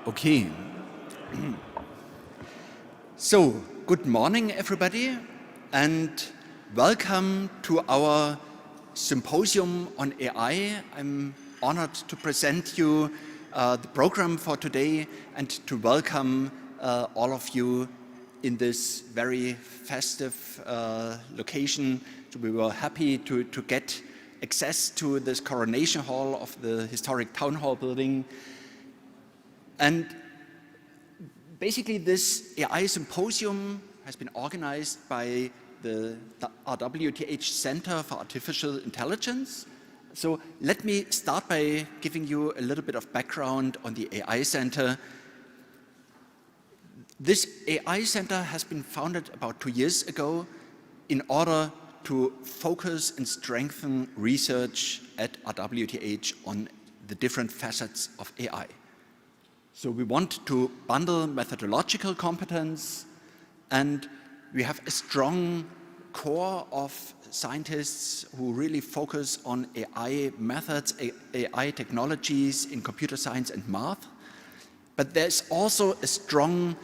Okay. So, good morning, everybody, and welcome to our symposium on AI. I'm honored to present you the program for today and to welcome all of you in this very festive location. So we were happy to get access to this coronation hall of the historic town hall building. And basically this AI symposium has been organized by the RWTH Center for Artificial Intelligence. So let me start by giving you a little bit of background on the AI Center. This AI Center has been founded about 2 years ago in order to focus and strengthen research at RWTH on the different facets of AI. So we want to bundle methodological competence, and we have a strong core of scientists who really focus on AI methods, AI technologies in computer science and math. But there's also a strong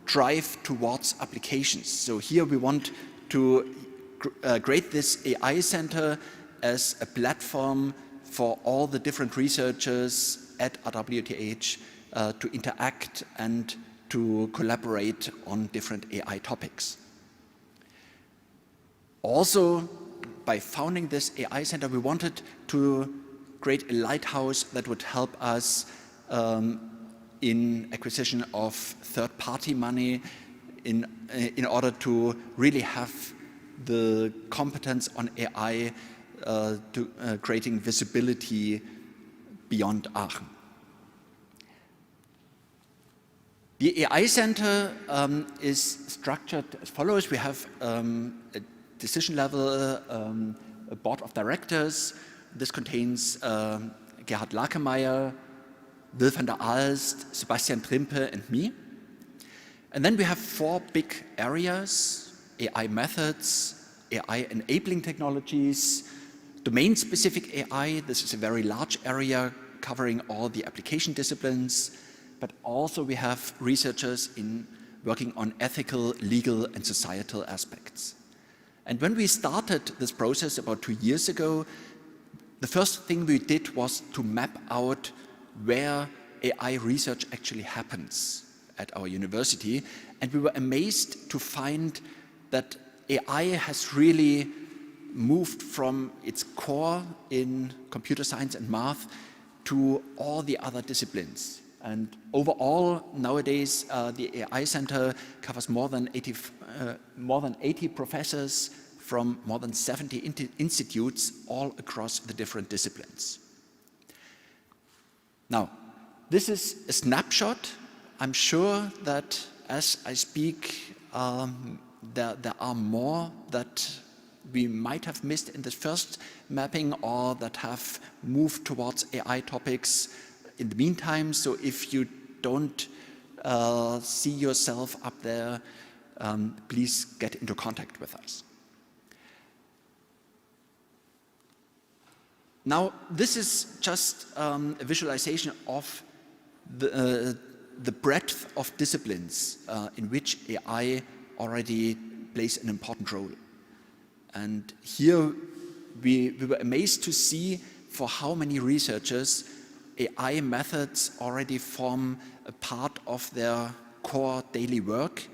drive towards applications. So here we want to create this AI center as a platform for all the different researchers at RWTH to interact and to collaborate on different AI topics. Also, by founding this AI center, we wanted to create a lighthouse that would help us in acquisition of third-party money in order to really have the competence on AI to creating visibility beyond Aachen. The AI Center is structured as follows. We have a decision level, a board of directors. This contains Gerhard Lakemeyer, Will van der Aalst, Sebastian Trimpe, and me. And then we have 4 big areas: AI methods, AI enabling technologies, domain-specific AI. This is a very large area covering all the application disciplines. But also we have researchers working on ethical, legal, and societal aspects. And when we started this process about 2 years ago, the first thing we did was to map out where AI research actually happens at our university. And we were amazed to find that AI has really moved from its core in computer science and math to all the other disciplines. And overall, nowadays, the AI Center covers more than 80 professors from more than 70 institutes all across the different disciplines. Now, this is a snapshot. I'm sure that as I speak, there are more that we might have missed in the first mapping or that have moved towards AI topics in the meantime. So if you don't see yourself up there, please get into contact with us. Now, this is just a visualization of the breadth of disciplines in which AI already plays an important role. And here we were amazed to see for how many researchers AI methods already form a part of their core daily work.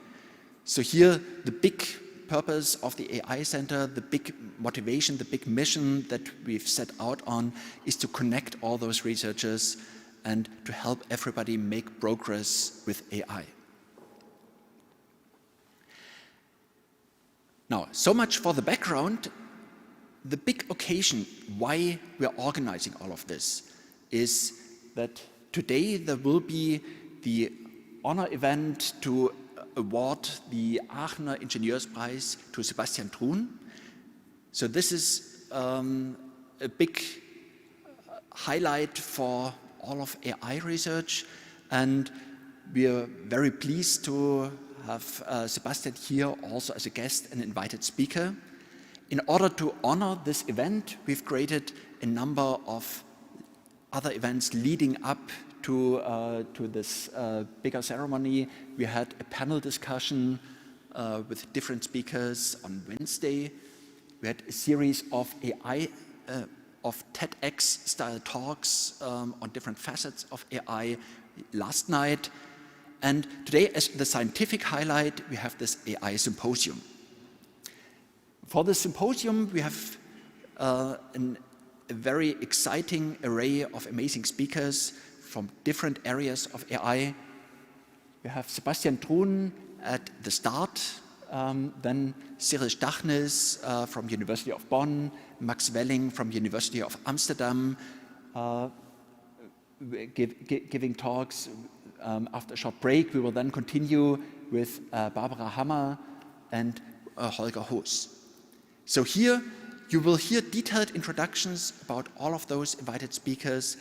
So here, the big purpose of the AI Center, the big motivation, the big mission that we've set out on is to connect all those researchers and to help everybody make progress with AI. Now, so much for the background. The big occasion why we're organizing all of this is that today there will be the honor event to award the Aachener Ingenieurpreises to Sebasstian Thrun. So this is a big highlight for all of AI research, and we are very pleased to have Sebastian here also as a guest and invited speaker. In order to honor this event, we've created a number of other events leading up to this bigger ceremony, we had a panel discussion with different speakers on Wednesday. We had a series of AI, of TEDx-style talks on different facets of AI last night. And today, as the scientific highlight, we have this AI Symposium. For the Symposium, we have a very exciting array of amazing speakers from different areas of AI. We have Sebasstian Thrun at the start, then Cyril Stachnis from University of Bonn, Max Welling from University of Amsterdam, giving talks. After a short break, we will then continue with Barbara Hammer and Holger Hoos. So here you will hear detailed introductions about all of those invited speakers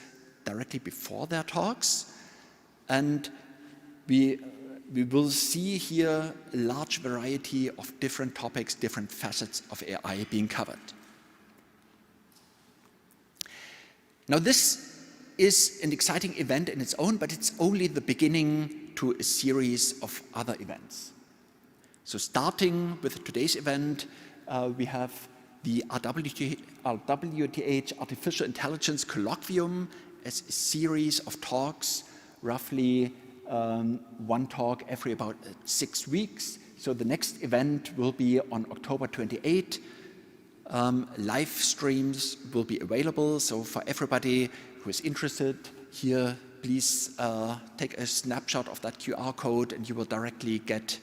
directly before their talks. And we will see here a large variety of different topics, different facets of AI being covered. Now this is an exciting event in its own, but it's only the beginning to a series of other events. So starting with today's event, we have the RWTH Artificial Intelligence Colloquium as a series of talks, roughly one talk every about 6 weeks. So the next event will be on October 28. Live streams will be available, so for everybody who is interested here, please take a snapshot of that QR code and you will directly get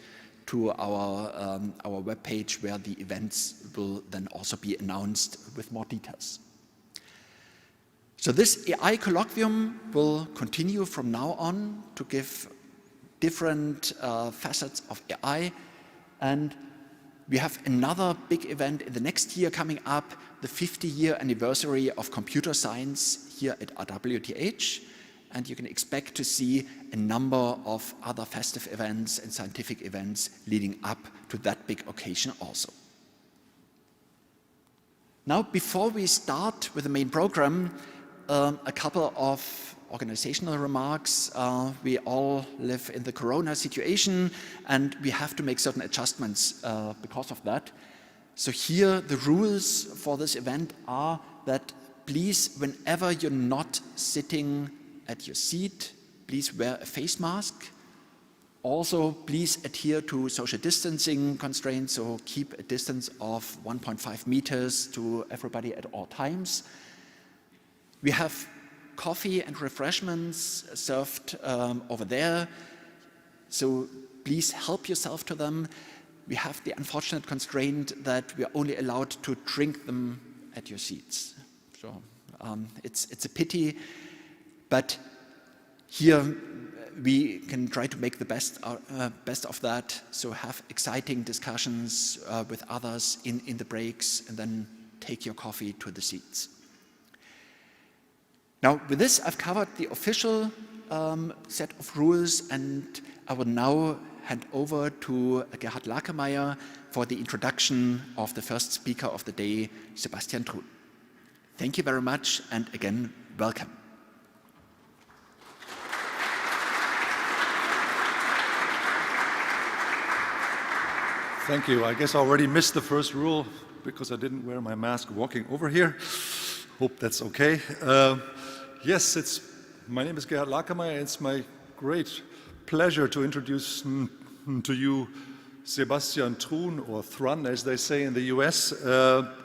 to our webpage where the events will then also be announced with more details. So this AI colloquium will continue from now on to give different facets of AI, and we have another big event in the next year coming up, the 50-year anniversary of computer science here at RWTH, and you can expect to see a number of other festive events and scientific events leading up to that big occasion also. Now, before we start with the main program, a couple of organizational remarks. We all live in the Corona situation and we have to make certain adjustments because of that. So here the rules for this event are that please, whenever you're not sitting at your seat, please wear a face mask. Also, please adhere to social distancing constraints, so keep a distance of 1.5 meters to everybody at all times. We have coffee and refreshments served over there, so please help yourself to them. We have the unfortunate constraint that we are only allowed to drink them at your seats. So it's a pity, but here we can try to make the best of that. So have exciting discussions with others in the breaks and then take your coffee to the seats. Now with this I've covered the official set of rules, and I will now hand over to Gerhard Lakemeyer for the introduction of the first speaker of the day, Sebasstian Thrun. Thank you very much, and again, welcome. Thank you. I guess I already missed the first rule because I didn't wear my mask walking over here. Hope that's okay. Yes, my name is Gerhard Lakemeyer. It's my great pleasure to introduce to you Sebasstian Thrun, or Thrun as they say in the US.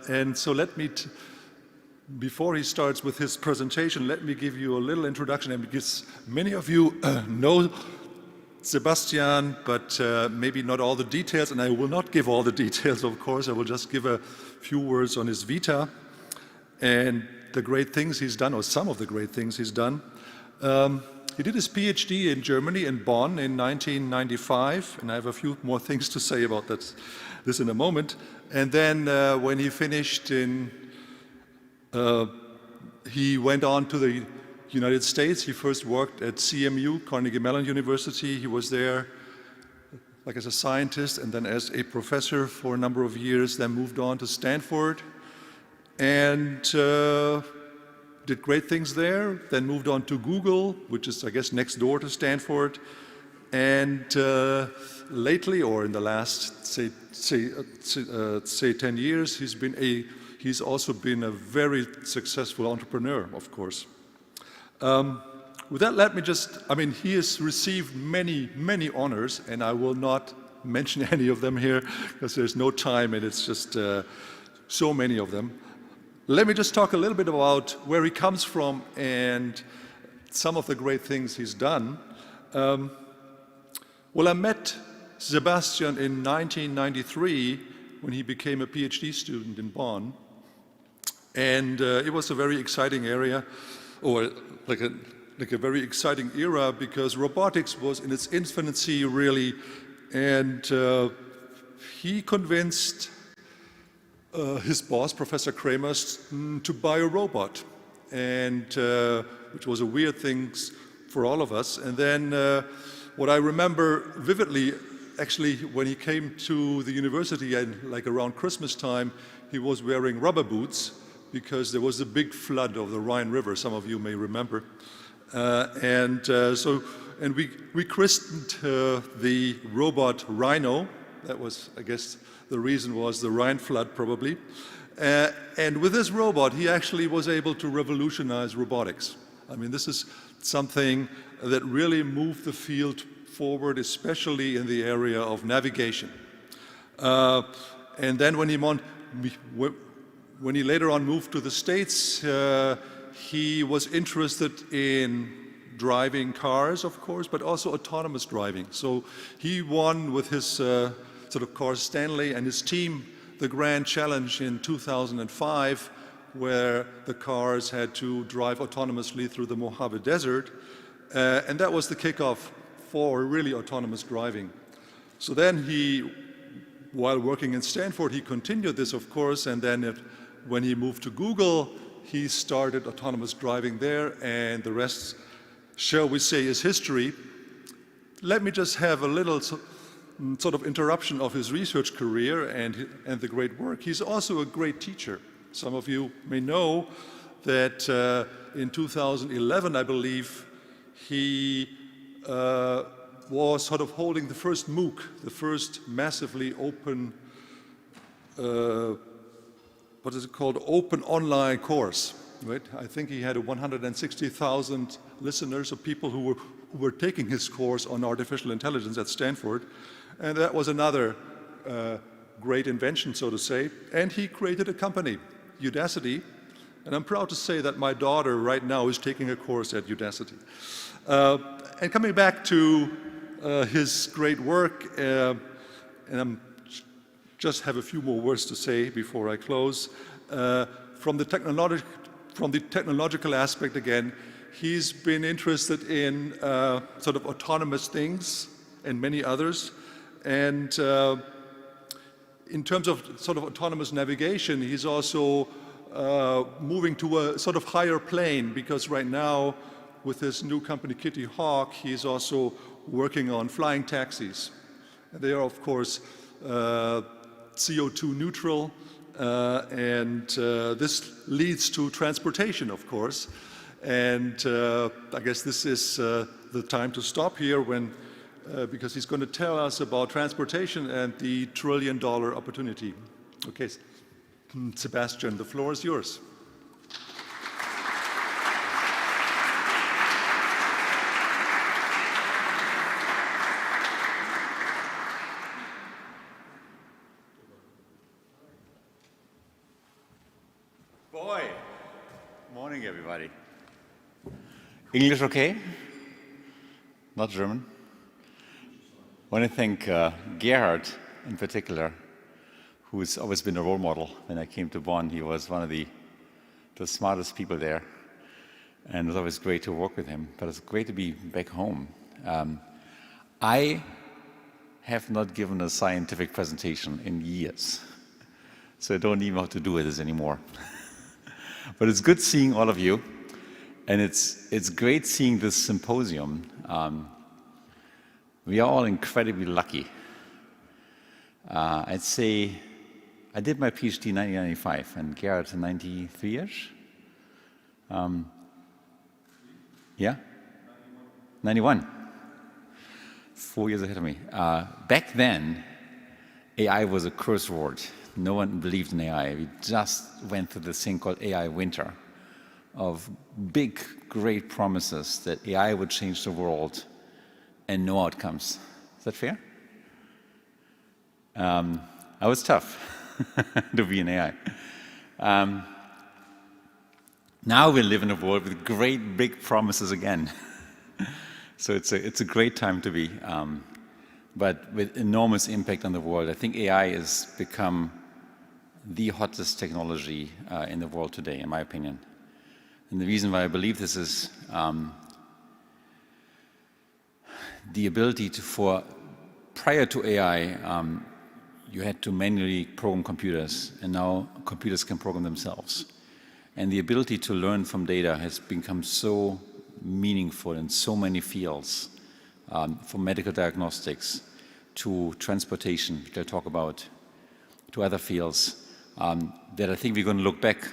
And so let me, before he starts with his presentation, let me give you a little introduction, because many of you know Sebasstian, but maybe not all the details, and I will not give all the details, of course. I will just give a few words on his vita and the great things he's done, or some of the great things he's done. He did his PhD in Germany, in Bonn, in 1995, and I have a few more things to say about this in a moment. And then when he finished, he went on to the United States. He first worked at CMU, Carnegie Mellon University. He was there like as a scientist and then as a professor for a number of years, then moved on to Stanford. And did great things there, then moved on to Google, which is, I guess, next door to Stanford. And lately, or in the last, say 10 years, he's also been a very successful entrepreneur, of course. With that, let me just, he has received many, many honors, and I will not mention any of them here because there's no time and it's just so many of them. Let me just talk a little bit about where he comes from and some of the great things he's done. Well, I met Sebasstian in 1993 when he became a PhD student in Bonn. And it was a very exciting area, or like a very exciting era, because robotics was in its infancy, really. And he convinced his boss, Professor Kramers, to buy a robot, and which was a weird thing for all of us. And then what I remember vividly, actually, when he came to the university and like around Christmas time, he was wearing rubber boots because there was a big flood of the Rhine River, some of you may remember. And we christened the robot Rhino. That was, I guess, the reason was the Rhine flood, probably. And with this robot, he actually was able to revolutionize robotics. I mean, this is something that really moved the field forward, especially in the area of navigation. And then when he later on moved to the States, he was interested in driving cars, of course, but also autonomous driving. So he won with his sort of car Stanley and his team the grand challenge in 2005, where the cars had to drive autonomously through the Mojave Desert. And that was the kickoff for really autonomous driving. So then while working in Stanford, he continued this, of course, and then when he moved to Google, he started autonomous driving there, and the rest, shall we say, is history. Let me just have a little sort of interruption of his research career and the great work. He's also a great teacher. Some of you may know that in 2011, I believe, he was sort of holding the first MOOC, the first massively open, what is it called, open online course, right? I think he had 160,000 listeners of people who were taking his course on artificial intelligence at Stanford. And that was another great invention, so to say. And he created a company, Udacity. And I'm proud to say that my daughter right now is taking a course at Udacity. And coming back to his great work, and I'm just have a few more words to say before I close. From the technological aspect again, he's been interested in sort of autonomous things and many others. And in terms of sort of autonomous navigation, he's also moving to a sort of higher plane, because right now with his new company Kitty Hawk, he's also working on flying taxis. They are, of course, CO2 neutral, and this leads to transportation, of course. And I guess this is the time to stop here because he's going to tell us about transportation and the $1 trillion opportunity. Okay, Sebasstian, the floor is yours. Boy, morning everybody. English okay? Not German? I want to thank Gerhard in particular, who's always been a role model. When I came to Bonn, he was one of the smartest people there, and it was always great to work with him. But it's great to be back home. I have not given a scientific presentation in years, so I don't even know how to do this anymore. But it's good seeing all of you, and it's great seeing this symposium. We are all incredibly lucky. I'd say I did my PhD in 1995, and Gerhard in 93-ish. Yeah? 91. 4 years ahead of me. Back then, AI was a curse word. No one believed in AI. We just went through this thing called AI winter of big, great promises that AI would change the world and no outcomes. Is that fair? I was tough to be in AI. Now we live in a world with great big promises again. So it's a great time to be, but with enormous impact on the world. I think AI has become the hottest technology in the world today, in my opinion. And the reason why I believe this is the ability prior to AI, you had to manually program computers, and now computers can program themselves. And the ability to learn from data has become so meaningful in so many fields, from medical diagnostics to transportation, which I'll talk about, to other fields, that I think we're going to look back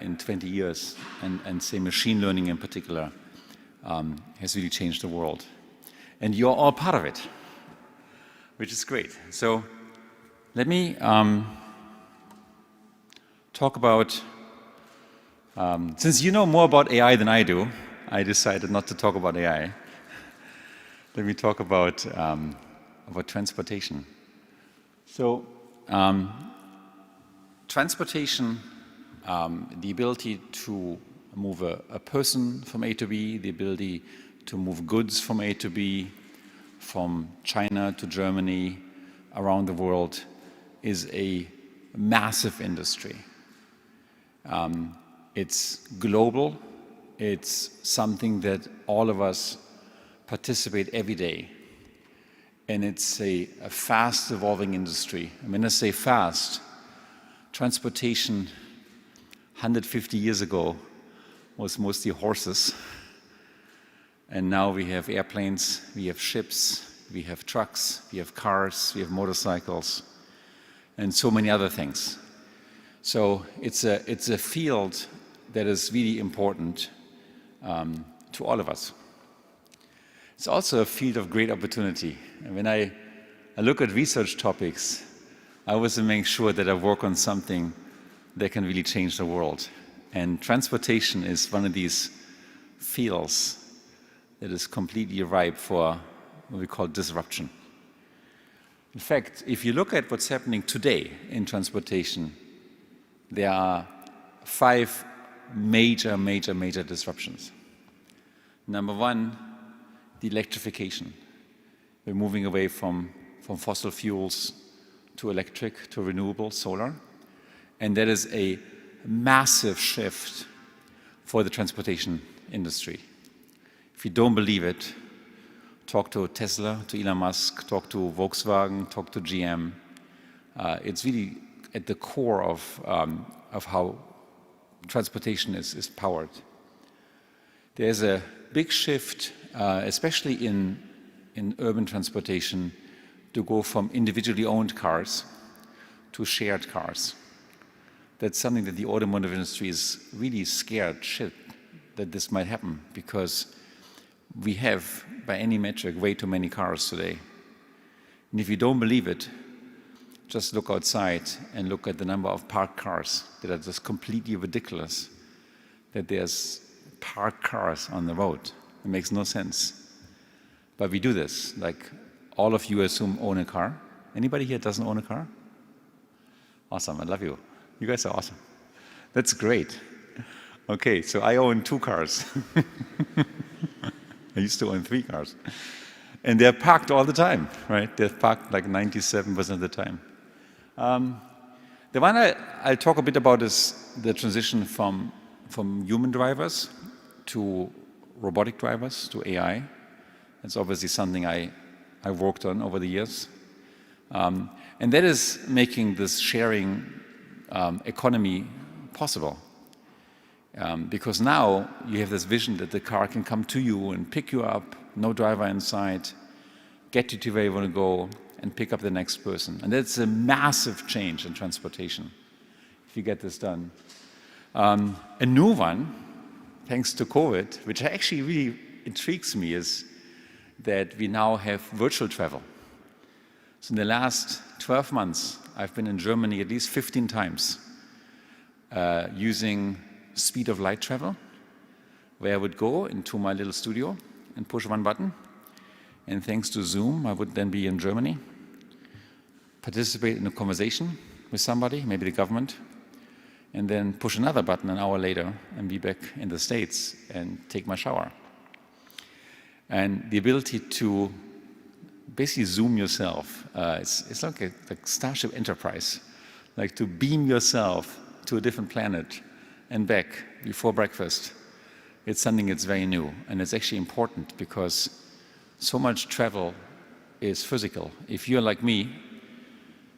in 20 years and say machine learning in particular has really changed the world. And you're all part of it, which is great. So let me talk about, since you know more about AI than I do, I decided not to talk about AI. Let me talk about transportation. So transportation, the ability to move a person from A to B, the ability to move goods from A to B, from China to Germany, around the world, is a massive industry. It's global. It's something that all of us participate every day. And it's a fast evolving industry. And when I say fast, transportation 150 years ago was mostly horses. And now we have airplanes, we have ships, we have trucks, we have cars, we have motorcycles, and so many other things. So it's a field that is really important to all of us. It's also a field of great opportunity. And when I look at research topics, I always make sure that I work on something that can really change the world. And transportation is one of these fields that is completely ripe for what we call disruption. In fact, if you look at what's happening today in transportation, there are 5 major disruptions. Number one, the electrification. We're moving away from fossil fuels to electric, to renewable, solar. And that is a massive shift for the transportation industry. If you don't believe it, talk to Tesla, to Elon Musk, talk to Volkswagen, talk to GM. It's really at the core of how transportation is powered. There's a big shift, especially in urban transportation, to go from individually owned cars to shared cars. That's something that the automotive industry is really scared that this might happen, because we have, by any metric, way too many cars today. And if you don't believe it, just look outside and look at the number of parked cars that are just completely ridiculous, that there's parked cars on the road. It makes no sense. But we do this. Like, all of you, I assume, own a car. Anybody here doesn't own a car? Awesome, I love you. You guys are awesome. That's great. Okay, so I own 2 cars. I used to own 3 cars. And they're parked all the time, right? They're parked like 97% of the time. The one I'll talk a bit about is the transition from human drivers to robotic drivers to AI. It's obviously something I worked on over the years. And that is making this sharing economy possible. Because now you have this vision that the car can come to you and pick you up, no driver inside, get you to where you want to go, and pick up the next person. And that's a massive change in transportation, if you get this done. A new one thanks to COVID, which actually really intrigues me, is that we now have virtual travel. So in the last 12 months, I've been in Germany at least 15 times using speed of light travel, where I would go into my little studio and push one button. And thanks to Zoom, I would then be in Germany, participate in a conversation with somebody, maybe the government, and then push another button an hour later and be back in the States and take my shower. And the ability to basically Zoom yourself, it's like a Starship Enterprise, like to beam yourself to a different planet and back before breakfast. It's something that's very new, and it's actually important because so much travel is physical. If you're like me,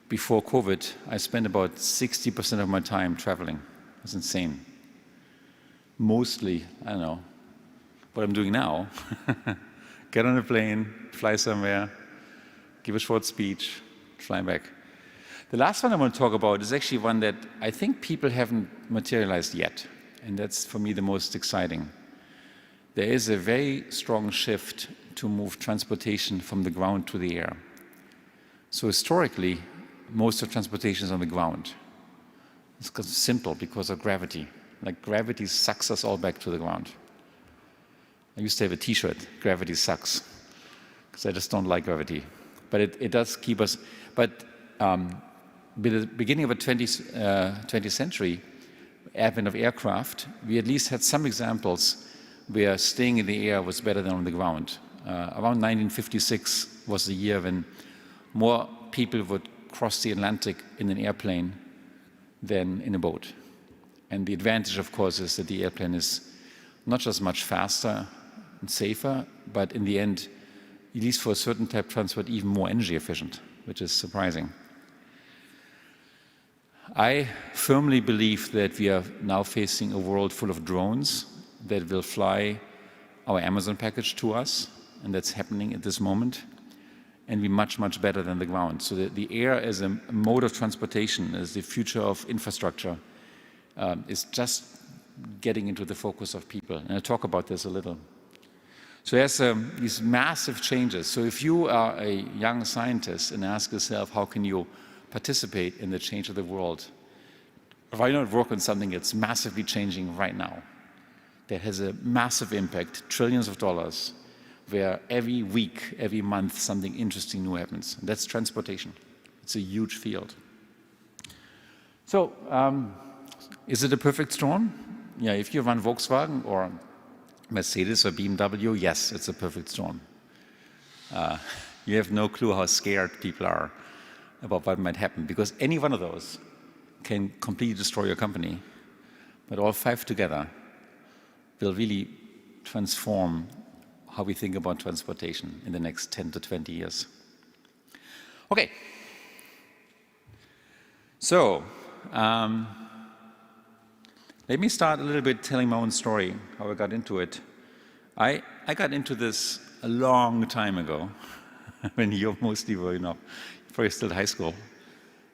before COVID, I spent about 60% of my time traveling. It's insane. Mostly, I don't know, what I'm doing now. Get on a plane, fly somewhere, give a short speech, fly back. The last one I want to talk about is actually one that I think people haven't materialized yet, and that's for me the most exciting. There is a very strong shift to move transportation from the ground to the air. So historically, most of transportation is on the ground. It's simple because of gravity. Like gravity sucks us all back to the ground. I used to have a t-shirt, gravity sucks, because I just don't like gravity. But it does keep us, but with the beginning of the 20th century, advent of aircraft, we at least had some examples where staying in the air was better than on the ground. Around 1956 was the year when more people would cross the Atlantic in an airplane than in a boat. And the advantage, of course, is that the airplane is not just much faster and safer, but in the end, at least for a certain type of transport, even more energy efficient, which is surprising. I firmly believe that we are now facing a world full of drones that will fly our Amazon package to us, and that's happening at this moment, and be much, much better than the ground. So the air as a mode of transportation, as the future of infrastructure, is just getting into the focus of people. And I'll talk about this a little. So there's these massive changes. So if you are a young scientist and ask yourself, how can you participate in the change of the world? Why not work on something that's massively changing right now? That has a massive impact, trillions of dollars, where every week, every month, something interesting new happens. And that's transportation. It's a huge field. So, is it a perfect storm? Yeah, if you run Volkswagen or Mercedes or BMW, yes, it's a perfect storm. You have no clue how scared people are about what might happen, because any one of those can completely destroy your company, but all five together will really transform how we think about transportation in the next 10 to 20 years. Okay. So, let me start a little bit telling my own story, how I got into it. I got into this a long time ago, when you mostly were, probably still in high school.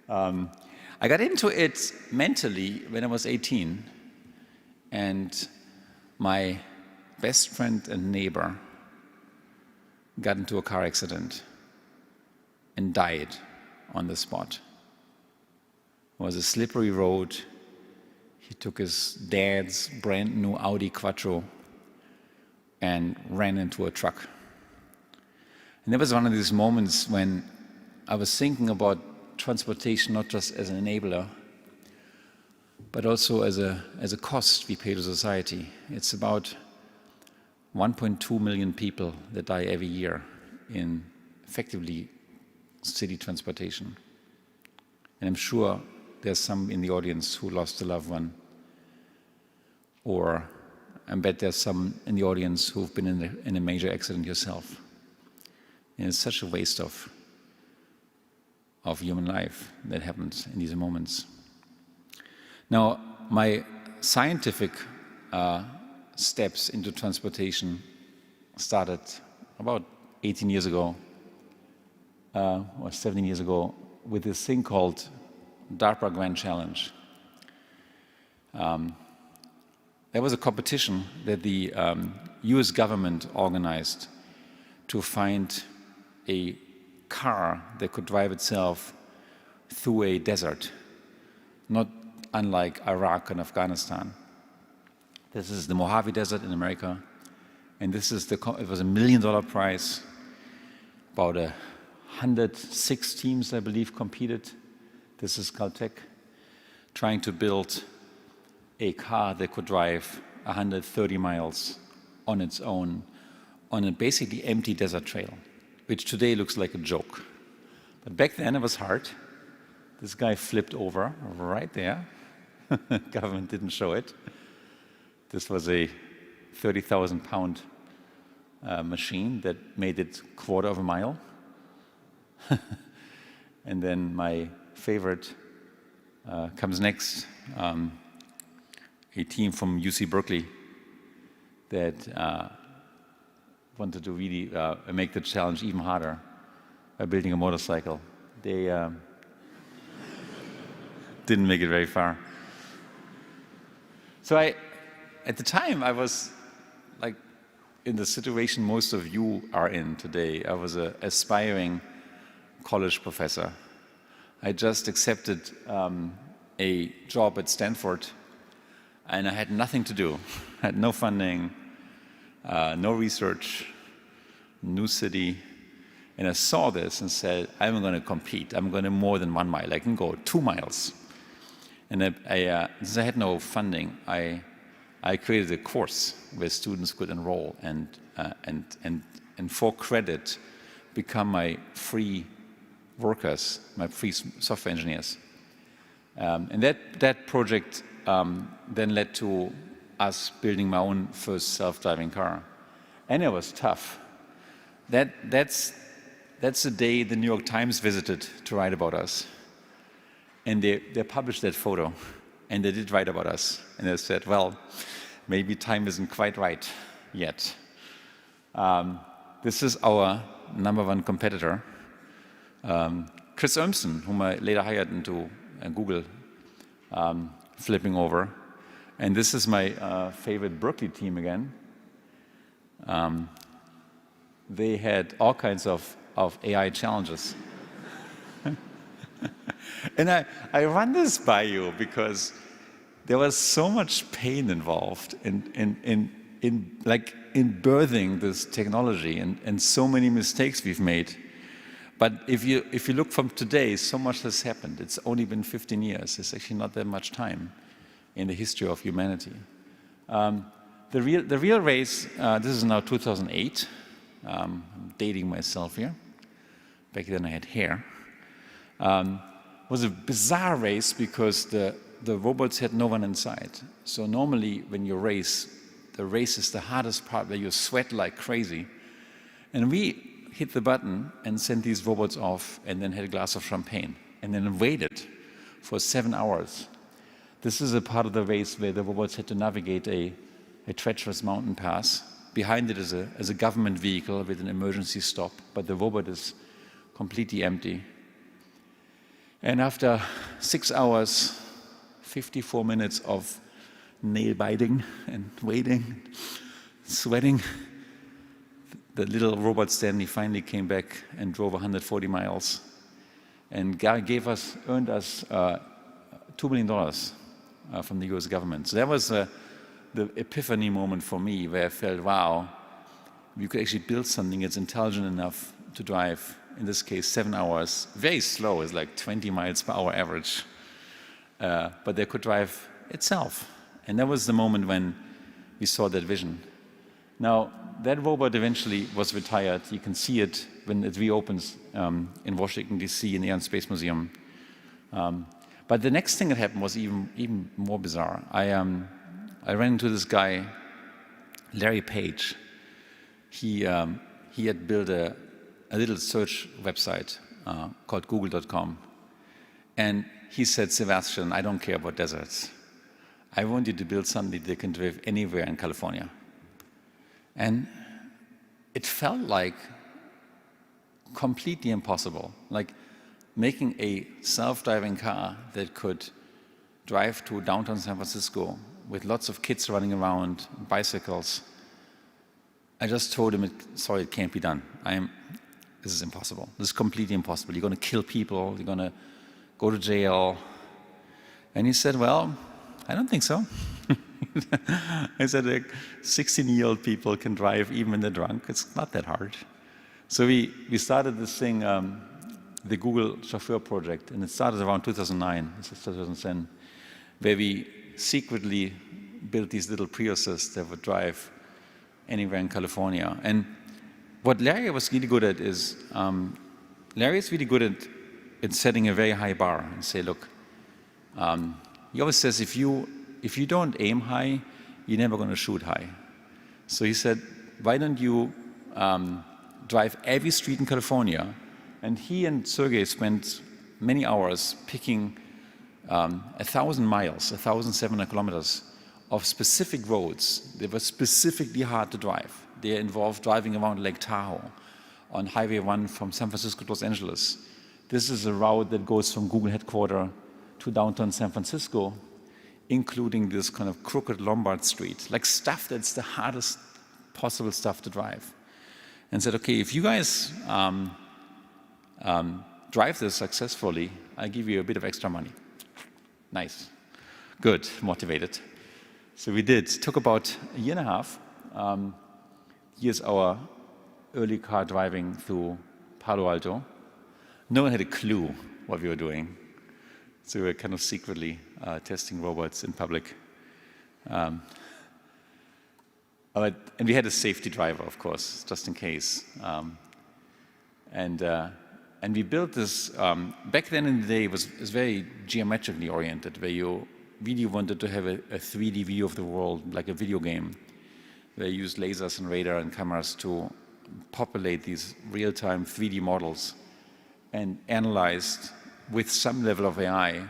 I got into it mentally when I was 18, and my best friend and neighbor got into a car accident and died on the spot. It was a slippery road. He took his dad's brand new Audi Quattro and ran into a truck. And that was one of these moments when I was thinking about transportation not just as an enabler, but also as a cost we pay to society. It's about 1.2 million people that die every year in effectively city transportation. And I'm sure there's some in the audience who lost a loved one, or I bet there's some in the audience who've been in a major accident yourself. And it's such a waste of human life that happens in these moments. Now, my scientific steps into transportation started about 18 years ago, or 17 years ago, with this thing called DARPA Grand Challenge. there was a competition that the US government organized to find a car that could drive itself through a desert, not unlike Iraq and Afghanistan. This is the Mojave Desert in America, and this is it was $1 million prize. About 106 teams, I believe, competed. This is Caltech, trying to build a car that could drive 130 miles on its own on a basically empty desert trail, which today looks like a joke. But back then it was hard. This guy flipped over right there. Government didn't show it. This was a 30,000-pound machine that made it quarter of a mile. And then my favorite comes next, a team from UC Berkeley that wanted to really make the challenge even harder by building a motorcycle. They didn't make it very far. So at the time, I was like in the situation most of you are in today. I was an aspiring college professor. I just accepted a job at Stanford, and I had nothing to do. I had no funding, no research, new city. And I saw this and said, I'm going to compete. I'm going to more than 1 mile. I can go 2 miles. And since I had no funding, I created a course where students could enroll and for credit become my free workers, my free software engineers. And that project then led to us building my own first self-driving car. And it was tough. That's the day the New York Times visited to write about us. And they published that photo, and they did write about us. And they said, well, maybe time isn't quite right yet. This is our #1 competitor, Chris Urmson, whom I later hired into Google, flipping over. And this is my favorite Berkeley team again. They had all kinds of AI challenges. And I run this by you because there was so much pain involved in birthing this technology and so many mistakes we've made. But if you look from today, so much has happened. It's only been 15 years. It's actually not that much time in the history of humanity. The real race, this is now 2008. I'm dating myself here. Back then I had hair. Was a bizarre race because the robots had no one inside. So normally when you race, the race is the hardest part where you sweat like crazy. And we hit the button and sent these robots off and then had a glass of champagne and then waited for 7 hours. This is a part of the race where the robots had to navigate a treacherous mountain pass. Behind it is a government vehicle with an emergency stop, but the robot is completely empty. And after 6 hours, 54 minutes of nail biting and waiting, sweating, the little robot Stanley finally came back and drove 140 miles and earned us $2 million from the US government. So that was the epiphany moment for me where I felt, wow, we could actually build something that's intelligent enough to drive, in this case, 7 hours, very slow, it's like 20 miles per hour average, but they could drive itself. And that was the moment when we saw that vision. Now, that robot eventually was retired. You can see it when it reopens in Washington, D.C. in the Air and Space Museum. But the next thing that happened was even more bizarre. I ran into this guy, Larry Page. He had built a little search website called google.com. And he said, Sebastian, I don't care about deserts. I want you to build something that can drive anywhere in California. And it felt like completely impossible, like making a self-driving car that could drive to downtown San Francisco with lots of kids running around, bicycles. I just told him, sorry, it can't be done. This is impossible. This is completely impossible. You're going to kill people. You're going to go to jail. And he said, well, I don't think so. I said, 16-year-old people can drive even when they're drunk. It's not that hard. So we started this thing, the Google Chauffeur project, and it started around 2009, this is 2010, where we secretly built these little Priuses that would drive anywhere in California. And what Larry was really good at is, Larry is really good at setting a very high bar and say, look, he always says, if you don't aim high, you're never going to shoot high. So he said, why don't you drive every street in California? And he and Sergey spent many hours picking 1,000 miles, 1,700 kilometers of specific roads that were specifically hard to drive. They involved driving around Lake Tahoe on Highway 1 from San Francisco to Los Angeles. This is a route that goes from Google headquarters to downtown San Francisco, including this kind of crooked Lombard Street, like stuff that's the hardest possible stuff to drive. And said, okay, if you guys drive this successfully, I'll give you a bit of extra money. Nice, good, motivated. So we did. It took about a year and a half. Here's our early car driving through Palo Alto. No one had a clue what we were doing. So we were kind of secretly testing robots in public. And we had a safety driver, of course, just in case. And we built this, back then in the day, it was very geometrically oriented, where you really wanted to have a 3D view of the world, like a video game, where you used lasers and radar and cameras to populate these real-time 3D models and analyzed with some level of AI,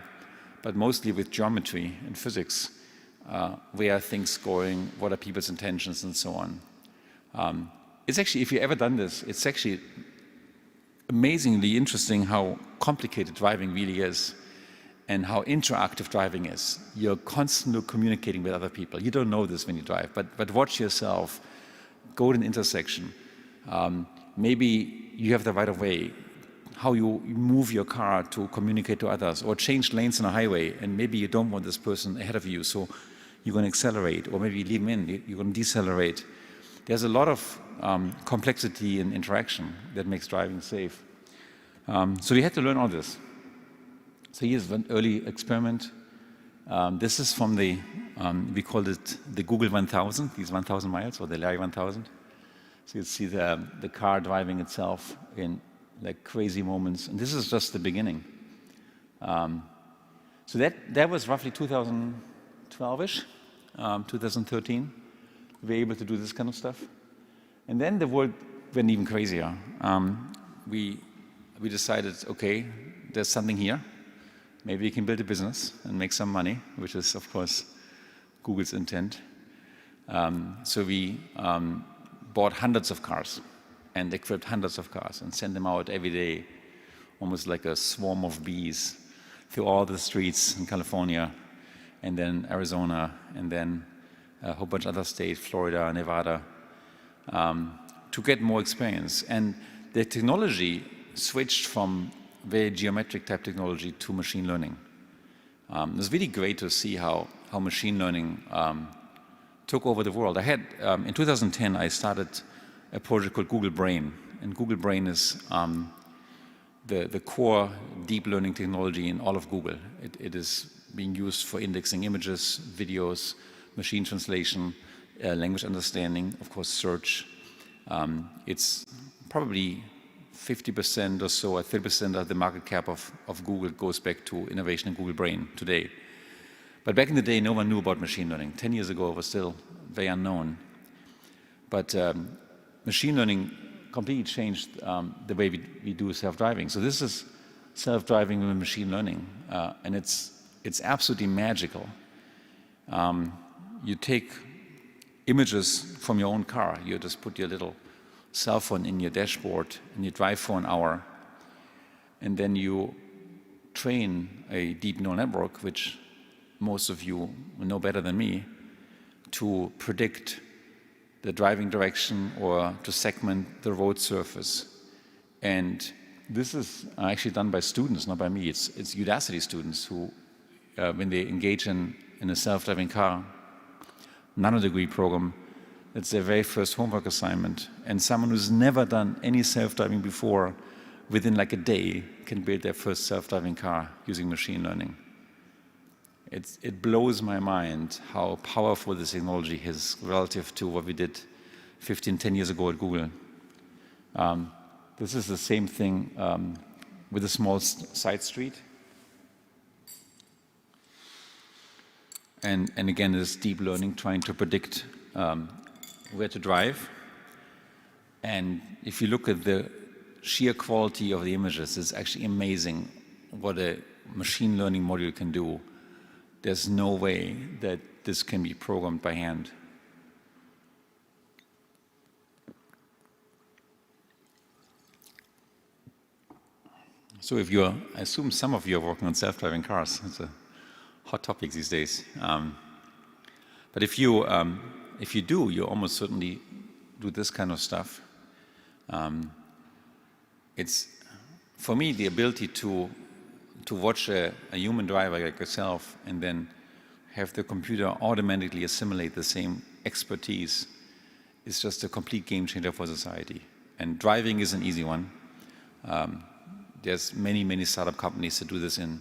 but mostly with geometry and physics, where are things going, what are people's intentions, and so on. It's actually, if you've ever done this, it's actually amazingly interesting how complicated driving really is and how interactive driving is. You're constantly communicating with other people. You don't know this when you drive, but watch yourself, go to an intersection. Maybe you have the right of way, how you move your car to communicate to others, or change lanes on a highway, and maybe you don't want this person ahead of you, so you're going to accelerate, or maybe you leave them in, you're going to decelerate. There's a lot of complexity and interaction that makes driving safe. So we had to learn all this. So here's an early experiment. This is from the, we called it the Google 1000, these 1,000 miles, or the Larry 1000. So you see the car driving itself in like crazy moments. And this is just the beginning. So that was roughly 2012-ish, 2013. We were able to do this kind of stuff. And then the world went even crazier. We decided, okay, there's something here. Maybe we can build a business and make some money, which is, of course, Google's intent. So we bought hundreds of cars and equipped hundreds of cars and sent them out every day, almost like a swarm of bees, through all the streets in California, and then Arizona, and then a whole bunch of other states, Florida, Nevada, to get more experience. And the technology switched from very geometric type technology to machine learning. It was really great to see how machine learning took over the world. I had, in 2010, I started a project called Google Brain. And Google Brain is the core deep learning technology in all of Google. It is being used for indexing images, videos, machine translation, language understanding, of course, search. It's probably 50% or so, or 30% of the market cap of Google goes back to innovation in Google Brain today. But back in the day, no one knew about machine learning. 10 years ago, it was still very unknown. But machine learning completely changed the way we do self-driving. So this is self-driving with machine learning, and it's absolutely magical. You take images from your own car. You just put your little cell phone in your dashboard, and you drive for an hour, and then you train a deep neural network, which most of you know better than me, to predict the driving direction or to segment the road surface. And this is actually done by students, not by me. It's Udacity students who, when they engage in a self-driving car nanodegree program, it's their very first homework assignment. And someone who's never done any self-driving before, within like a day, can build their first self-driving car using machine learning. It blows my mind how powerful this technology is relative to what we did 10 years ago at Google. This is the same thing with a small side street. And again, this deep learning trying to predict where to drive. And if you look at the sheer quality of the images, it's actually amazing what a machine learning module can do. There's no way that this can be programmed by hand. So if you're, I assume some of you are working on self-driving cars. It's a hot topic these days. But if you do, you almost certainly do this kind of stuff. It's, for me, the ability to watch a human driver like yourself and then have the computer automatically assimilate the same expertise is just a complete game changer for society. And driving is an easy one. There's many startup companies that do this in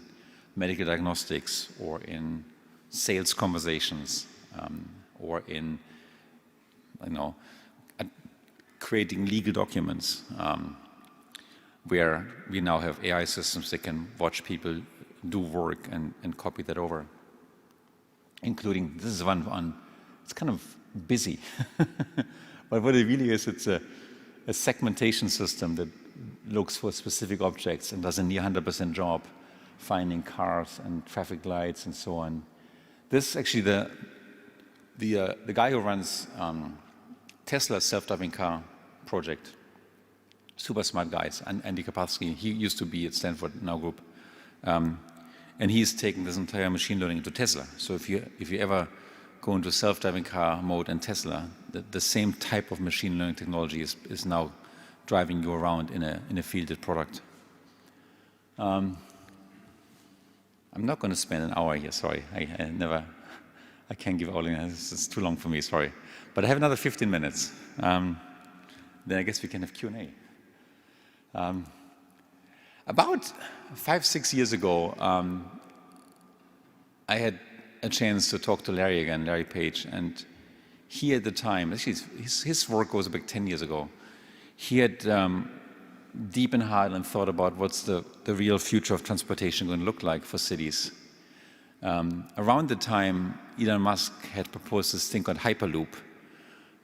medical diagnostics or in sales conversations or in, creating legal documents. Where we now have AI systems that can watch people do work and copy that over. Including, this is one on, it's kind of busy. But what it really is, it's a segmentation system that looks for specific objects and does a near 100% job finding cars and traffic lights and so on. This actually, the guy who runs Tesla's self-driving car project, super smart guys, and Andy Kapowski, he used to be at Stanford Now Group, and he's taken this entire machine learning into Tesla. So if you ever go into self-driving car mode in Tesla, the same type of machine learning technology is now driving you around in a fielded product. I'm not going to spend an hour here. Sorry, I can't give all in. It's too long for me. Sorry, but I have another 15 minutes. Then I guess we can have Q&A. About 5-6 years ago, I had a chance to talk to Larry again, Larry Page, and he at the time, actually his work goes back 10 years ago, he had deep in heart and thought about what's the real future of transportation going to look like for cities. Around the time, Elon Musk had proposed this thing called Hyperloop,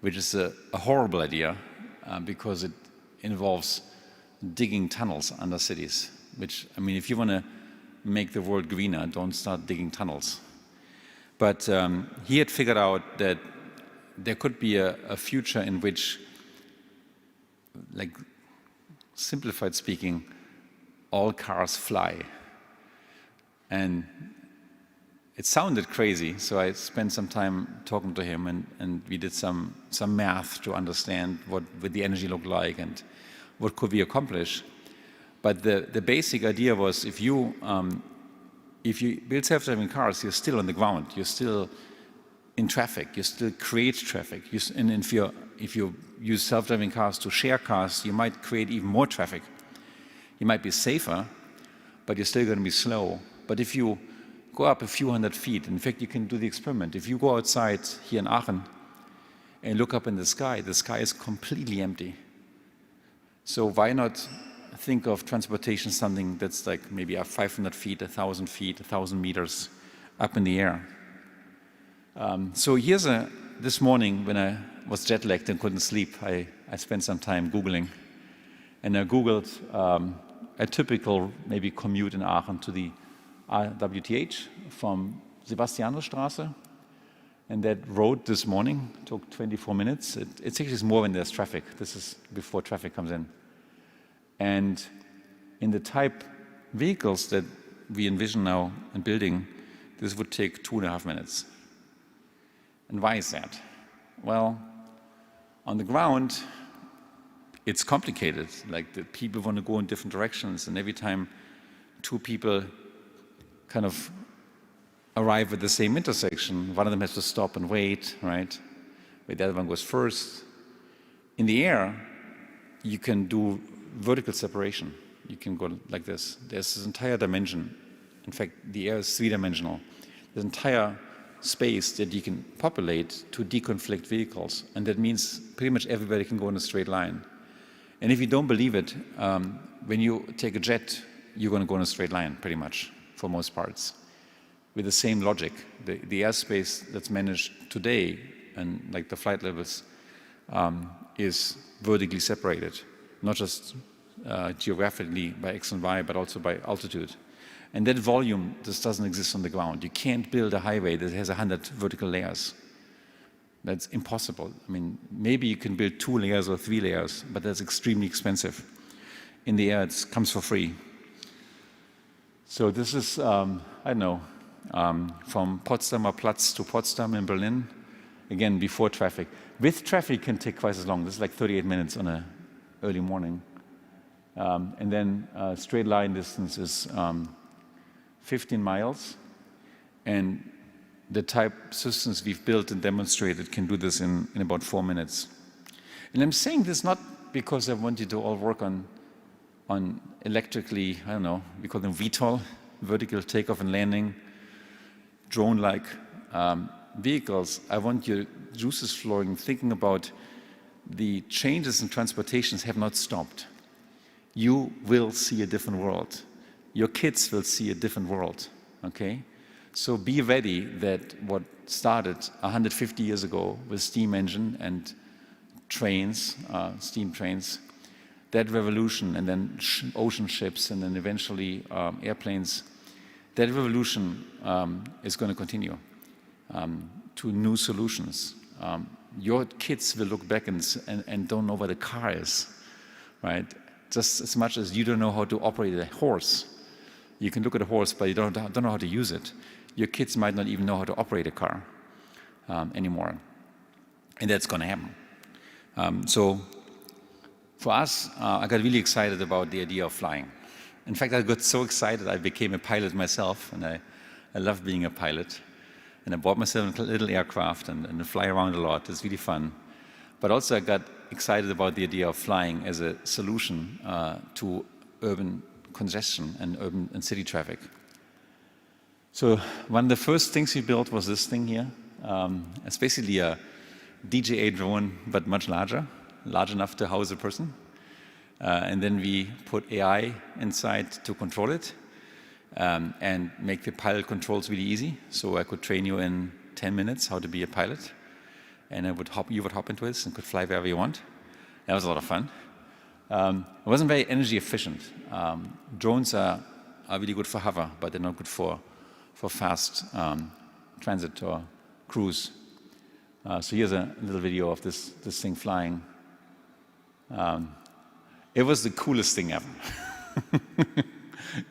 which is a horrible idea because it involves digging tunnels under cities, which, I mean, if you want to make the world greener, don't start digging tunnels. But he had figured out that there could be a future in which, like, simplified speaking, all cars fly. And it sounded crazy, so I spent some time talking to him, and we did some math to understand what would the energy look like and what could we accomplish. But the basic idea was, if you build self-driving cars, you're still on the ground, you're still in traffic, you still create traffic. And if you use self-driving cars to share cars, you might create even more traffic. You might be safer, but you're still going to be slow. But if you go up a few hundred feet, in fact, you can do the experiment. If you go outside here in Aachen and look up in the sky is completely empty. So why not think of transportation something that's like maybe up 500 feet, 1,000 feet, 1,000 meters up in the air? So here's this morning when I was jet-lagged and couldn't sleep, I spent some time Googling. And I Googled a typical maybe commute in Aachen to the WTH from Sebastianusstraße. And that road this morning took 24 minutes. It's actually more when there's traffic. This is before traffic comes in. And in the type vehicles that we envision now in building, this would take 2.5 minutes. And why is that? Well, on the ground, it's complicated. Like the people want to go in different directions, and every time two people kind of arrive at the same intersection, one of them has to stop and wait, right? But the other one goes first. In the air, you can do vertical separation. You can go like this. There's this entire dimension. In fact, the air is three-dimensional. There's entire space that you can populate to deconflict vehicles. And that means pretty much everybody can go in a straight line. And if you don't believe it, when you take a jet, you're going to go in a straight line, pretty much, for most parts. With the same logic. The airspace that's managed today, and like the flight levels, is vertically separated, not just geographically by X and Y, but also by altitude. And that volume just doesn't exist on the ground. You can't build a highway that has 100 vertical layers. That's impossible. I mean, maybe you can build 2 layers or 3 layers, but that's extremely expensive. In the air, it comes for free. So this is, I don't know, from Potsdamer Platz to Potsdam in Berlin, again, before traffic. With traffic, it can take twice as long. This is like 38 minutes on an early morning. And then straight line distance is 15 miles. And the type systems we've built and demonstrated can do this in about 4 minutes. And I'm saying this not because I want you to all work on electrically, I don't know, we call them VTOL, vertical takeoff and landing, drone-like vehicles. I want your juices flowing, thinking about the changes in transportations have not stopped. You will see a different world. Your kids will see a different world, okay? So be ready that what started 150 years ago with steam engine and trains, steam trains, that revolution, and then ocean ships, and then eventually airplanes, that revolution is going to continue to new solutions. Your kids will look back and don't know what a car is, right? Just as much as you don't know how to operate a horse. You can look at a horse, but you don't know how to use it. Your kids might not even know how to operate a car anymore. And that's going to happen. So for us, I got really excited about the idea of flying. In fact, I got so excited I became a pilot myself, and I love being a pilot. And I bought myself a little aircraft and fly around a lot. It's really fun. But also I got excited about the idea of flying as a solution to urban congestion and urban and city traffic. So one of the first things we built was this thing here. It's basically a DJI drone, but much large enough to house a person. And then we put AI inside to control it and make the pilot controls really easy. So I could train you in 10 minutes how to be a pilot. And you would hop into it and could fly wherever you want. That was a lot of fun. It wasn't very energy efficient. Drones are really good for hover, but they're not good for fast transit or cruise. So here's a little video of this thing flying. It was the coolest thing ever.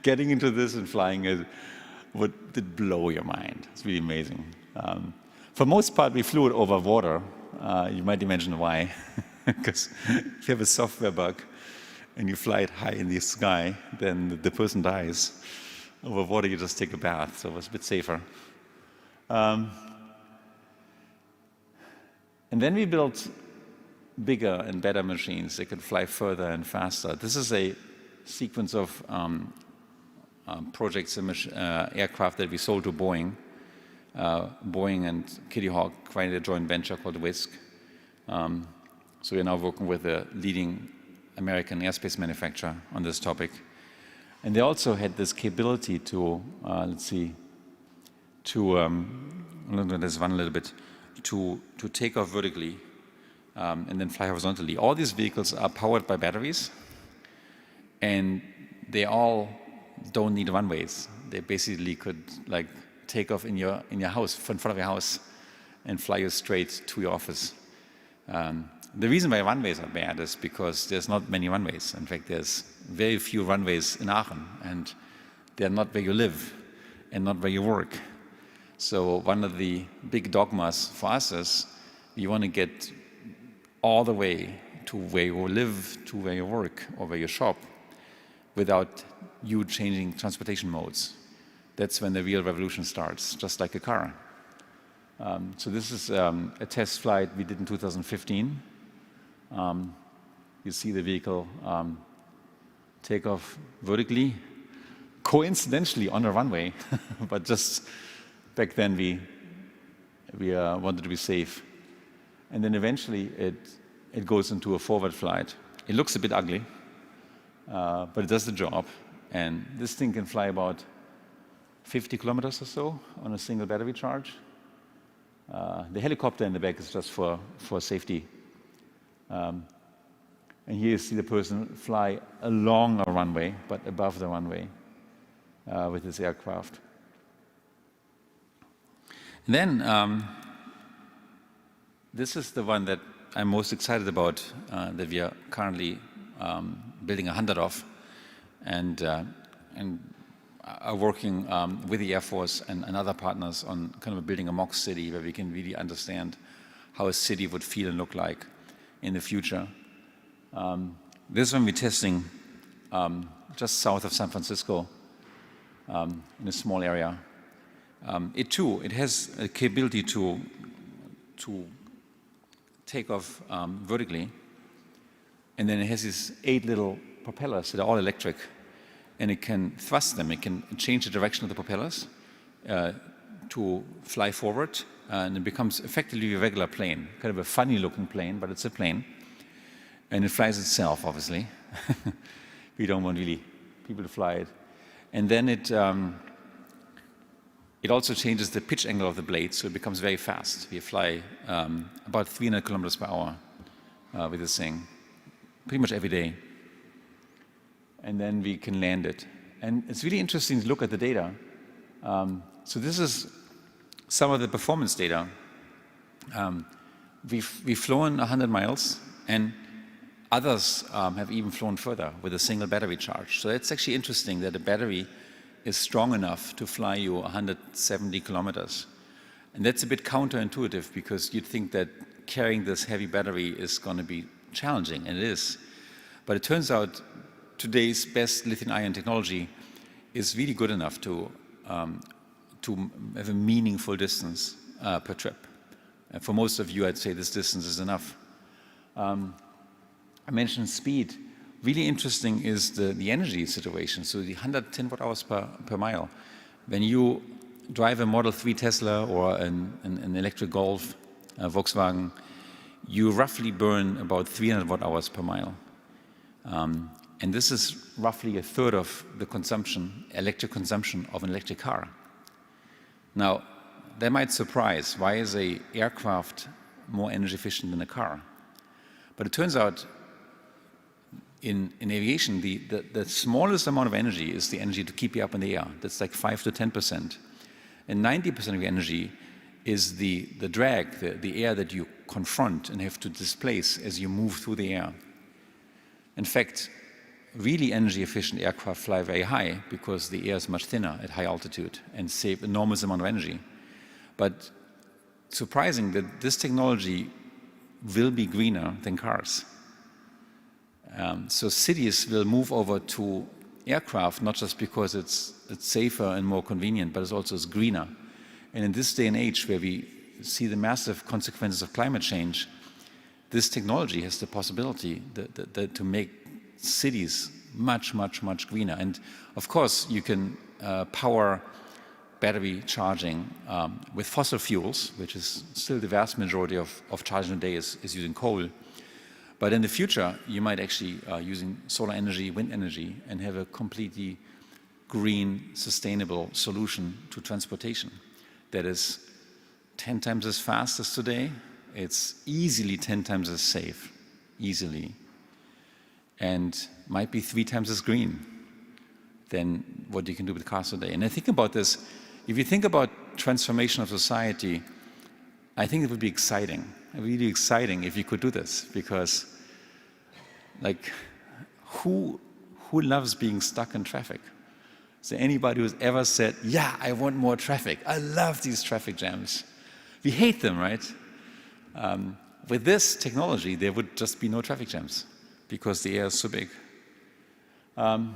Getting into this and flying did blow your mind. It's really amazing. For most part, we flew it over water. You might imagine why. Because if you have a software bug and you fly it high in the sky, then the person dies. Over water, you just take a bath, so it was a bit safer. And then we built bigger and better machines that could fly further and faster. This is a sequence of projects and aircraft that we sold to Boeing. Boeing and Kitty Hawk created a joint venture called WISC. So we're now working with a leading American airspace manufacturer on this topic. And they also had this capability to, let's run a little bit, to take off vertically and then fly horizontally. All these vehicles are powered by batteries, and they all don't need runways. They basically could take off in your house, in front of your house, and fly you straight to your office. The reason why runways are bad is because there's not many runways. In fact, there's very few runways in Aachen, and they're not where you live and not where you work. So one of the big dogmas for us is you want to get all the way to where you live, to where you work, or where you shop, without you changing transportation modes. That's when the real revolution starts, just like a car. So this is a test flight we did in 2015. You see the vehicle take off vertically, coincidentally on a runway, but just back then we wanted to be safe. And then eventually it goes into a forward flight. It looks a bit ugly, but it does the job. And this thing can fly about 50 kilometers or so on a single battery charge. The helicopter in the back is just for safety. And here you see the person fly along a runway, but above the runway with his aircraft. And then this is the one that I'm most excited about, that we are currently building 100 of, and are working with the Air Force and other partners on kind of building a mock city where we can really understand how a city would feel and look like in the future. This one we're testing just south of San Francisco in a small area. It has a capability to take off vertically, and then it has these 8 little propellers that are all electric, and it can thrust them. It can change the direction of the propellers to fly forward, and it becomes effectively a regular plane, kind of a funny-looking plane, but it's a plane, and it flies itself, obviously. We don't want really people to fly it, and then it also changes the pitch angle of the blade, so it becomes very fast. We fly about 300 kilometers per hour with this thing, pretty much every day. And then we can land it. And it's really interesting to look at the data. So this is some of the performance data. We've flown 100 miles, and others have even flown further with a single battery charge. So it's actually interesting that a battery is strong enough to fly you 170 kilometers. And that's a bit counterintuitive, because you'd think that carrying this heavy battery is going to be challenging, and it is. But it turns out today's best lithium-ion technology is really good enough to have a meaningful distance per trip. And for most of you, I'd say this distance is enough. I mentioned speed. Really interesting is the energy situation. So the 110 watt hours per mile. When you drive a Model 3 Tesla or an electric Golf, Volkswagen, you roughly burn about 300 watt hours per mile. And this is roughly a third of the electric consumption of an electric car. Now, that might surprise. Why is an aircraft more energy efficient than a car? But it turns out in aviation, the smallest amount of energy is the energy to keep you up in the air. That's like 5 to 10%. And 90% of your energy is the drag, the air that you confront and have to displace as you move through the air. In fact, really energy efficient aircraft fly very high because the air is much thinner at high altitude and save enormous amount of energy. But surprising that this technology will be greener than cars. So cities will move over to aircraft, not just because it's safer and more convenient, but it's greener. And in this day and age where we see the massive consequences of climate change, this technology has the possibility to make cities much, much, much greener. And of course, you can power battery charging with fossil fuels, which is still the vast majority of charging today is using coal. But in the future, you might actually using solar energy, wind energy, and have a completely green, sustainable solution to transportation that is 10 times as fast as today. It's easily 10 times as safe, easily, and might be 3 times as green than what you can do with cars today. And I think about this, if you think about transformation of society, I think it would be exciting, really exciting if you could do this, because like, who loves being stuck in traffic? Is there anybody who's ever said, yeah, I want more traffic. I love these traffic jams. We hate them, right? With this technology, there would just be no traffic jams because the air is so big. And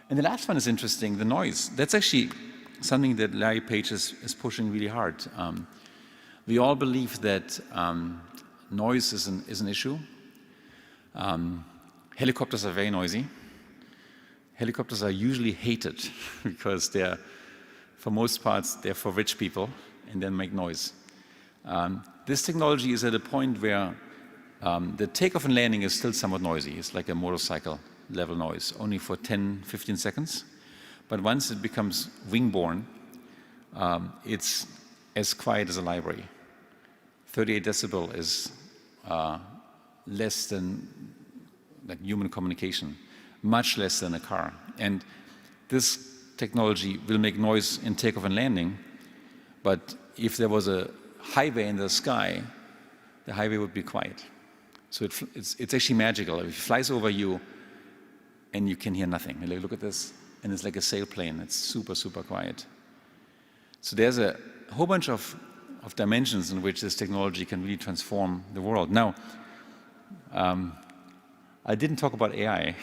the last one is interesting, the noise. That's actually something that Larry Page is pushing really hard. We all believe that noise is an issue. Helicopters are very noisy. Helicopters are usually hated because they're, for most parts, they're for rich people and then make noise. This technology is at a point where the takeoff and landing is still somewhat noisy. It's like a motorcycle level noise, only for 10, 15 seconds. But once it becomes wing-borne, it's as quiet as a library. 38 decibel is less than like human communication, much less than a car. And this technology will make noise in takeoff and landing, but if there was a highway in the sky, the highway would be quiet. So it's actually magical. If it flies over you and you can hear nothing. Like, look at this, and it's like a sailplane. It's super, super quiet. So there's a whole bunch of dimensions in which this technology can really transform the world. Now, I didn't talk about AI,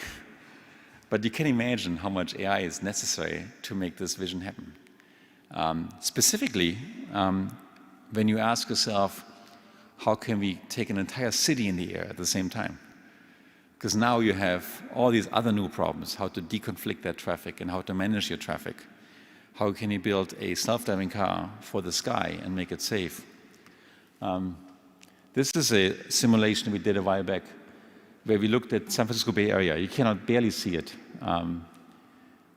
but you can imagine how much AI is necessary to make this vision happen. Specifically, when you ask yourself, how can we take an entire city in the air at the same time? Because now you have all these other new problems, how to deconflict that traffic and how to manage your traffic. How can you build a self-driving car for the sky and make it safe? This is a simulation we did a while back where we looked at San Francisco Bay Area. You cannot barely see it.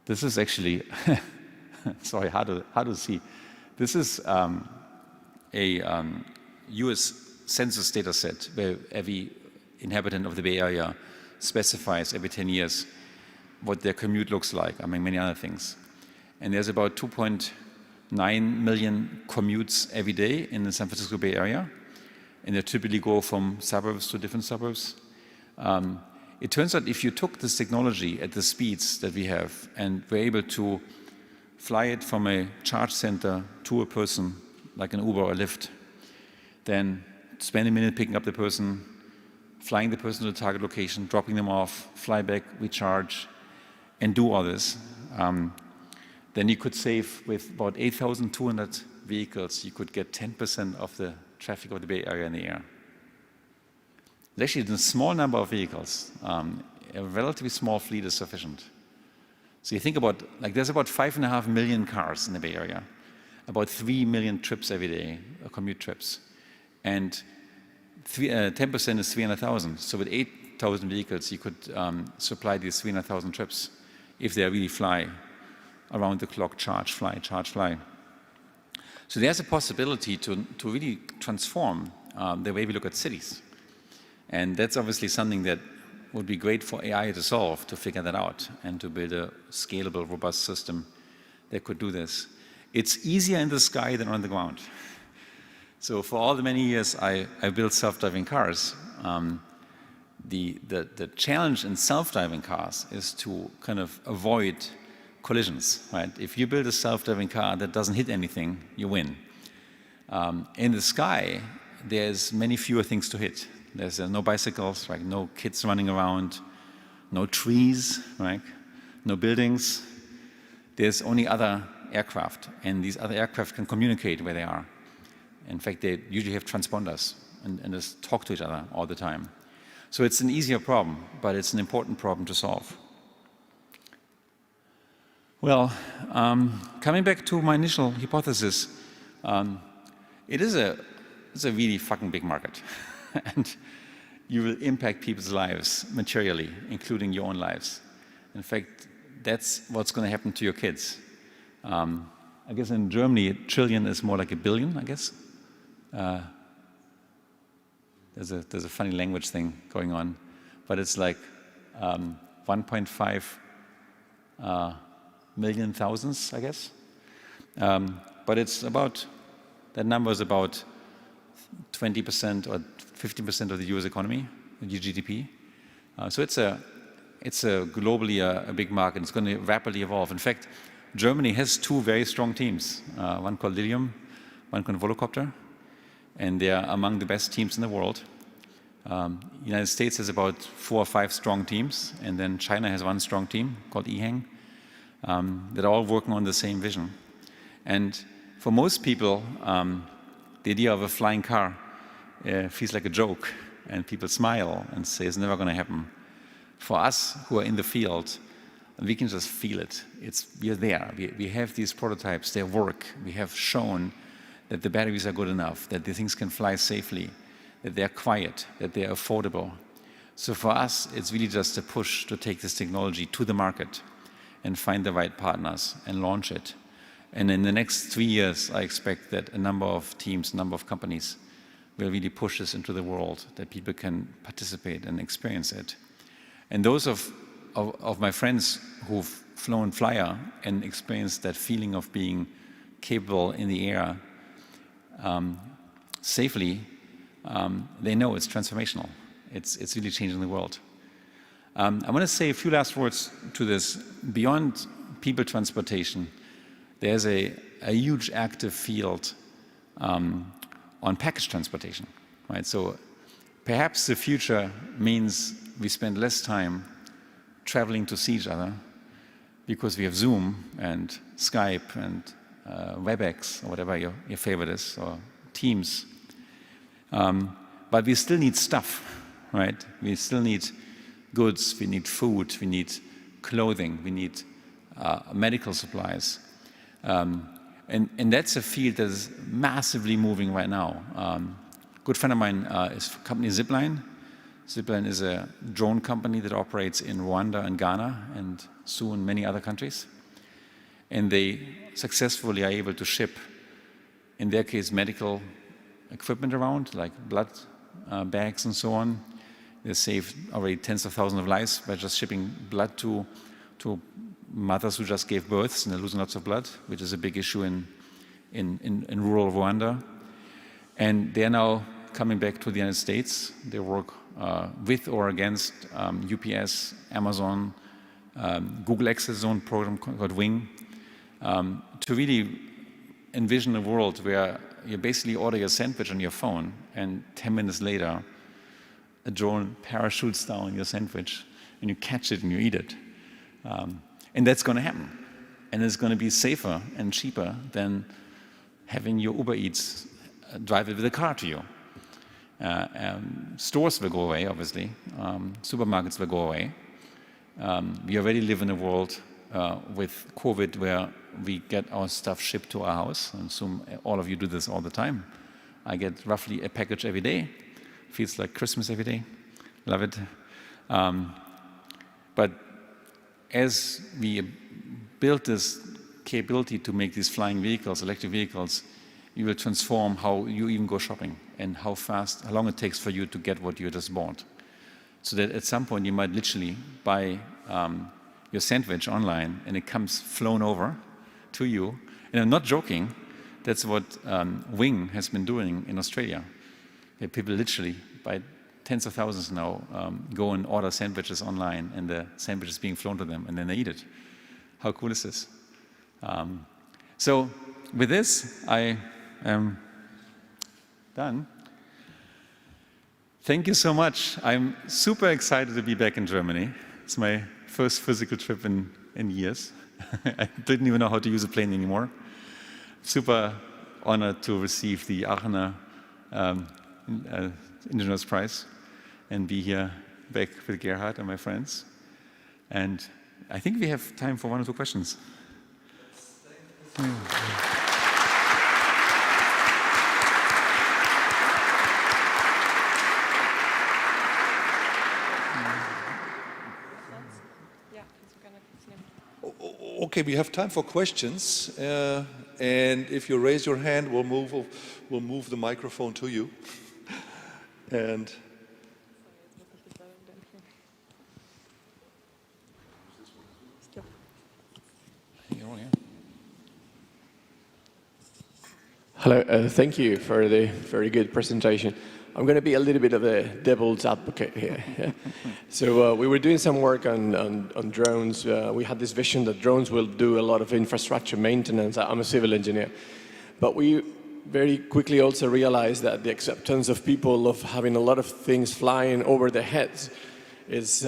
This is actually, sorry, hard to see. This is a US census data set where every inhabitant of the Bay Area specifies every 10 years what their commute looks like, among many other things. And there's about 2.9 million commutes every day in the San Francisco Bay Area, and they typically go from suburbs to different suburbs. It turns out if you took this technology at the speeds that we have and were able to fly it from a charge center to a person, like an Uber or Lyft, then spend a minute picking up the person, flying the person to the target location, dropping them off, fly back, recharge, and do all this. Then you could save with about 8,200 vehicles, you could get 10% of the traffic of the Bay Area in the air. Actually, a small number of vehicles, a relatively small fleet is sufficient. So you think about, like there's about 5.5 million cars in the Bay Area, about 3 million trips every day, commute trips. And 10% is 300,000. So with 8,000 vehicles, you could supply these 300,000 trips if they really fly around the clock, charge, fly, charge, fly. So there's a possibility to really transform the way we look at cities. And that's obviously something that would be great for AI to solve, to figure that out, and to build a scalable, robust system that could do this. It's easier in the sky than on the ground. So for all the many years I built self-driving cars, the challenge in self-driving cars is to kind of avoid collisions, right? If you build a self-driving car that doesn't hit anything, you win. In the sky, there's many fewer things to hit. There's no bicycles, right? No kids running around, no trees, right? No buildings. There's only other aircraft, and these other aircraft can communicate where they are. In fact, they usually have transponders and just talk to each other all the time. So it's an easier problem, but it's an important problem to solve. Well, coming back to my initial hypothesis, it's a really fucking big market. And you will impact people's lives materially, including your own lives. In fact, that's what's going to happen to your kids. I guess in Germany, a trillion is more like a billion, I guess. There's a funny language thing going on, but it's like 1.5 million thousands, I guess. But it's about, that number is about 20% or 15% of the US economy, the GDP. So it's a globally a big market. It's going to rapidly evolve. In fact, Germany has two very strong teams, one called Lilium, one called Volocopter, and they are among the best teams in the world. United States has about 4 or 5 strong teams, and then China has one strong team called EHang that are all working on the same vision. And for most people, the idea of a flying car feels like a joke, and people smile and say it's never going to happen. For us who are in the field, we can just feel it. We are there. We have these prototypes, they work. We have shown that the batteries are good enough, that the things can fly safely, that they're quiet, that they're affordable. So for us, it's really just a push to take this technology to the market and find the right partners and launch it. And in the next 3 years, I expect that a number of teams, a number of companies will really push this into the world, that people can participate and experience it. And those of my friends who've flown Flyer and experienced that feeling of being capable in the air safely, they know it's transformational. It's really changing the world. I want to say a few last words to this. Beyond people transportation, there's a huge active field on package transportation, right? So perhaps the future means we spend less time traveling to see each other because we have Zoom and Skype and WebEx or whatever your favorite is, or Teams. But we still need stuff, right? We still need goods, we need food, we need clothing, we need medical supplies. And that's a field that is massively moving right now. A good friend of mine is company Zipline. Zipline is a drone company that operates in Rwanda and Ghana and soon many other countries. And they successfully are able to ship, in their case, medical equipment around, like blood bags and so on. They saved already tens of thousands of lives by just shipping blood to mothers who just gave births and they're losing lots of blood, which is a big issue in rural Rwanda. And they're now coming back to the United States. They work with or against UPS, Amazon, Google Access Zone program called Wing, to really envision a world where you basically order your sandwich on your phone and 10 minutes later, a drone parachutes down your sandwich and you catch it and you eat it. And that's going to happen. And it's going to be safer and cheaper than having your Uber Eats drive it with a car to you. Stores will go away, obviously. Supermarkets will go away. We already live in a world with COVID where we get our stuff shipped to our house. I assume all of you do this all the time. I get roughly a package every day. Feels like Christmas every day. Love it. But as we build this capability to make these flying vehicles, electric vehicles, you will transform how you even go shopping and how long it takes for you to get what you just bought. So that at some point you might literally buy your sandwich online and it comes flown over to you. And I'm not joking, that's what Wing has been doing in Australia. People literally, by tens of thousands now, go and order sandwiches online and the sandwich is being flown to them and then they eat it. How cool is this? So with this, I am done. Thank you so much. I'm super excited to be back in Germany. It's my first physical trip in years. I didn't even know how to use a plane anymore. Super honored to receive the Aachener Ingenieurpreises Prize and be here back with Gerhard and my friends. And I think we have time for 1 or 2 questions. Okay, we have time for questions, and if you raise your hand, we'll move the microphone to you. And hello, thank you for the very good presentation. I'm going to be a little bit of a devil's advocate here. Yeah. So we were doing some work on drones. We had this vision that drones will do a lot of infrastructure maintenance. I'm a civil engineer. But we very quickly also realized that the acceptance of people of having a lot of things flying over their heads is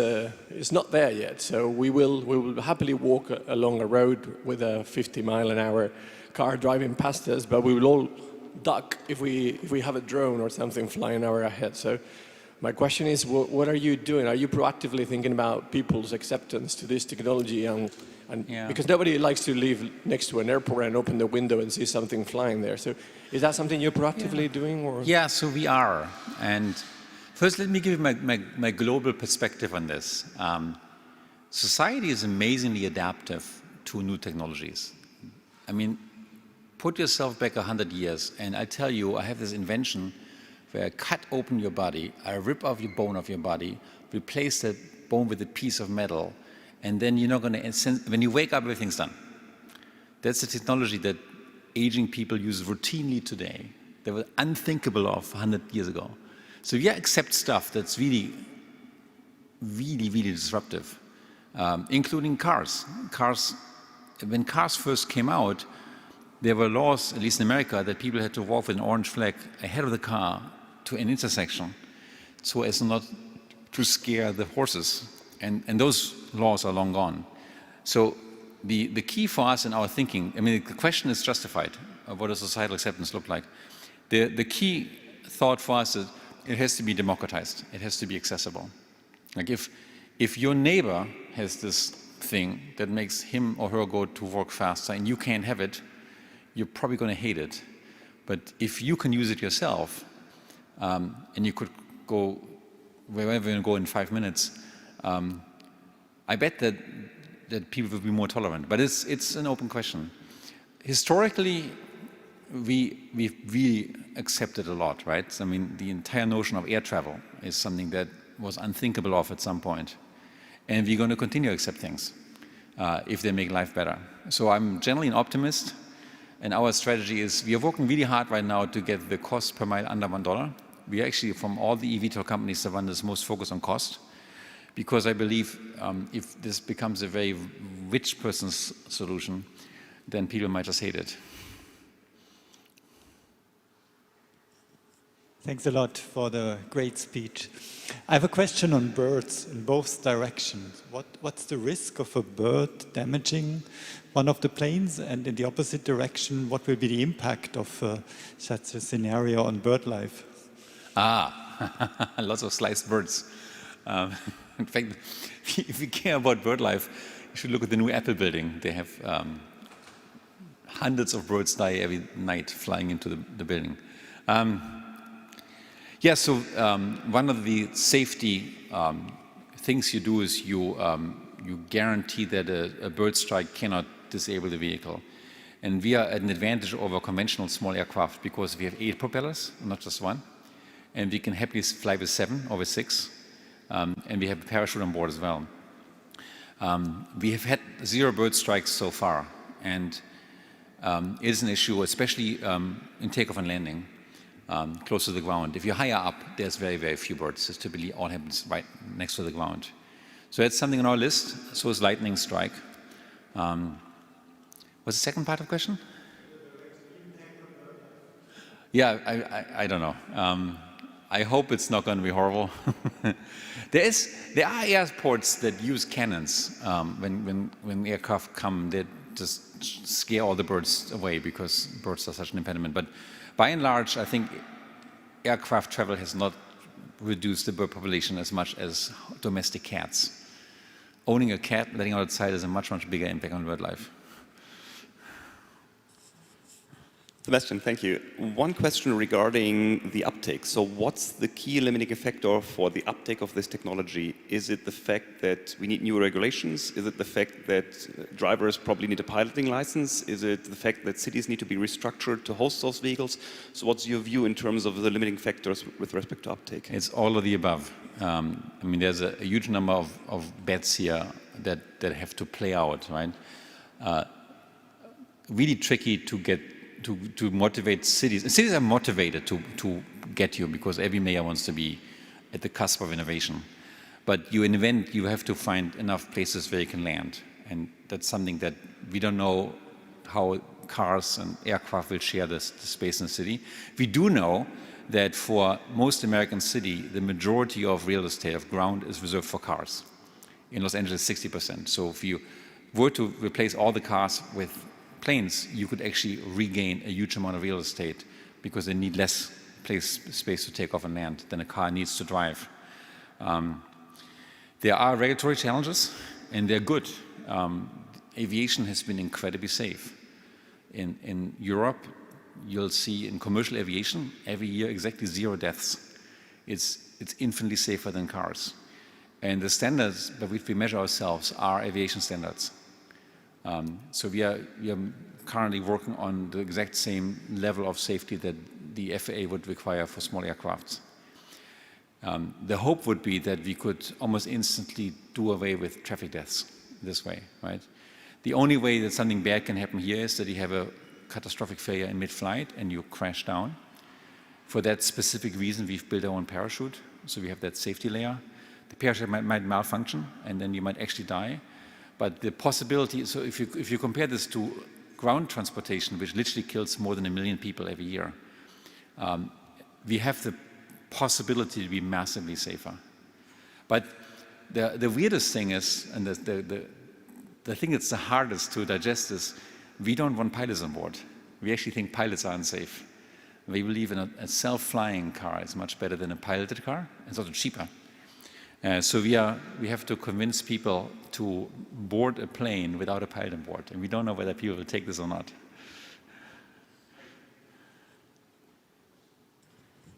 not there yet. So we will happily walk along a road with a 50-mile-an-hour car driving past us, but we will all duck if we have a drone or something flying over our head. So my question is, what are you doing? Are you proactively thinking about people's acceptance to this technology? And yeah. Because nobody likes to live next to an airport and open the window and see something flying there. So is that something you're proactively doing? Or? Yeah, so we are. And first, let me give you my global perspective on this. Society is amazingly adaptive to new technologies. I mean, put yourself back 100 years, and I tell you, I have this invention where I cut open your body, I rip off your bone of your body, replace that bone with a piece of metal, and then you're not going to, when you wake up, everything's done. That's the technology that aging people use routinely today. They were unthinkable of 100 years ago. So we accept stuff that's really, really, really disruptive, including cars. When cars first came out, there were laws, at least in America, that people had to walk with an orange flag ahead of the car to an intersection so as not to scare the horses. And those laws are long gone. So the key for us in our thinking, I mean, the question is justified. What does societal acceptance look like? The key thought for us is it has to be democratized. It has to be accessible. Like if your neighbor has this thing that makes him or her go to work faster and you can't have it, you're probably going to hate it. But if you can use it yourself, and you could go wherever you go in 5 minutes, I bet that people will be more tolerant. But it's an open question. Historically, we've really accepted a lot, right? I mean, the entire notion of air travel is something that was unthinkable of at some point. And we're going to continue to accept things if they make life better. So I'm generally an optimist. And our strategy is, we are working really hard right now to get the cost per mile under $1. We are actually, from all the eVTOL companies, the one that's most focused on cost. Because I believe if this becomes a very rich person's solution, then people might just hate it. Thanks a lot for the great speech. I have a question on birds in both directions. What's the risk of a bird damaging one of the planes, and in the opposite direction, what will be the impact of such a scenario on bird life? Lots of sliced birds. In fact, if you care about bird life, you should look at the new Apple building. They have hundreds of birds die every night flying into the building. Yeah, so one of the safety things you do is you guarantee that a bird strike cannot disable the vehicle. And we are at an advantage over conventional small aircraft because we have 8 propellers, not just 1. And we can happily fly with 7 or with 6. And we have a parachute on board as well. We have had 0 bird strikes so far. And it is an issue, especially in takeoff and landing. Close to the ground. If you're higher up, there's very, very few birds. This typically all happens right next to the ground. So that's something on our list. So is lightning strike. What's the second part of the question? Yeah, I don't know. I hope it's not going to be horrible. There are airports that use cannons when aircraft come. They just scare all the birds away because birds are such an impediment. But by and large, I think aircraft travel has not reduced the bird population as much as domestic cats. Owning a cat, letting it outside has a much, much bigger impact on bird life. Sebastian, thank you. One question regarding the uptake. So what's the key limiting factor for the uptake of this technology? Is it the fact that we need new regulations? Is it the fact that drivers probably need a piloting license? Is it the fact that cities need to be restructured to host those vehicles? So what's your view in terms of the limiting factors with respect to uptake? It's all of the above. I mean, there's a huge number of bets here that have to play out, right? Really tricky to get to motivate cities. And cities are motivated to get you because every mayor wants to be at the cusp of innovation. But you invent, you have to find enough places where you can land. And that's something that we don't know how cars and aircraft will share the space in the city. We do know that for most American city, the majority of real estate of ground is reserved for cars. In Los Angeles, 60%. So if you were to replace all the cars with planes, you could actually regain a huge amount of real estate because they need less space to take off and land than a car needs to drive. There are regulatory challenges, and they're good. Aviation has been incredibly safe. In Europe, you'll see in commercial aviation, every year exactly 0 deaths. It's infinitely safer than cars. And the standards by which we measure ourselves are aviation standards. So we are currently working on the exact same level of safety that the FAA would require for small aircrafts. The hope would be that we could almost instantly do away with traffic deaths this way, right? The only way that something bad can happen here is that you have a catastrophic failure in mid-flight and you crash down. For that specific reason, we've built our own parachute, so we have that safety layer. The parachute might malfunction, and then you might actually die. But the possibility, so if you compare this to ground transportation, which literally kills more than 1 million people every year, we have the possibility to be massively safer. But the weirdest thing is, and the thing that's the hardest to digest is, we don't want pilots on board. We actually think pilots are unsafe. We believe in a self-flying car is much better than a piloted car. It's also cheaper. So we have to convince people to board a plane without a pilot on board. And we don't know whether people will take this or not.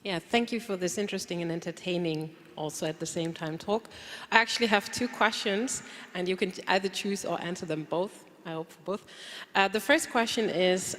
Yeah, thank you for this interesting and entertaining, also at the same time, talk. I actually have 2 questions, and you can either choose or answer them both. I hope for both. The first question is,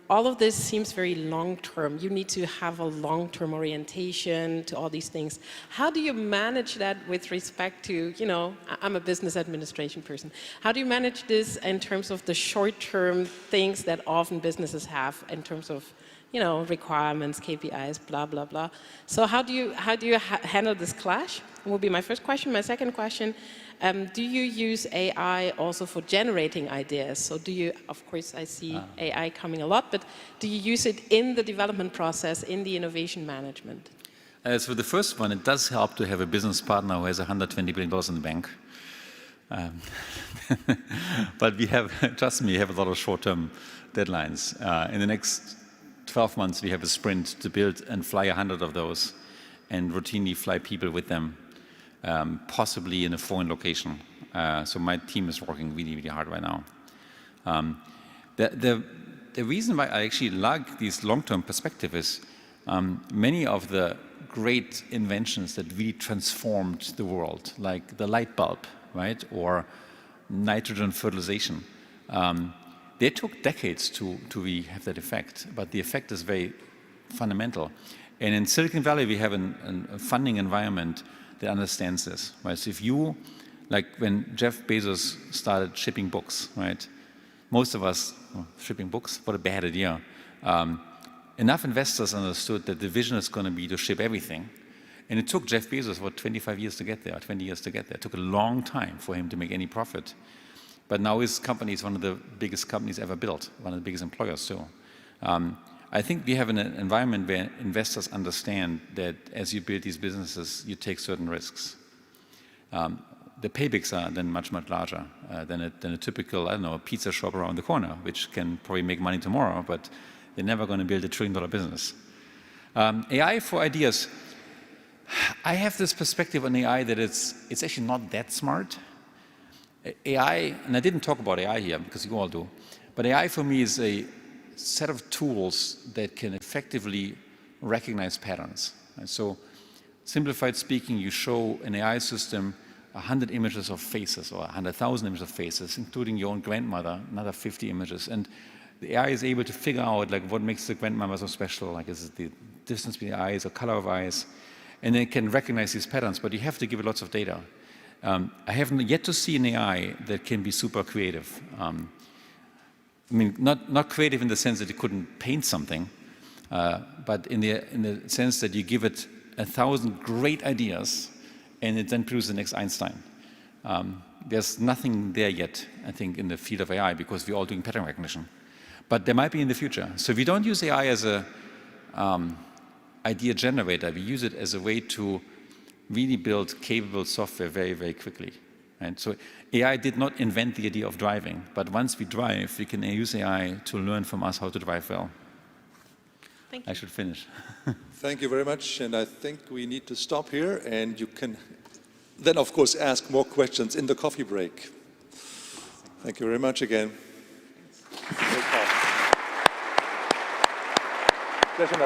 all of this seems very long-term. You need to have a long-term orientation to all these things. How do you manage that with respect to, you know, I'm a business administration person. How do you manage this in terms of the short-term things that often businesses have in terms of, you know, requirements, KPIs, blah, blah, blah. So how do you handle this clash? Will be my first question. My second question, do you use AI also for generating ideas? So do you, of course, I see AI coming a lot, but do you use it in the development process, in the innovation management? So the first one, it does help to have a business partner who has $120 billion in the bank. But we have, trust me, we have a lot of short-term deadlines. In the next 12 months, we have a sprint to build and fly 100 of those and routinely fly people with them, possibly in a foreign location. So my team is working really, really hard right now. The reason why I actually like this long-term perspective is many of the great inventions that really transformed the world, like the light bulb, right, or nitrogen fertilization, they took decades to really have that effect, but the effect is very fundamental. And in Silicon Valley, we have a funding environment that understands this, right? So if you, like when Jeff Bezos started shipping books, right? Most of us, shipping books, what a bad idea. Enough investors understood that the vision is going to be to ship everything. And it took Jeff Bezos, 25 years to get there, 20 years to get there. It took a long time for him to make any profit. But now his company is one of the biggest companies ever built, one of the biggest employers too. I think we have an environment where investors understand that as you build these businesses, you take certain risks. The paybacks are then much, much larger than a typical, I don't know, a pizza shop around the corner, which can probably make money tomorrow, but they're never going to build $1 trillion business. AI for ideas. I have this perspective on AI that it's actually not that smart. AI, and I didn't talk about AI here because you all do, but AI for me is a set of tools that can effectively recognize patterns. And so, simplified speaking, you show an AI system 100 images of faces or 100,000 images of faces, including your own grandmother, another 50 images. And the AI is able to figure out like what makes the grandmother so special, like is it the distance between the eyes or color of eyes, and it can recognize these patterns, but you have to give it lots of data. I haven't yet to see an AI that can be super creative. I mean, not creative in the sense that it couldn't paint something, but in the sense that you give it 1,000 great ideas and it then produces the next Einstein. There's nothing there yet, I think, in the field of AI because we're all doing pattern recognition. But there might be in the future. So we don't use AI as a idea generator. We use it as a way to really build capable software very, very quickly. And so AI did not invent the idea of driving, but once we drive, we can use AI to learn from us how to drive well. Thank you. I should finish. Thank you very much, and I think we need to stop here, and you can then, of course, ask more questions in the coffee break. Thank you very much again. Pleasure,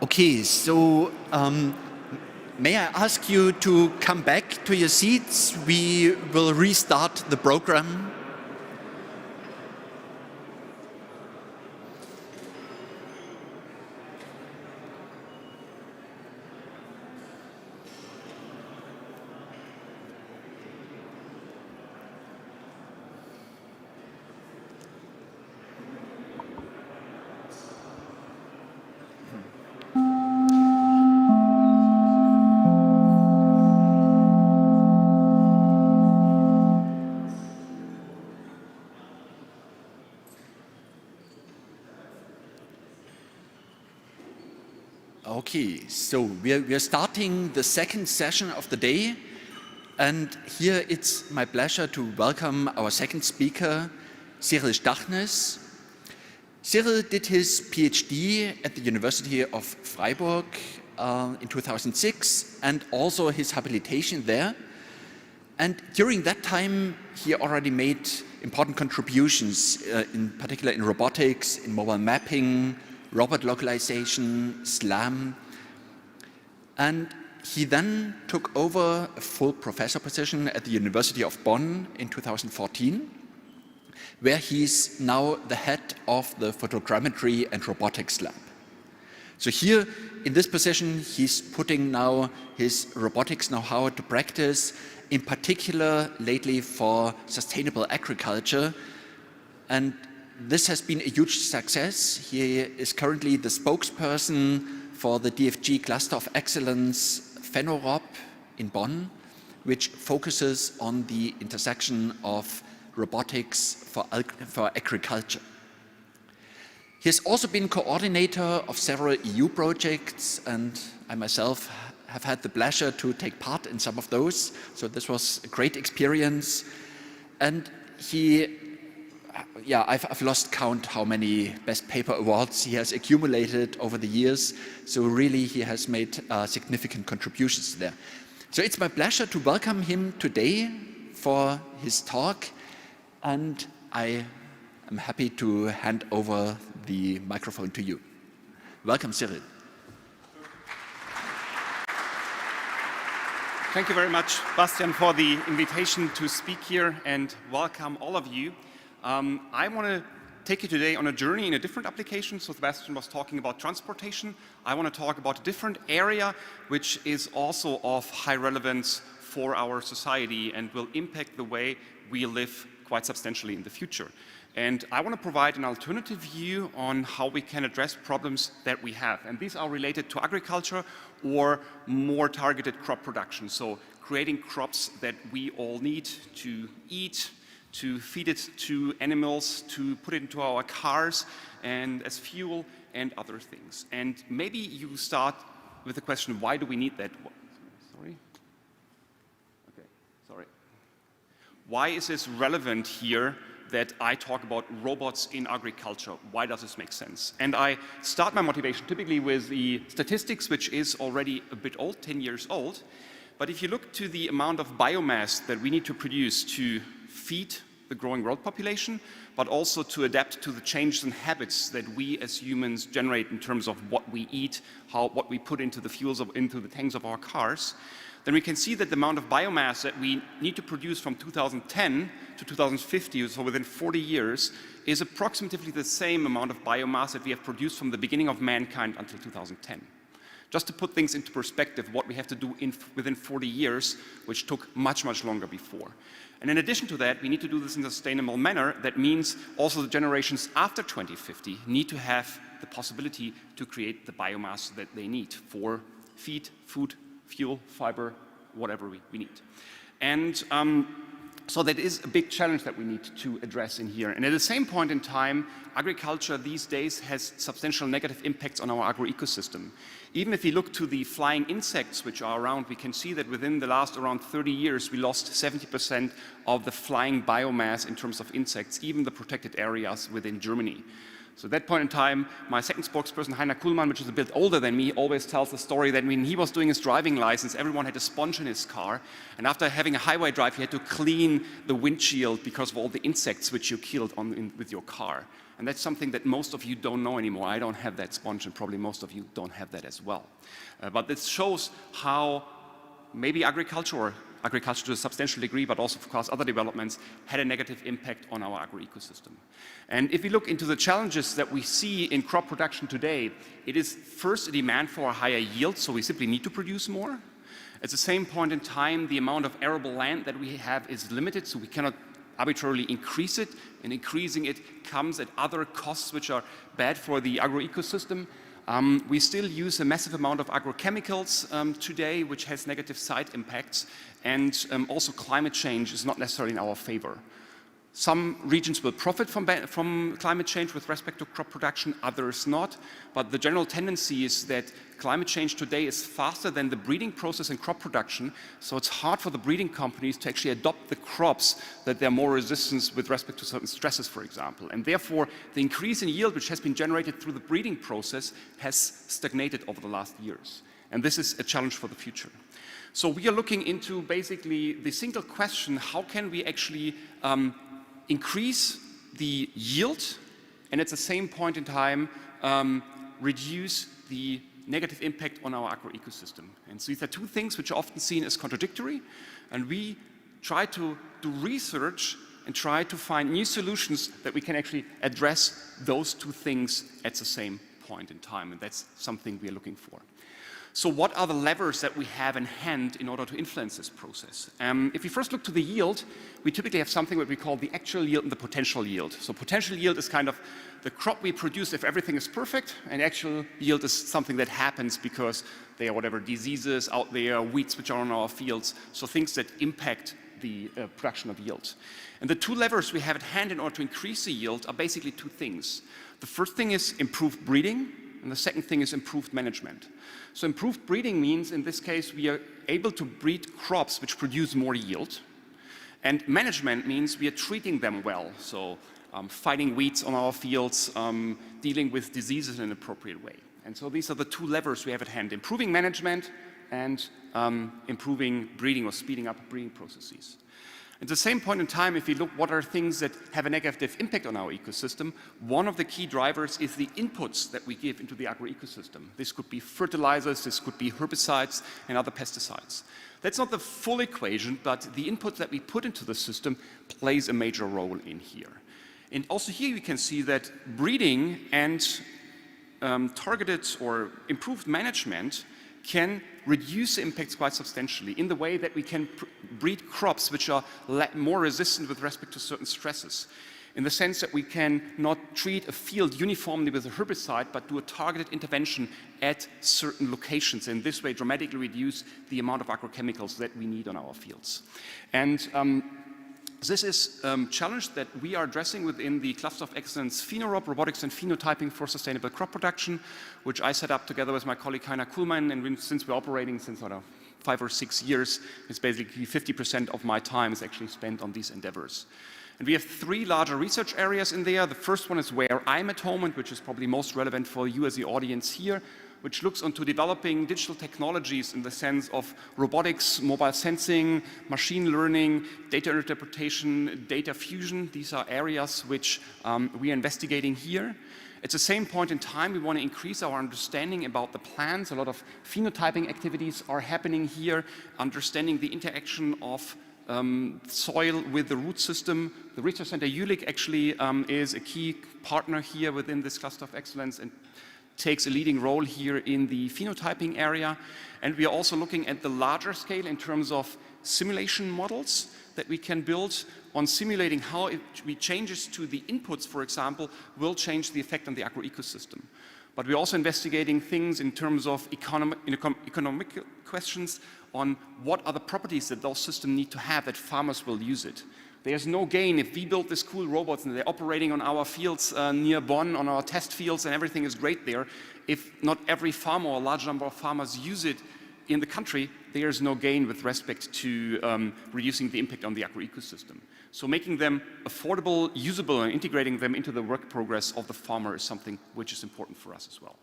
Okay, so may I ask you to come back to your seats? We will restart the program. Okay, so we're starting the second session of the day, and here it's my pleasure to welcome our second speaker, Cyril Stachnes. Cyril did his PhD at the University of Freiburg in 2006 and also his habilitation there. And during that time, he already made important contributions, in particular in robotics, in mobile mapping, robot localization, SLAM. And he then took over a full professor position at the University of Bonn in 2014, where he's now the head of the photogrammetry and robotics lab. So here, in this position, he's putting now his robotics know-how to practice, in particular lately for sustainable agriculture. And this has been a huge success. He is currently the spokesperson for the DFG Cluster of Excellence Fenorob in Bonn, which focuses on the intersection of robotics for agriculture. He has also been coordinator of several EU projects, and I myself have had the pleasure to take part in some of those. So this was a great experience. And I've lost count how many best paper awards he has accumulated over the years. So really, he has made significant contributions there. So it's my pleasure to welcome him today for his talk. And I am happy to hand over the microphone to you. Welcome, Cyril. Thank you very much, Bastian, for the invitation to speak here, and welcome all of you. I want to take you today on a journey in a different application. So Sebastian was talking about transportation. I want to talk about a different area which is also of high relevance for our society and will impact the way we live quite substantially in the future. And I want to provide an alternative view on how we can address problems that we have. And these are related to agriculture or more targeted crop production. So creating crops that we all need to eat, to feed it to animals, to put it into our cars and as fuel and other things. And maybe you start with the question, why do we need that? Sorry? Okay, sorry. Why is this relevant here that I talk about robots in agriculture? Why does this make sense? And I start my motivation typically with the statistics, which is already a bit old, 10 years old. But if you look to the amount of biomass that we need to produce to feed the growing world population, but also to adapt to the changes in habits that we as humans generate in terms of what we eat, what we put into the fuels, into the tanks of our cars, then we can see that the amount of biomass that we need to produce from 2010 to 2050, so within 40 years, is approximately the same amount of biomass that we have produced from the beginning of mankind until 2010. Just to put things into perspective, what we have to do within 40 years, which took much, much longer before. And in addition to that, we need to do this in a sustainable manner. That means also the generations after 2050 need to have the possibility to create the biomass that they need for feed, food, fuel, fiber, whatever we need. And so that is a big challenge that we need to address in here. And at the same point in time, agriculture these days has substantial negative impacts on our agro-ecosystem. Even if you look to the flying insects which are around, we can see that within the last around 30 years, we lost 70% of the flying biomass in terms of insects, even the protected areas within Germany. So at that point in time, my second spokesperson, Heiner Kuhlmann, which is a bit older than me, always tells the story that when he was doing his driving license, everyone had a sponge in his car. And after having a highway drive, he had to clean clean the windshield because of all the insects which you killed with your car. And that's something that most of you don't know anymore. I don't have that sponge, and probably most of you don't have that as well. But this shows how maybe agriculture to a substantial degree, but also, of course, other developments had a negative impact on our agro-ecosystem. And if we look into the challenges that we see in crop production today, it is first a demand for a higher yield, so we simply need to produce more. At the same point in time, the amount of arable land that we have is limited, so we cannot arbitrarily increase it, and increasing it comes at other costs which are bad for the agro-ecosystem. We still use a massive amount of agrochemicals today, which has negative side impacts, and also climate change is not necessarily in our favor. Some regions will profit from climate change with respect to crop production, others not, but the general tendency is that climate change today is faster than the breeding process in crop production, so it's hard for the breeding companies to actually adopt the crops that they're more resistant with respect to certain stresses, for example. And therefore, the increase in yield which has been generated through the breeding process has stagnated over the last years. And this is a challenge for the future. So we are looking into basically the single question, how can we actually increase the yield and at the same point in time reduce the negative impact on our agro-ecosystem. And so these are two things which are often seen as contradictory, and we try to do research and try to find new solutions that we can actually address those two things at the same point in time, and that's something we are looking for. So what are the levers that we have in hand in order to influence this process? If we first look to the yield, we typically have something that we call the actual yield and the potential yield. So potential yield is kind of the crop we produce if everything is perfect, and actual yield is something that happens because there are whatever diseases out there, weeds which are on our fields, so things that impact the production of yield. And the two levers we have at hand in order to increase the yield are basically two things. The first thing is improved breeding, and the second thing is improved management. So improved breeding means, in this case, we are able to breed crops which produce more yield. And management means we are treating them well. So fighting weeds on our fields, dealing with diseases in an appropriate way. And so these are the two levers we have at hand, improving management and improving breeding or speeding up breeding processes. At the same point in time, if we look what are things that have a negative impact on our ecosystem, one of the key drivers is the inputs that we give into the agro-ecosystem. This could be fertilizers, this could be herbicides and other pesticides. That's not the full equation, but the input that we put into the system plays a major role in here. And also here we can see that breeding and targeted or improved management can reduce the impacts quite substantially in the way that we can breed crops which are more resistant with respect to certain stresses. In the sense that we can not treat a field uniformly with a herbicide, but do a targeted intervention at certain locations, and this way dramatically reduce the amount of agrochemicals that we need on our fields. And this is a challenge that we are addressing within the Cluster of Excellence PhenoRob, Robotics and Phenotyping for Sustainable Crop Production, which I set up together with my colleague Heiner Kuhlmann, and since we're operating since 5 or 6 years, it's basically 50% of my time is actually spent on these endeavors. And we have 3 larger research areas in there. The first one is where I'm at home, and which is probably most relevant for you as the audience here, which looks onto developing digital technologies in the sense of robotics, mobile sensing, machine learning, data interpretation, data fusion. These are areas which we are investigating here. At the same point in time, we want to increase our understanding about the plants. A lot of phenotyping activities are happening here, understanding the interaction of soil with the root system. The Research Center Jülich actually is a key partner here within this Cluster of Excellence and takes a leading role here in the phenotyping area. And we are also looking at the larger scale in terms of simulation models that we can build on simulating how changes to the inputs, for example, will change the effect on the agro-ecosystem. But we're also investigating things in terms of economic questions on what are the properties that those systems need to have that farmers will use it. There's no gain if we build these cool robots and they're operating on our fields near Bonn, on our test fields, and everything is great there. If not every farmer or a large number of farmers use it in the country, there's no gain with respect to reducing the impact on the agro-ecosystem. So making them affordable, usable, and integrating them into the work progress of the farmer is something which is important for us as well.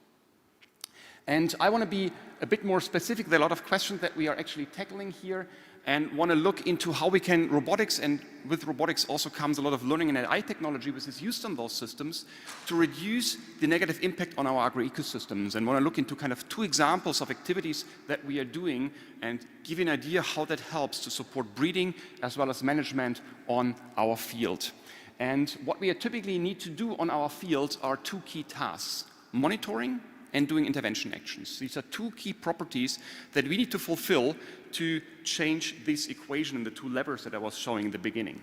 And I want to be a bit more specific. There are a lot of questions that we are actually tackling here, and want to look into how we can robotics, and with robotics also comes a lot of learning and AI technology which is used on those systems to reduce the negative impact on our agro-ecosystems, and want to look into kind of 2 examples of activities that we are doing and give you an idea how that helps to support breeding as well as management on our field. And what we typically need to do on our field are 2 key tasks: monitoring and doing intervention actions. These are 2 key properties that we need to fulfill to change this equation in the 2 levers that I was showing in the beginning.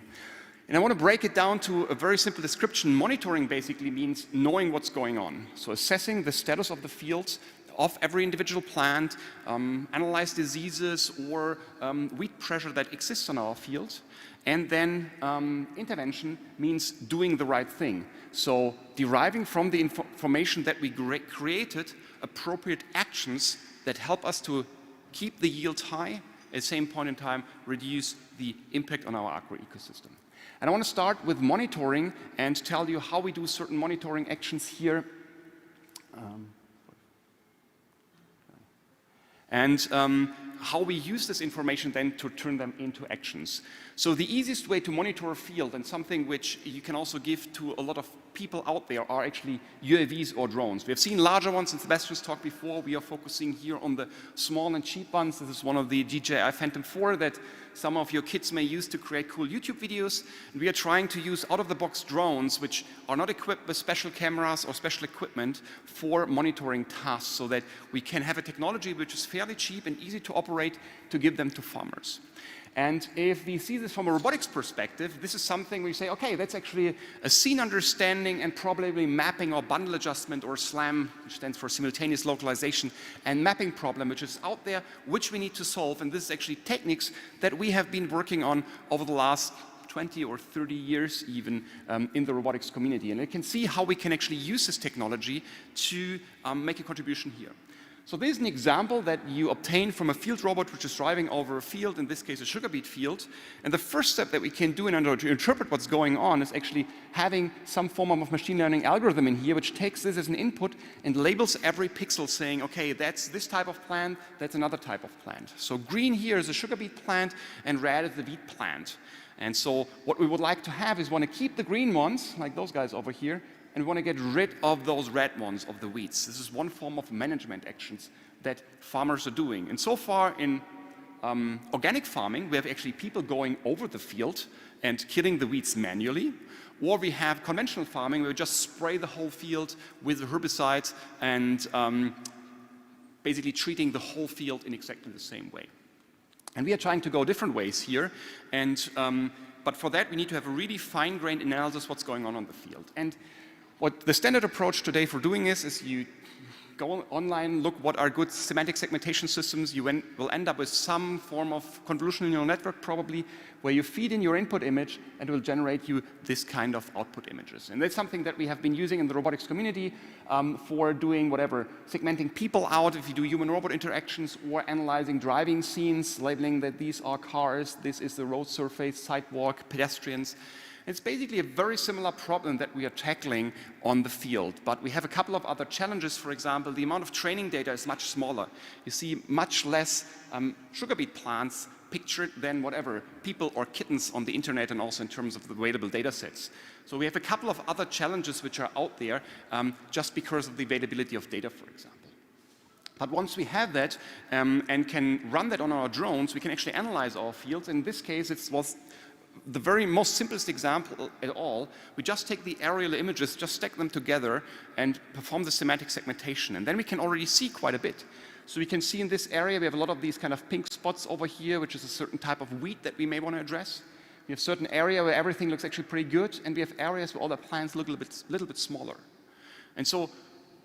And I want to break it down to a very simple description. Monitoring basically means knowing what's going on. So assessing the status of the field of every individual plant, analyze diseases or weed pressure that exists on our field. And then intervention means doing the right thing. So deriving from the information that we created appropriate actions that help us to keep the yield high, at the same point in time reduce the impact on our agro-ecosystem. And I want to start with monitoring and tell you how we do certain monitoring actions here. And how we use this information then to turn them into actions. So the easiest way to monitor a field, and something which you can also give to a lot of people out there, are actually UAVs or drones. We have seen larger ones in Sebastian's talk before. We are focusing here on the small and cheap ones. This is one of the DJI Phantom 4 that some of your kids may use to create cool YouTube videos. And we are trying to use out-of-the-box drones which are not equipped with special cameras or special equipment for monitoring tasks, so that we can have a technology which is fairly cheap and easy to operate to give them to farmers. And if we see this from a robotics perspective, this is something we say, okay, that's actually a scene understanding and probably mapping or bundle adjustment, or SLAM, which stands for simultaneous localization and mapping problem, which is out there, which we need to solve. And this is actually techniques that we have been working on over the last 20 or 30 years even in the robotics community. And you can see how we can actually use this technology to make a contribution here. So this is an example that you obtain from a field robot which is driving over a field, in this case a sugar beet field. And the first step that we can do in order to interpret what's going on is actually having some form of machine learning algorithm in here which takes this as an input and labels every pixel saying, okay, that's this type of plant, that's another type of plant. So green here is a sugar beet plant and red is the wheat plant. And so what we would like to have is want to keep the green ones, like those guys over here, and we want to get rid of those red ones, of the weeds. This is one form of management actions that farmers are doing. And so far in organic farming, we have actually people going over the field and killing the weeds manually. Or we have conventional farming where we just spray the whole field with herbicides and basically treating the whole field in exactly the same way. And we are trying to go different ways here. And, but for that, we need to have a really fine-grained analysis of what's going on the field. And what the standard approach today for doing is you go online, look what are good semantic segmentation systems. You will end up with some form of convolutional neural network probably, where you feed in your input image and it will generate you this kind of output images. And that's something that we have been using in the robotics community for doing whatever, segmenting people out if you do human-robot interactions, or analyzing driving scenes, labeling that these are cars, this is the road surface, sidewalk, pedestrians. It's basically a very similar problem that we are tackling on the field, but we have a couple of other challenges. For example, the amount of training data is much smaller. You see much less sugar beet plants pictured than whatever, people or kittens on the internet, and also in terms of the available data sets. So we have a couple of other challenges which are out there just because of the availability of data, for example. But once we have that and can run that on our drones, we can actually analyze our fields. In this case, it was the very most simplest example at all. We just take the aerial images, just stack them together and perform the semantic segmentation. And then we can already see quite a bit. So we can see in this area, we have a lot of these kind of pink spots over here, which is a certain type of wheat that we may want to address. We have a certain area where everything looks actually pretty good, and we have areas where all the plants look a little bit smaller. And so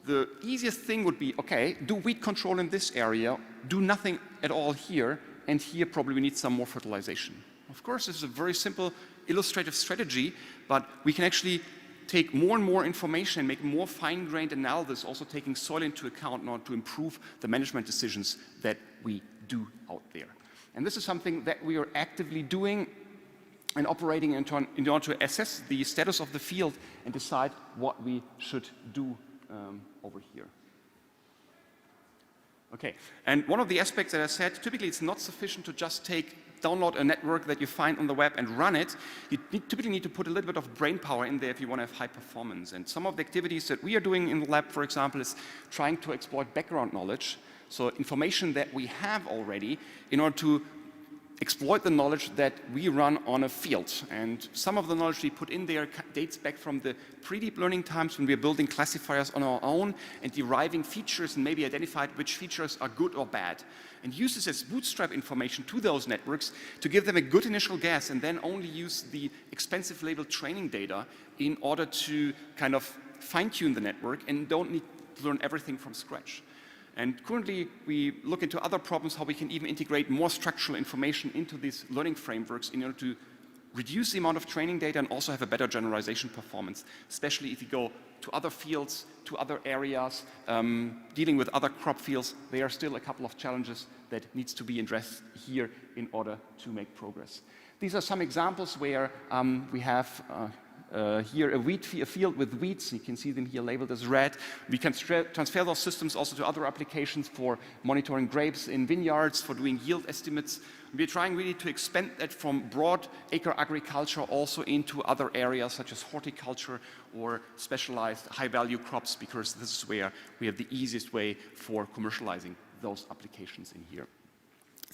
the easiest thing would be, okay, do weed control in this area, do nothing at all here, and here probably we need some more fertilization. Of course, this is a very simple illustrative strategy, but we can actually take more and more information and make more fine-grained analysis, also taking soil into account in order to improve the management decisions that we do out there. And this is something that we are actively doing and operating in order to assess the status of the field and decide what we should do over here. Okay, and one of the aspects that I said, typically it's not sufficient to just download a network that you find on the web and run it. You typically need to put a little bit of brain power in there if you want to have high performance. And some of the activities that we are doing in the lab, for example, is trying to exploit background knowledge, so information that we have already, in order to exploit the knowledge that we run on a field. And some of the knowledge we put in there dates back from the pre-deep learning times when we are building classifiers on our own and deriving features and maybe identified which features are good or bad. And use this as bootstrap information to those networks to give them a good initial guess, and then only use the expensive labeled training data in order to kind of fine-tune the network and don't need to learn everything from scratch. And currently, we look into other problems, how we can even integrate more structural information into these learning frameworks in order to reduce the amount of training data and also have a better generalization performance, especially if you go to other fields, to other areas, dealing with other crop fields. There are still a couple of challenges that needs to be addressed here in order to make progress. These are some examples where we have here a field with weeds. You can see them here labeled as red. We can transfer those systems also to other applications for monitoring grapes in vineyards, for doing yield estimates. We're trying really to expand that from broad acre agriculture also into other areas such as horticulture or specialized high-value crops, because this is where we have the easiest way for commercializing those applications in here.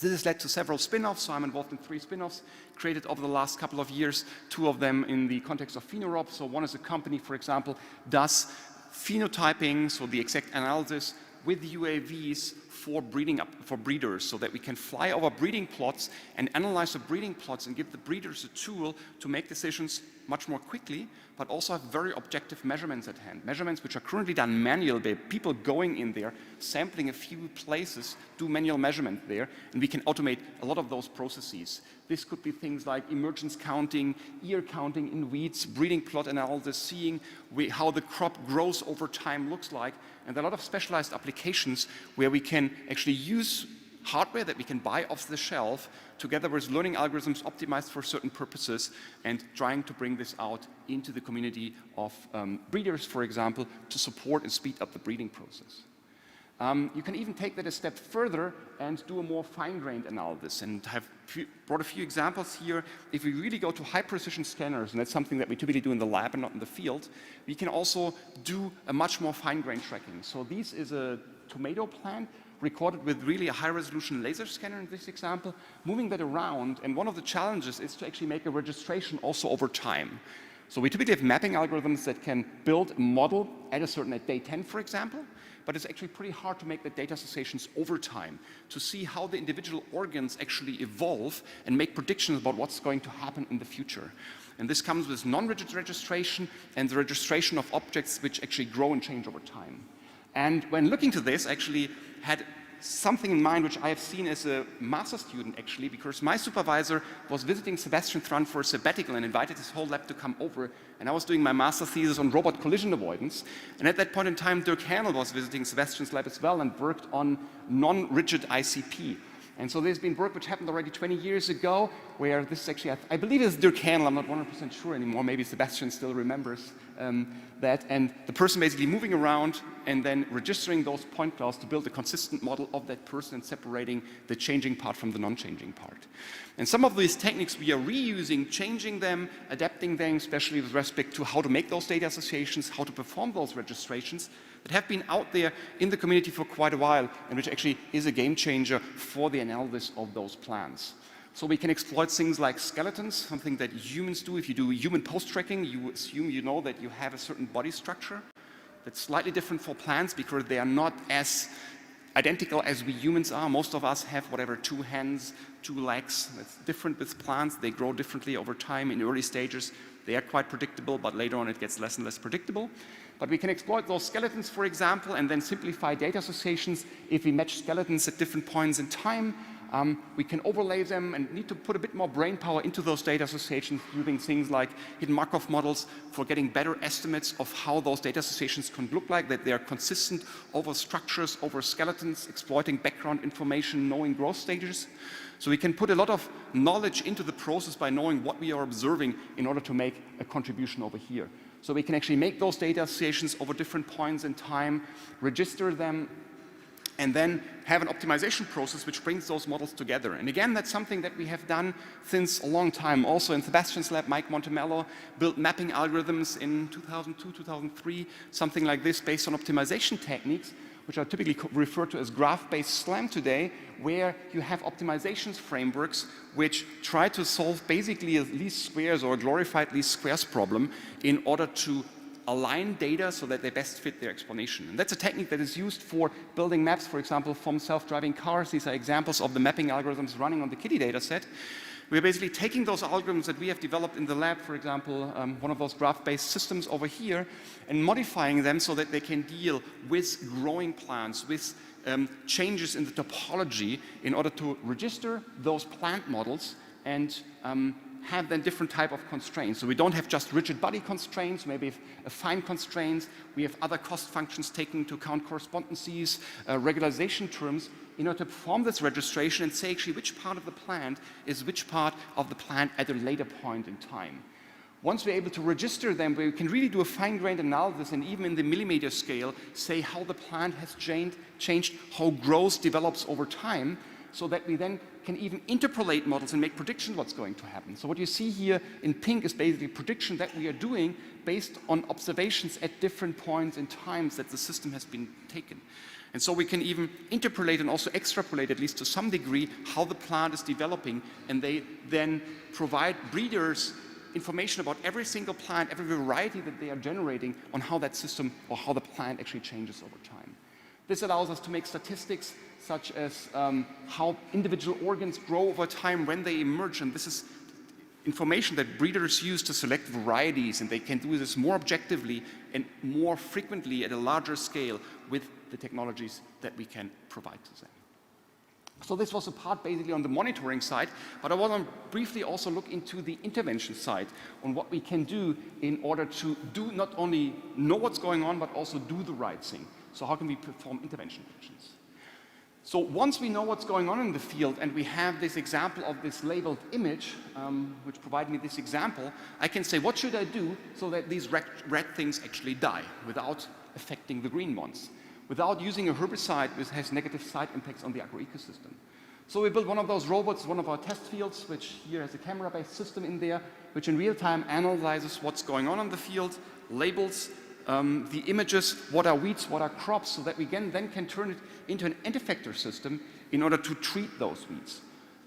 This has led to several spin-offs, so I'm involved in 3 spin-offs created over the last couple of years, 2 of them in the context of Phenorob. So one is a company, for example, does phenotyping, so the exact analysis with UAVs for breeders, so that we can fly over breeding plots and analyze the breeding plots and give the breeders a tool to make decisions much more quickly, but also have very objective measurements at hand. Measurements which are currently done manually by people going in there, sampling a few places, do manual measurement there, and we can automate a lot of those processes. This could be things like emergence counting, ear counting in weeds, breeding plot analysis, seeing how the crop grows over time looks like, and a lot of specialized applications where we can actually use hardware that we can buy off the shelf together with learning algorithms optimized for certain purposes, and trying to bring this out into the community of breeders, for example, to support and speed up the breeding process. You can even take that a step further and do a more fine-grained analysis, and have brought a few examples here. If we really go to high-precision scanners, and that's something that we typically do in the lab and not in the field, we can also do a much more fine-grained tracking. So this is a tomato plant recorded with really a high-resolution laser scanner in this example, moving that around, and one of the challenges is to actually make a registration also over time. So we typically have mapping algorithms that can build a model at day 10, for example, but it's actually pretty hard to make the data associations over time, to see how the individual organs actually evolve and make predictions about what's going to happen in the future. And this comes with non-rigid registration and the registration of objects which actually grow and change over time. And when looking to this, I actually had something in mind which I have seen as a master student, actually, because my supervisor was visiting Sebasstian Thrun for a sabbatical and invited his whole lab to come over, and I was doing my master thesis on robot collision avoidance. And at that point in time, Dirk Hernel was visiting Sebastian's lab as well and worked on non-rigid ICP. And so there's been work which happened already 20 years ago, where this is actually, I believe it's Dirk Hernel, I'm not 100% sure anymore, maybe Sebastian still remembers that, and the person basically moving around and then registering those point clouds to build a consistent model of that person and separating the changing part from the non-changing part. And some of these techniques we are reusing, changing them, adapting them, especially with respect to how to make those data associations, how to perform those registrations, that have been out there in the community for quite a while, and which actually is a game changer for the analysis of those plants. So we can exploit things like skeletons, something that humans do. If you do human post-tracking, you assume you know that you have a certain body structure that's slightly different for plants because they are not as identical as we humans are. Most of us have 2 hands, 2 legs. That's different with plants. They grow differently over time. In early stages, they are quite predictable, but later on it gets less and less predictable. But we can exploit those skeletons, for example, and then simplify data associations. If we match skeletons at different points in time, we can overlay them and need to put a bit more brain power into those data associations using things like hidden Markov models for getting better estimates of how those data associations can look like, that they are consistent over structures, over skeletons, exploiting background information, knowing growth stages. So we can put a lot of knowledge into the process by knowing what we are observing in order to make a contribution over here. So we can actually make those data associations over different points in time, register them, and then have an optimization process which brings those models together. And again, that's something that we have done since a long time. Also in Sebastian's lab, Mike Montemello built mapping algorithms in 2002, 2003, something like this based on optimization techniques, which are typically referred to as graph-based SLAM today, where you have optimizations frameworks which try to solve basically a least squares or a glorified least squares problem in order to align data so that they best fit their explanation. And that's a technique that is used for building maps, for example, from self-driving cars. These are examples of the mapping algorithms running on the KITTI dataset. We're basically taking those algorithms that we have developed in the lab, for example, one of those graph-based systems over here, and modifying them so that they can deal with growing plants, with changes in the topology in order to register those plant models and have then different type of constraints. So we don't have just rigid body constraints, maybe fine constraints. We have other cost functions taking into account correspondences, regularization terms, in order to perform this registration and say actually which part of the plant is which part of the plant at a later point in time. Once we're able to register them, we can really do a fine-grained analysis and even in the millimeter scale say how the plant has changed, how growth develops over time, so that we then can even interpolate models and make predictions what's going to happen. So what you see here in pink is basically prediction that we are doing based on observations at different points in times that the system has been taken. And so we can even interpolate and also extrapolate, at least to some degree, how the plant is developing, and they then provide breeders information about every single plant, every variety that they are generating on how that system or how the plant actually changes over time. This allows us to make statistics such as how individual organs grow over time when they emerge, and this is information that breeders use to select varieties, and they can do this more objectively and more frequently at a larger scale with the technologies that we can provide to them. So this was a part basically on the monitoring side, but I want to briefly also look into the intervention side on what we can do in order to do not only know what's going on, but also do the right thing. So how can we perform intervention actions? So once we know what's going on in the field and we have this example of this labeled image, which provided me this example, I can say, what should I do so that these red things actually die without affecting the green ones, without using a herbicide which has negative side impacts on the agroecosystem. So we built one of those robots, one of our test fields, which here has a camera-based system in there, which in real time analyzes what's going on the field, labels the images, what are weeds, what are crops, so that we then can turn it into an anti-effector system in order to treat those weeds.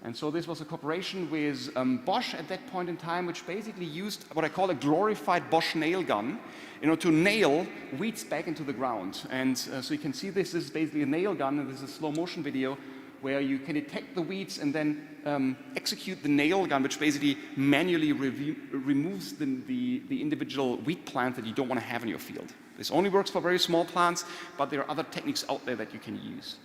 And so this was a cooperation with Bosch at that point in time, which basically used what I call a glorified Bosch nail gun in order to nail weeds back into the ground. And so you can see this is basically a nail gun, and this is a slow motion video where you can detect the weeds and then execute the nail gun, which basically manually removes the individual weed plant that you don't want to have in your field. This only works for very small plants, but there are other techniques out there that you can use.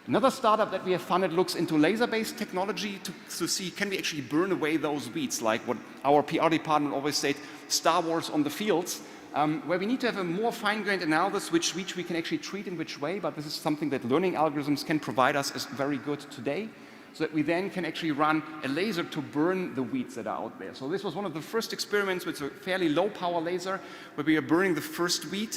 Another startup that we have funded looks into laser-based technology to see, can we actually burn away those weeds, like what our PR department always said, Star Wars on the fields, where we need to have a more fine-grained analysis which we can actually treat in which way, but this is something that learning algorithms can provide us as very good today, so that we then can actually run a laser to burn the weeds that are out there. So this was one of the first experiments with a fairly low power laser where we are burning the first weed.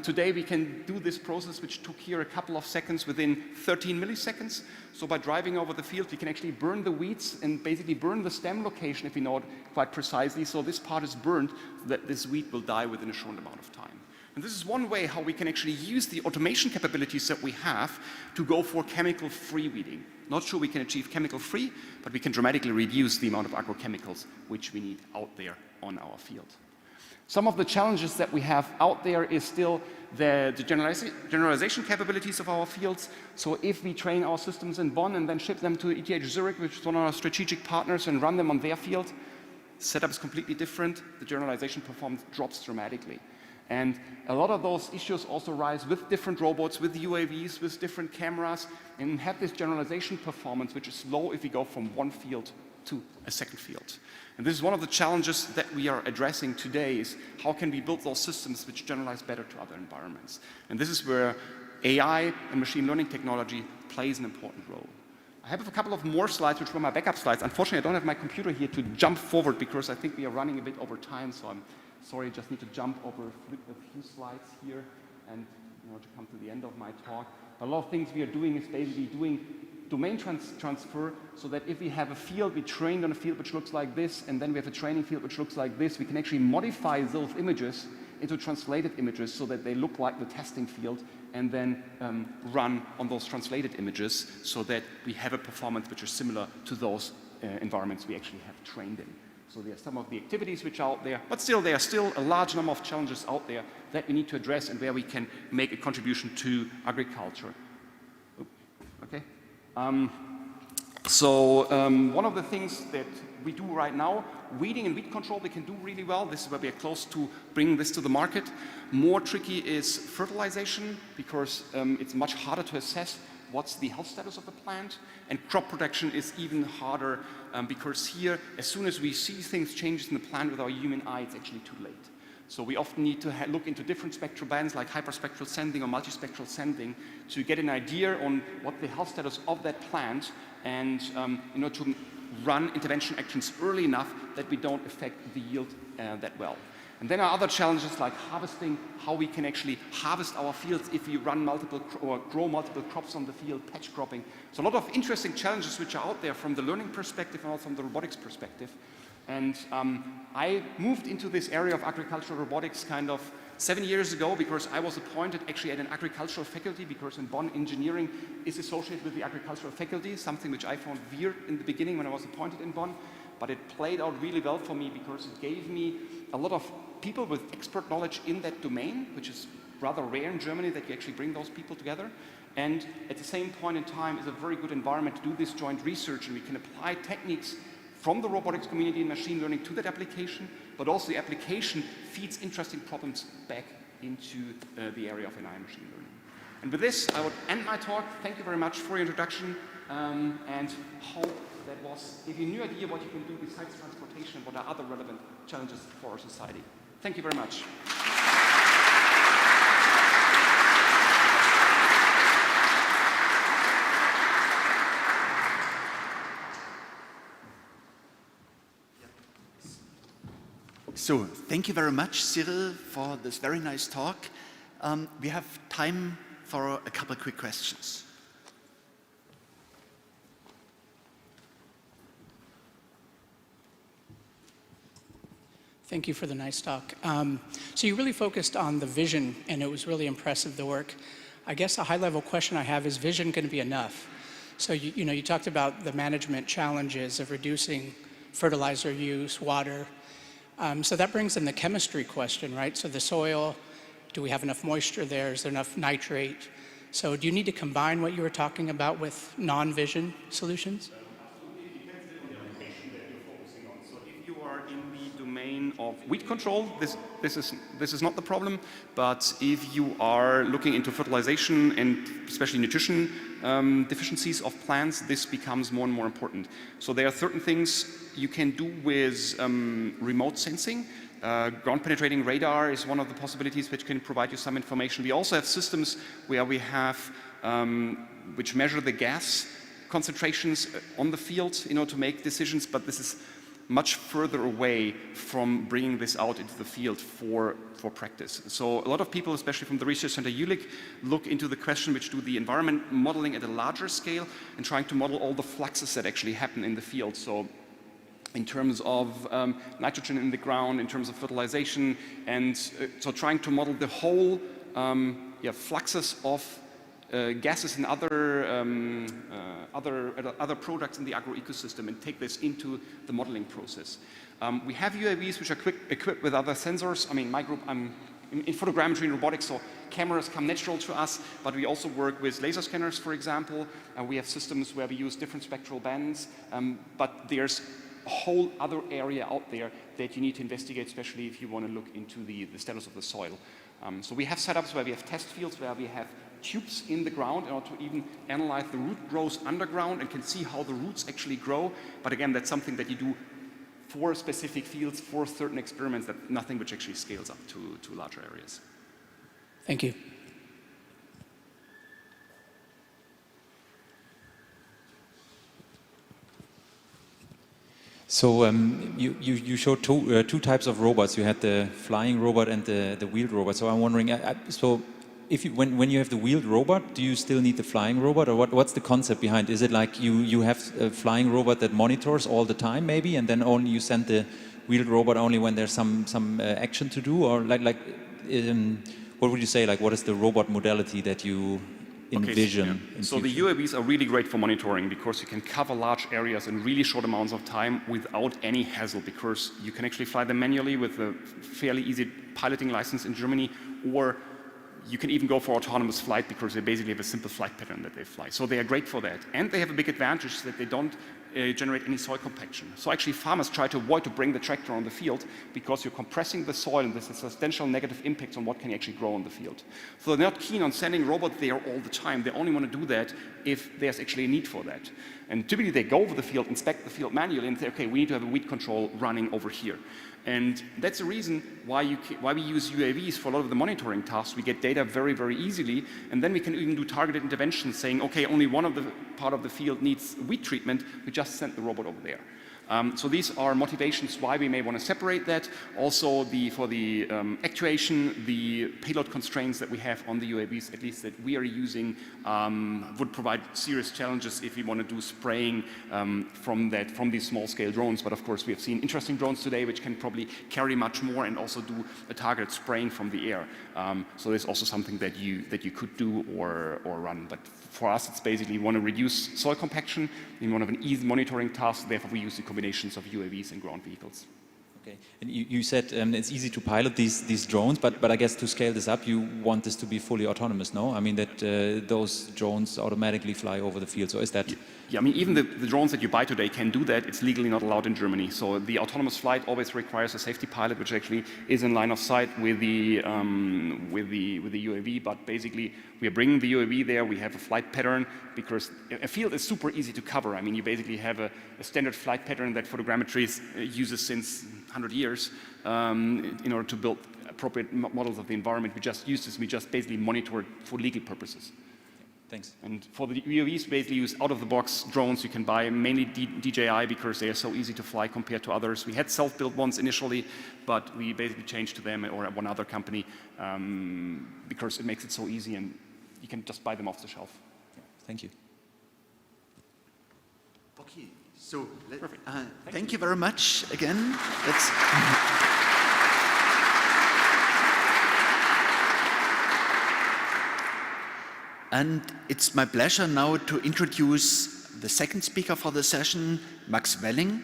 Today we can do this process, which took here a couple of seconds, within 13 milliseconds. So by driving over the field, we can actually burn the weeds and basically burn the stem location if we know it quite precisely. So this part is burned so that this weed will die within a short amount of time. And this is one way how we can actually use the automation capabilities that we have to go for chemical-free weeding. Not sure we can achieve chemical-free, but we can dramatically reduce the amount of agrochemicals which we need out there on our field. Some of the challenges that we have out there is still the generalization capabilities of our fields. So if we train our systems in Bonn and then ship them to ETH Zurich, which is one of our strategic partners, and run them on their field, setup is completely different. The generalization performance drops dramatically. And a lot of those issues also rise with different robots, with UAVs, with different cameras, and have this generalization performance, which is low if we go from one field to a second field. And this is one of the challenges that we are addressing today, is how can we build those systems which generalize better to other environments. And this is where AI and machine learning technology plays an important role. I have a couple of more slides, which were my backup slides. Unfortunately, I don't have my computer here to jump forward because I think we are running a bit over time, so I'm sorry, just need to jump over a few slides here and to come to the end of my talk. A lot of things we are doing is basically doing domain transfer, so that if we have a field, we trained on a field which looks like this, and then we have a training field which looks like this, we can actually modify those images into translated images so that they look like the testing field, and then run on those translated images so that we have a performance which is similar to those environments we actually have trained in. So there are some of the activities which are out there, but still there are still a large number of challenges out there that we need to address and where we can make a contribution to agriculture. Okay. One of the things that we do right now, weeding and weed control, we can do really well. This is where we are close to bringing this to the market. More tricky is fertilization, because it's much harder to assess what's the health status of the plant. And crop protection is even harder, because here, as soon as we see things changes in the plant with our human eye, it's actually too late. So we often need to look into different spectral bands like hyperspectral sending or multispectral sending to get an idea on what the health status of that plant, and to run intervention actions early enough that we don't affect the yield that well. And then are other challenges like harvesting, how we can actually harvest our fields if we run or grow multiple crops on the field, patch cropping. So a lot of interesting challenges which are out there from the learning perspective and also from the robotics perspective. And I moved into this area of agricultural robotics kind of 7 years ago, because I was appointed actually at an agricultural faculty, because in Bonn engineering is associated with the agricultural faculty, something which I found weird in the beginning when I was appointed in Bonn, but it played out really well for me because it gave me a lot of people with expert knowledge in that domain, which is rather rare in Germany that you actually bring those people together. And at the same point in time is a very good environment to do this joint research, and we can apply techniques from the robotics community and machine learning to that application, but also the application feeds interesting problems back into the area of AI machine learning. And with this, I would end my talk. Thank you very much for your introduction, and hope that gave you a new idea what you can do besides transportation, what are other relevant challenges for our society. Thank you very much. So, thank you very much, Cyril, for this very nice talk. We have time for a couple of quick questions. Thank you for the nice talk. So you really focused on the vision, and it was really impressive, the work. I guess a high-level question I have is vision going to be enough? So you talked about the management challenges of reducing fertilizer use, water. So that brings in the chemistry question, right? So the soil, do we have enough moisture there? Is there enough nitrate? So do you need to combine what you were talking about with non-vision solutions? Absolutely, it depends on the application that you're focusing on. So if you are in the domain of weed control, this is not the problem. But if you are looking into fertilization and especially nutrition deficiencies of plants, this becomes more and more important. So there are certain things you can do with remote sensing. Ground penetrating radar is one of the possibilities which can provide you some information. We also have systems where we have which measure the gas concentrations on the field, to make decisions, but this is much further away from bringing this out into the field for practice. So a lot of people, especially from the research center Jülich, look into the question which do the environment modeling at a larger scale and trying to model all the fluxes that actually happen in the field. So in terms of nitrogen in the ground, in terms of fertilization, and so trying to model the whole fluxes of gases and other products in the agro-ecosystem and take this into the modeling process. We have UAVs which are equipped with other sensors. I mean, my group, I'm in photogrammetry and robotics, so cameras come natural to us, but we also work with laser scanners, for example. We have systems where we use different spectral bands, but there's a whole other area out there that you need to investigate, especially if you want to look into the status of the soil. So we have setups where we have test fields where we have tubes in the ground in order to even analyze the root growth underground and can see how the roots actually grow. But again, that's something that you do for specific fields, for certain experiments, that nothing which actually scales up to larger areas. Thank you. So you showed two types of robots. You had the flying robot and the wheeled robot. So I'm wondering, so when you have the wheeled robot, do you still need the flying robot, or what's the concept behind? Is it like you have a flying robot that monitors all the time, maybe, and then only you send the wheeled robot only when there's some action to do, or what would you say? Like, what is the robot modality that you envision? Okay, so the UAVs are really great for monitoring because you can cover large areas in really short amounts of time without any hassle, because you can actually fly them manually with a fairly easy piloting license in Germany, or you can even go for autonomous flight because they basically have a simple flight pattern that they fly. So they are great for that. And they have a big advantage that they don't generate any soil compaction. So actually farmers try to avoid to bring the tractor on the field because you're compressing the soil and there's a substantial negative impact on what can actually grow on the field. So they're not keen on sending robots there all the time. They only want to do that if there's actually a need for that. And typically they go over the field, inspect the field manually and say, okay, we need to have a weed control running over here. And that's the reason why we use UAVs for a lot of the monitoring tasks. We get data very, very easily, and then we can even do targeted interventions saying, okay, only one of the part of the field needs weed treatment, we just send the robot over there. So these are motivations why we may want to separate that. Also, for the actuation, the payload constraints that we have on the UAVs, at least that we are using, would provide serious challenges if we want to do spraying from these small-scale drones. But of course, we have seen interesting drones today which can probably carry much more and also do a targeted spraying from the air. So there's also something that you could do or run. But for us, it's basically we want to reduce soil compaction in one of an easy monitoring task. Therefore, we use the combinations of UAVs and ground vehicles. Okay, and you said it's easy to pilot these drones, but I guess to scale this up, you want this to be fully autonomous, no? I mean that those drones automatically fly over the field. So is that? Yeah, I mean even the drones that you buy today can do that. It's legally not allowed in Germany. So the autonomous flight always requires a safety pilot, which actually is in line of sight with the UAV. But basically, we are bringing the UAV there. We have a flight pattern because a field is super easy to cover. I mean, you basically have a standard flight pattern that photogrammetry uses since 100 years in order to build appropriate models of the environment. We just use this. We just basically monitor it for legal purposes. Thanks. And for the UAVs, basically use out-of-the-box drones you can buy, mainly DJI, because they are so easy to fly compared to others. We had self-built ones initially, but we basically changed to them or one other company because it makes it so easy and you can just buy them off the shelf. Thank you. Okay, so thank you very much again. And it's my pleasure now to introduce the second speaker for the session, Max Welling.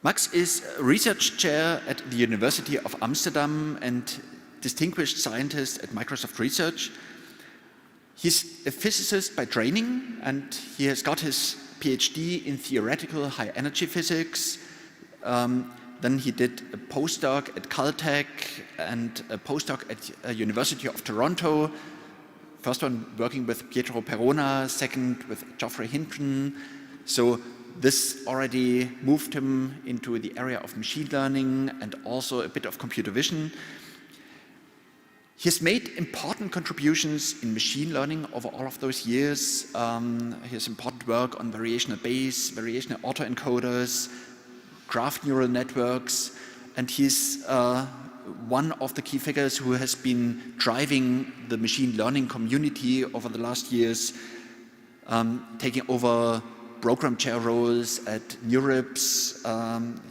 Max is a research chair at the University of Amsterdam and distinguished scientist at Microsoft Research. He's a physicist by training, and he has got his PhD in theoretical high-energy physics. Then he did a postdoc at Caltech and a postdoc at University of Toronto. First one working with Pietro Perona, second with Geoffrey Hinton. So this already moved him into the area of machine learning and also a bit of computer vision. He has made important contributions in machine learning over all of those years. He has important work on variational Bayes, variational autoencoders, graph neural networks, and he's one of the key figures who has been driving the machine learning community over the last years, taking over program chair roles at NeurIPS.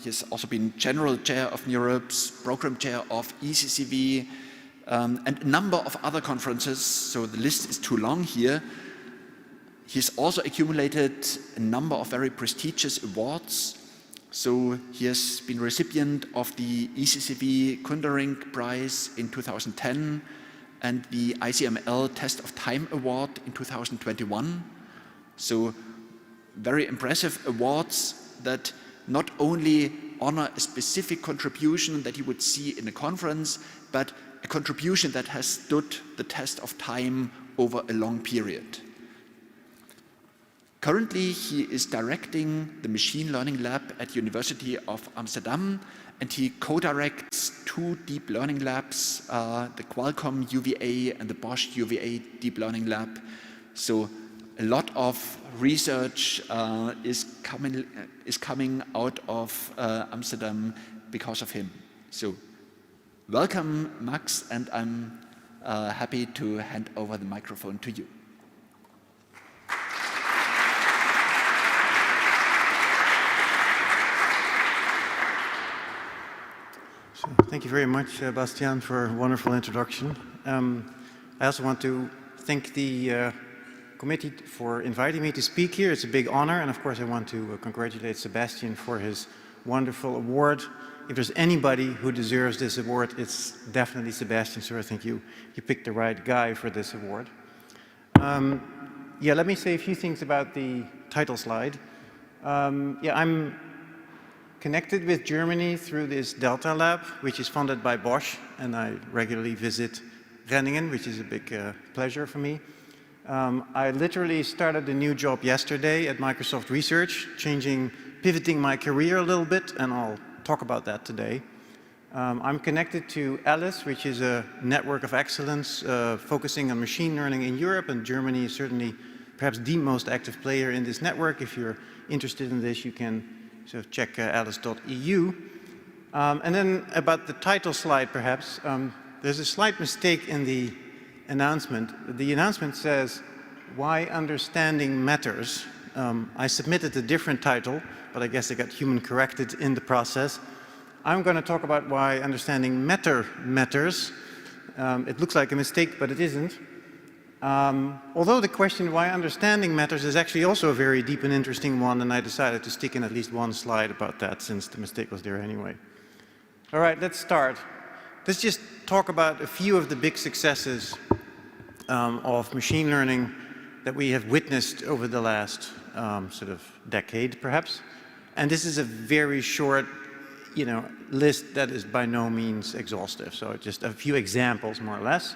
He has also been general chair of NeurIPS, program chair of ECCV, and a number of other conferences, so the list is too long here. He's also accumulated a number of very prestigious awards. So he has been recipient of the ECCV Kundering Prize in 2010 and the ICML Test of Time Award in 2021. So very impressive awards that not only honor a specific contribution that you would see in a conference, but a contribution that has stood the test of time over a long period. Currently, he is directing the Machine Learning Lab at University of Amsterdam, and he co-directs two deep learning labs, the Qualcomm UVA and the Bosch UVA Deep Learning Lab. So a lot of research is coming out of Amsterdam because of him. So welcome, Max, and I'm happy to hand over the microphone to you. So, thank you very much, Bastian, for a wonderful introduction. I also want to thank the committee for inviting me to speak here. It's a big honor, and of course I want to congratulate Sebasstian for his wonderful award. If there's anybody who deserves this award, it's definitely Sebasstian, so I think you picked the right guy for this award. Yeah, let me say a few things about the title slide. Yeah, I'm connected with Germany through this Delta Lab, which is funded by Bosch, and I regularly visit Renningen, which is a big pleasure for me. I literally started a new job yesterday at Microsoft Research, pivoting my career a little bit, and I'll talk about that today. I'm connected to ALICE, which is a network of excellence focusing on machine learning in Europe, and Germany is certainly perhaps the most active player in this network. If you're interested in this, you can sort of check alice.eu. And then about the title slide, perhaps, there's a slight mistake in the announcement. The announcement says, "Why Understanding Matters." I submitted a different title, but I guess I got human corrected in the process. I'm going to talk about why understanding matters. It looks like a mistake, but it isn't. Although the question why understanding matters is actually also a very deep and interesting one, and I decided to stick in at least one slide about that since the mistake was there anyway. All right, let's start. Let's just talk about a few of the big successes of machine learning that we have witnessed over the last sort of decade, perhaps. And this is a very short, list that is by no means exhaustive. So just a few examples, more or less.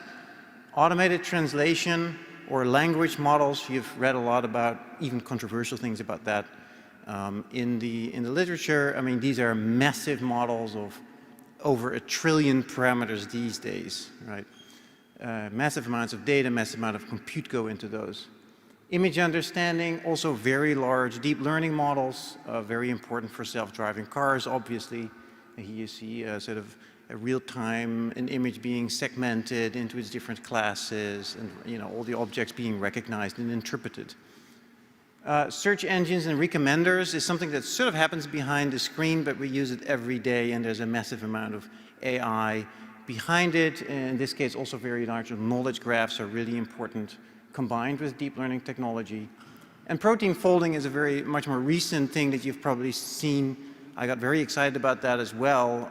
Automated translation or language models, you've read a lot about, even controversial things about that in the literature. I mean, these are massive models of over 1 trillion parameters these days, right? Massive amounts of data, massive amount of compute go into those. Image understanding, also very large deep learning models, very important for self-driving cars, obviously. Here you see sort of a real-time, an image being segmented into its different classes, and all the objects being recognized and interpreted. Search engines and recommenders is something that sort of happens behind the screen, but we use it every day, and there's a massive amount of AI behind it. In this case, also very large knowledge graphs are really important, combined with deep learning technology. And protein folding is a much more recent thing that you've probably seen. I got very excited about that as well.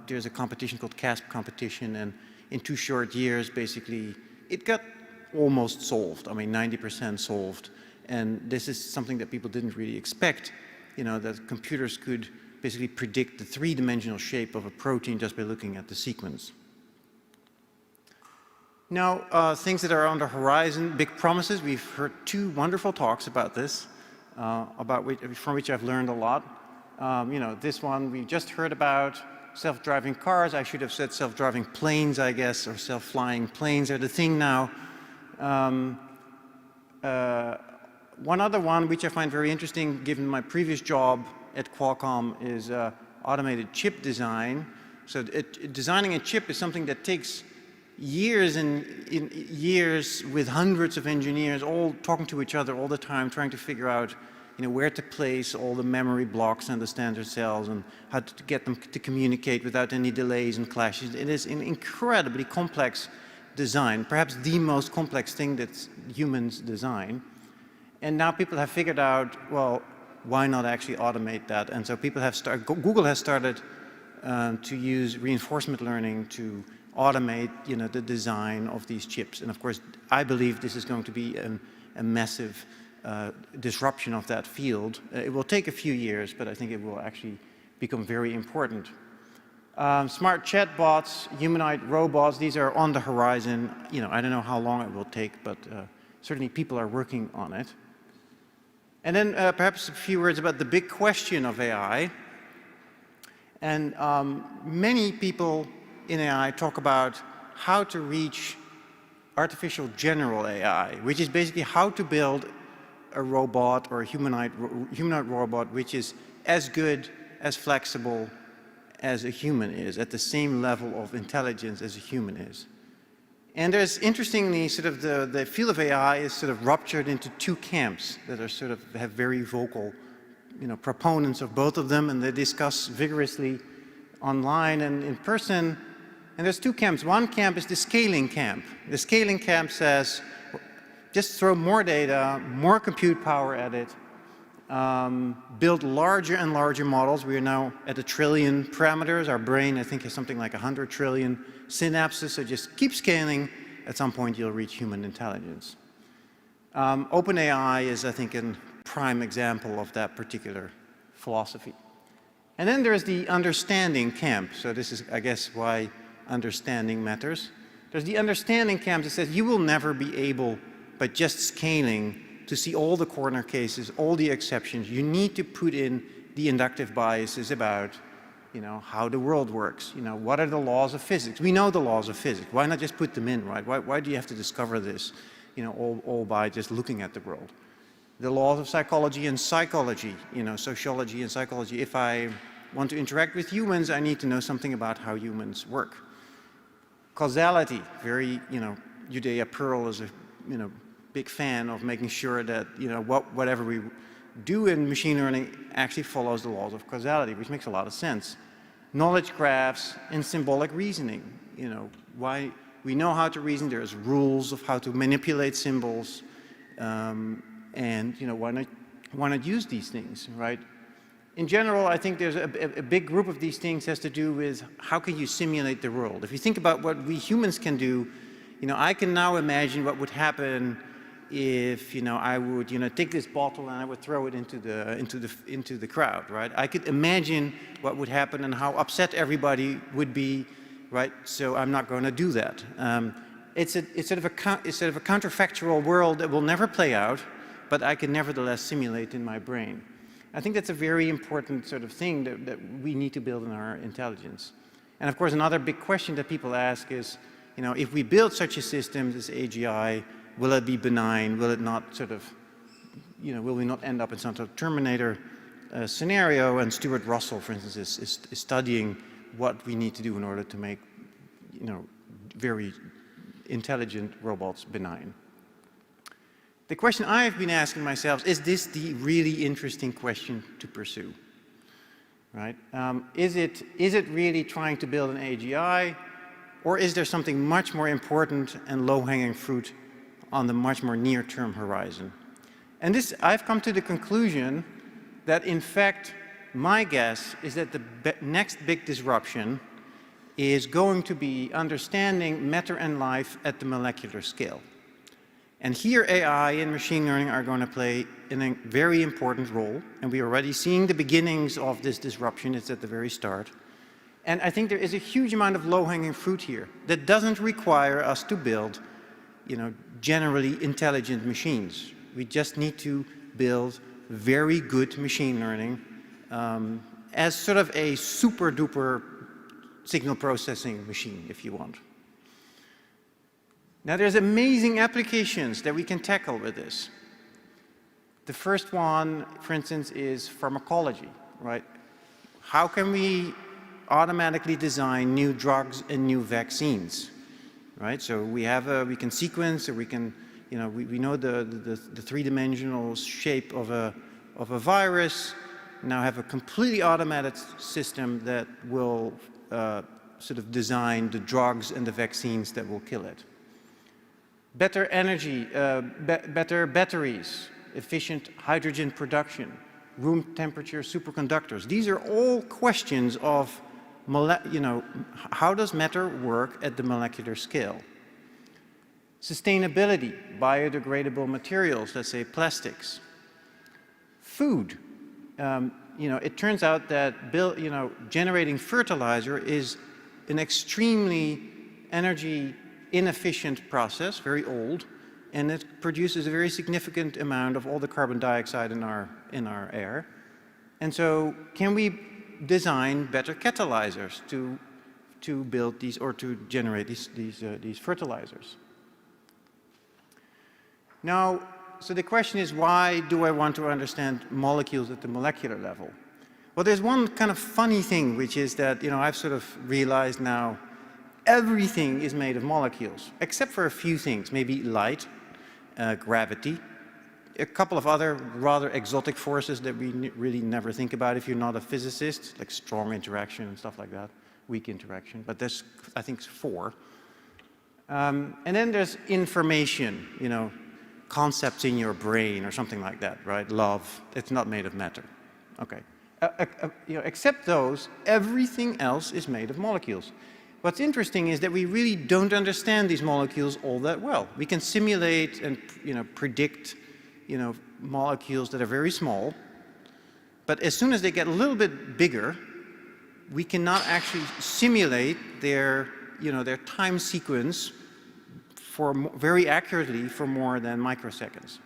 There's a competition called CASP competition, and in 2 short years, basically, it got almost solved. I mean, 90% solved. And this is something that people didn't really expect, that computers could basically predict the 3-dimensional shape of a protein just by looking at the sequence. Now, things that are on the horizon, big promises. We've heard 2 wonderful talks about this, from which I've learned a lot. This one we just heard about, self-driving cars. I should have said self-driving planes, I guess, or self-flying planes are the thing now. One other one, which I find very interesting, given my previous job at Qualcomm, is automated chip design. So designing a chip is something that takes years and years with hundreds of engineers all talking to each other all the time, trying to figure out where to place all the memory blocks and the standard cells and how to get them to communicate without any delays and clashes. It is an incredibly complex design, perhaps the most complex thing that humans design. And now people have figured out, well, why not actually automate that? And so people have Google has started to use reinforcement learning to automate, the design of these chips. And of course, I believe this is going to be a massive disruption of that field. It will take a few years, but I think it will actually become very important. Smart chatbots, humanoid robots, these are on the horizon. I don't know how long it will take, but certainly people are working on it. And then perhaps a few words about the big question of AI. And many people in AI talk about how to reach artificial general AI, which is basically how to build a robot or a humanoid robot which is as good, as flexible as a human is, at the same level of intelligence as a human is. And there's, interestingly, sort of the field of AI is sort of ruptured into two camps that are sort of have very vocal, proponents of both of them, and they discuss vigorously online and in person. And there's two camps. One camp is the scaling camp. The scaling camp says, just throw more data, more compute power at it, build larger and larger models. We are now at 1 trillion parameters. Our brain, I think, has something like 100 trillion synapses, so just keep scaling. At some point, you'll reach human intelligence. OpenAI is, I think, a prime example of that particular philosophy. And then there's the understanding camp. So this is, I guess, why understanding matters. There's the understanding camp that says you will never be able, by just scaling, to see all the corner cases, all the exceptions. You need to put in the inductive biases about, how the world works. What are the laws of physics? We know the laws of physics. Why not just put them in, right? Why do you have to discover this, all by just looking at the world? The laws of psychology and psychology, sociology and psychology. If I want to interact with humans, I need to know something about how humans work. Causality, very, Judea Pearl is a, big fan of making sure that, whatever we do in machine learning actually follows the laws of causality, which makes a lot of sense. Knowledge graphs and symbolic reasoning, why we know how to reason, there's rules of how to manipulate symbols, and, why not use these things, right? In general, I think there's a big group of these things has to do with how can you simulate the world. If you think about what we humans can do, I can now imagine what would happen if I would take this bottle and I would throw it into the crowd, right? I could imagine what would happen and how upset everybody would be, right? So I'm not going to do that. It's sort of a counterfactual world that will never play out, but I can nevertheless simulate in my brain. I think that's a very important sort of thing that we need to build in our intelligence. And of course, another big question that people ask is, if we build such a system, this AGI, will it be benign? Will it not sort of, will we not end up in some sort of Terminator scenario? And Stuart Russell, for instance, is studying what we need to do in order to make, very intelligent robots benign. The question I've been asking myself, is this the really interesting question to pursue? Right? Is it really trying to build an AGI, or is there something much more important and low-hanging fruit on the much more near-term horizon? And this, I've come to the conclusion that, in fact, my guess is that the next big disruption is going to be understanding matter and life at the molecular scale. And here AI and machine learning are going to play a very important role, and we're already seeing the beginnings of this disruption. It's at the very start. And I think there is a huge amount of low-hanging fruit here that doesn't require us to build, generally intelligent machines. We just need to build very good machine learning as sort of a super-duper signal processing machine, if you want. Now, there's amazing applications that we can tackle with this. The first one, for instance, is pharmacology, right? How can we automatically design new drugs and new vaccines, right? So we can sequence, or we can, we know the three-dimensional shape of a virus. Now have a completely automated system that will sort of design the drugs and the vaccines that will kill it. Better energy, better batteries, efficient hydrogen production, room temperature superconductors. These are all questions of, how does matter work at the molecular scale? Sustainability, biodegradable materials, let's say plastics. Food. It turns out that generating fertilizer is an extremely energy inefficient process, very old, and it produces a very significant amount of all the carbon dioxide in our air. And so, can we design better catalyzers to build these, or to generate these fertilizers? Now, so the question is, why do I want to understand molecules at the molecular level? Well, there's one kind of funny thing, which is that I've sort of realized now, everything is made of molecules, except for a few things, maybe light, gravity, a couple of other rather exotic forces that we really never think about if you're not a physicist, like strong interaction and stuff like that, weak interaction, but there's, I think, 4. And then there's information, you know, concepts in your brain or something like that, right? Love, it's not made of matter. Okay. You know, except those, everything else is made of molecules. What's interesting is that we really don't understand these molecules all that well. We can simulate and, you know, predict, you know, molecules that are very small, but as soon as they get a little bit bigger, we cannot actually simulate their, you know, their time sequence for very accurately for more than microseconds.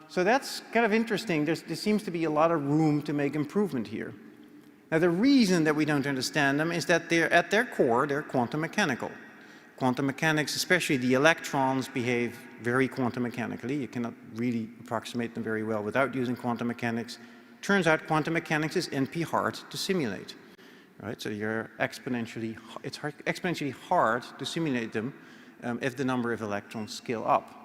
So that's kind of interesting. There seems to be a lot of room to make improvement here. Now, the reason that we don't understand them is that they're, at their core, they're quantum mechanical. Quantum mechanics, especially the electrons, behave very quantum mechanically. You cannot really approximate them very well without using quantum mechanics. Turns out quantum mechanics is NP hard to simulate. Right? So you're it's exponentially hard to simulate them if the number of electrons scale up.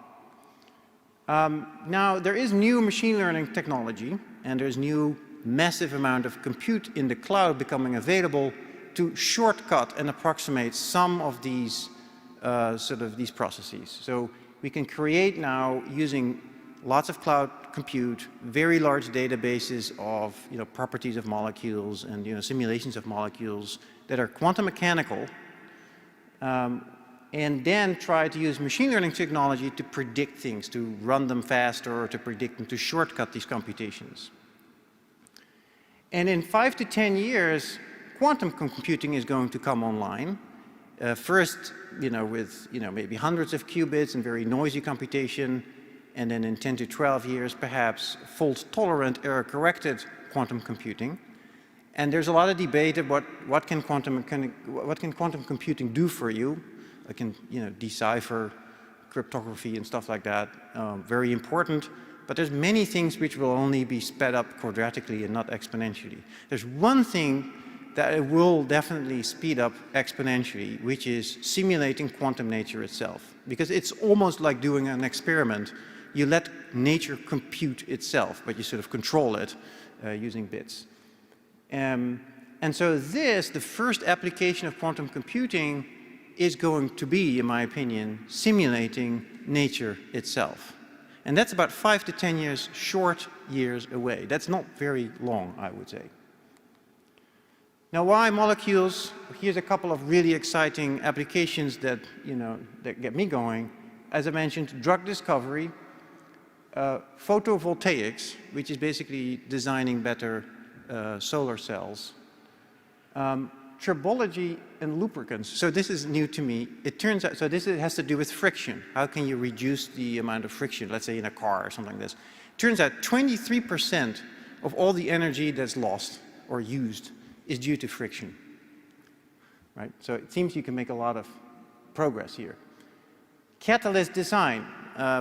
Now, there is new machine learning technology, and there's new massive amount of compute in the cloud becoming available to shortcut and approximate some of these these processes. So we can create now, using lots of cloud compute, very large databases of, you know, properties of molecules and, you know, simulations of molecules that are quantum mechanical, and then try to use machine learning technology to predict things, to run them faster, or to predict them, to shortcut these computations. And in 5 to 10 years, quantum computing is going to come online. First, you know, with, you know, maybe hundreds of qubits and very noisy computation, and then in 10 to 12 years, perhaps fault-tolerant, error-corrected quantum computing. And there's a lot of debate about what can quantum computing do for you. It can, you know, decipher cryptography and stuff like that. Very important. But there's many things which will only be sped up quadratically and not exponentially. There's one thing that it will definitely speed up exponentially, which is simulating quantum nature itself. Because it's almost like doing an experiment. You let nature compute itself, but you sort of control it using bits. And so the first application of quantum computing is going to be, in my opinion, simulating nature itself. And that's about 5 to 10 years, short years away. That's not very long, I would say. Now, why molecules? Here's a couple of really exciting applications that, you know, that get me going. As I mentioned, drug discovery, photovoltaics, which is basically designing better solar cells, tribology and lubricants. So this is new to me. It turns out, so this has to do with friction. How can you reduce the amount of friction, let's say in a car or something like this? Turns out 23% of all the energy that's lost or used is due to friction, right? So it seems you can make a lot of progress here. Catalyst design,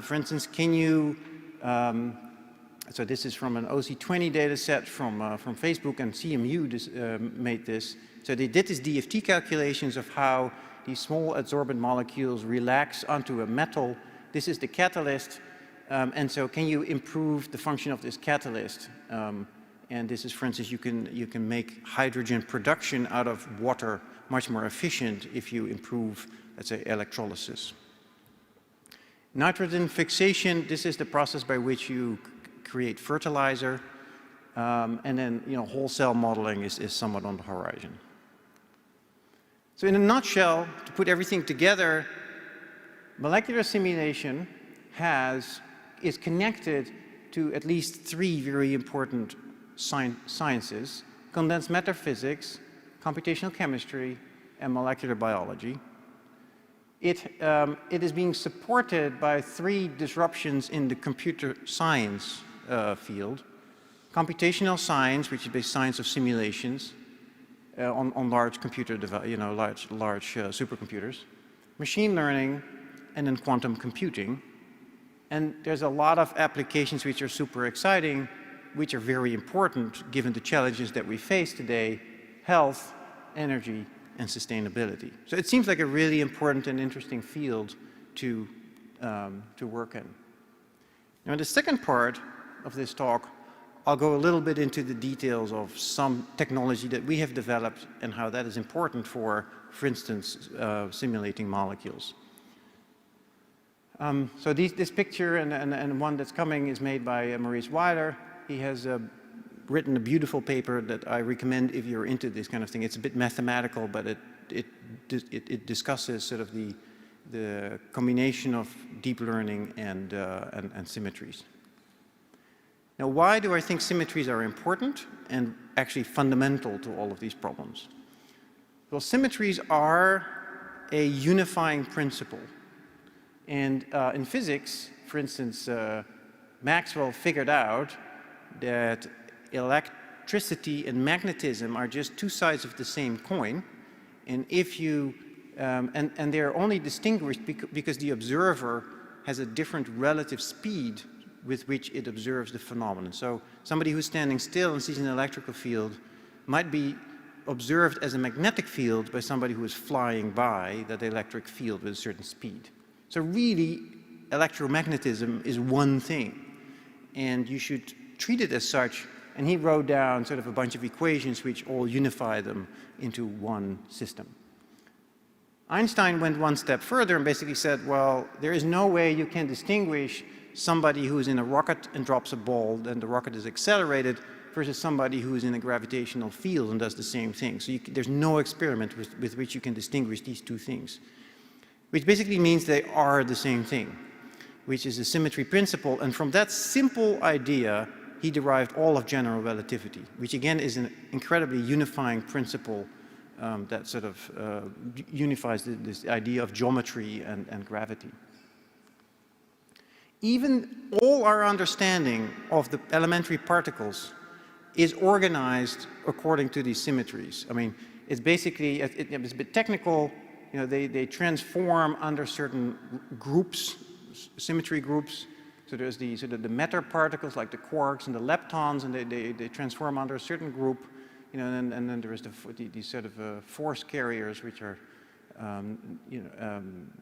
for instance, can you, so this is from an OC20 data set from Facebook, and CMU made this. So they did these DFT calculations of how these small adsorbent molecules relax onto a metal. This is the catalyst, and so can you improve the function of this catalyst? And this is, for instance, you can make hydrogen production out of water much more efficient if you improve, let's say, electrolysis. Nitrogen fixation, this is the process by which you create fertilizer. And then, you know, whole cell modeling is somewhat on the horizon. So in a nutshell, to put everything together, molecular simulation is connected to at least 3 very important sciences: condensed matter physics, computational chemistry, and molecular biology. It is being supported by 3 disruptions in the computer science field: computational science, which is the science of simulations on large computer devices, you know, large supercomputers; machine learning; and then quantum computing. And there's a lot of applications which are super exciting, which are very important given the challenges that we face today: health, energy, and sustainability. So it seems like a really important and interesting field to work in. Now, in the second part of this talk, I'll go a little bit into the details of some technology that we have developed and how that is important for instance, simulating molecules. So this picture and one that's coming is made by Maurice Weiler. He has written a beautiful paper that I recommend if you're into this kind of thing. It's a bit mathematical, but it discusses sort of the combination of deep learning and symmetries. Now, why do I think symmetries are important and actually fundamental to all of these problems? Well, symmetries are a unifying principle. And in physics, for instance, Maxwell figured out that electricity and magnetism are just two sides of the same coin. And if you, and they're only distinguished because the observer has a different relative speed with which it observes the phenomenon. So somebody who's standing still and sees an electrical field might be observed as a magnetic field by somebody who is flying by that electric field with a certain speed. So really, electromagnetism is one thing, and you should treat it as such. And he wrote down sort of a bunch of equations which all unify them into one system. Einstein went one step further and basically said, well, there is no way you can distinguish somebody who is in a rocket and drops a ball, then the rocket is accelerated, versus somebody who is in a gravitational field and does the same thing. So there's no experiment with which you can distinguish these two things, which basically means they are the same thing, which is a symmetry principle. And from that simple idea, he derived all of general relativity, which again is an incredibly unifying principle that sort of unifies this idea of geometry and gravity. Even all our understanding of the elementary particles is organized according to these symmetries. I mean, it's basically, it's a bit technical, you know, they transform under certain groups, symmetry groups. So there's the sort of the matter particles like the quarks and the leptons, and they transform under a certain group, you know, and then there is these sort of force carriers which are,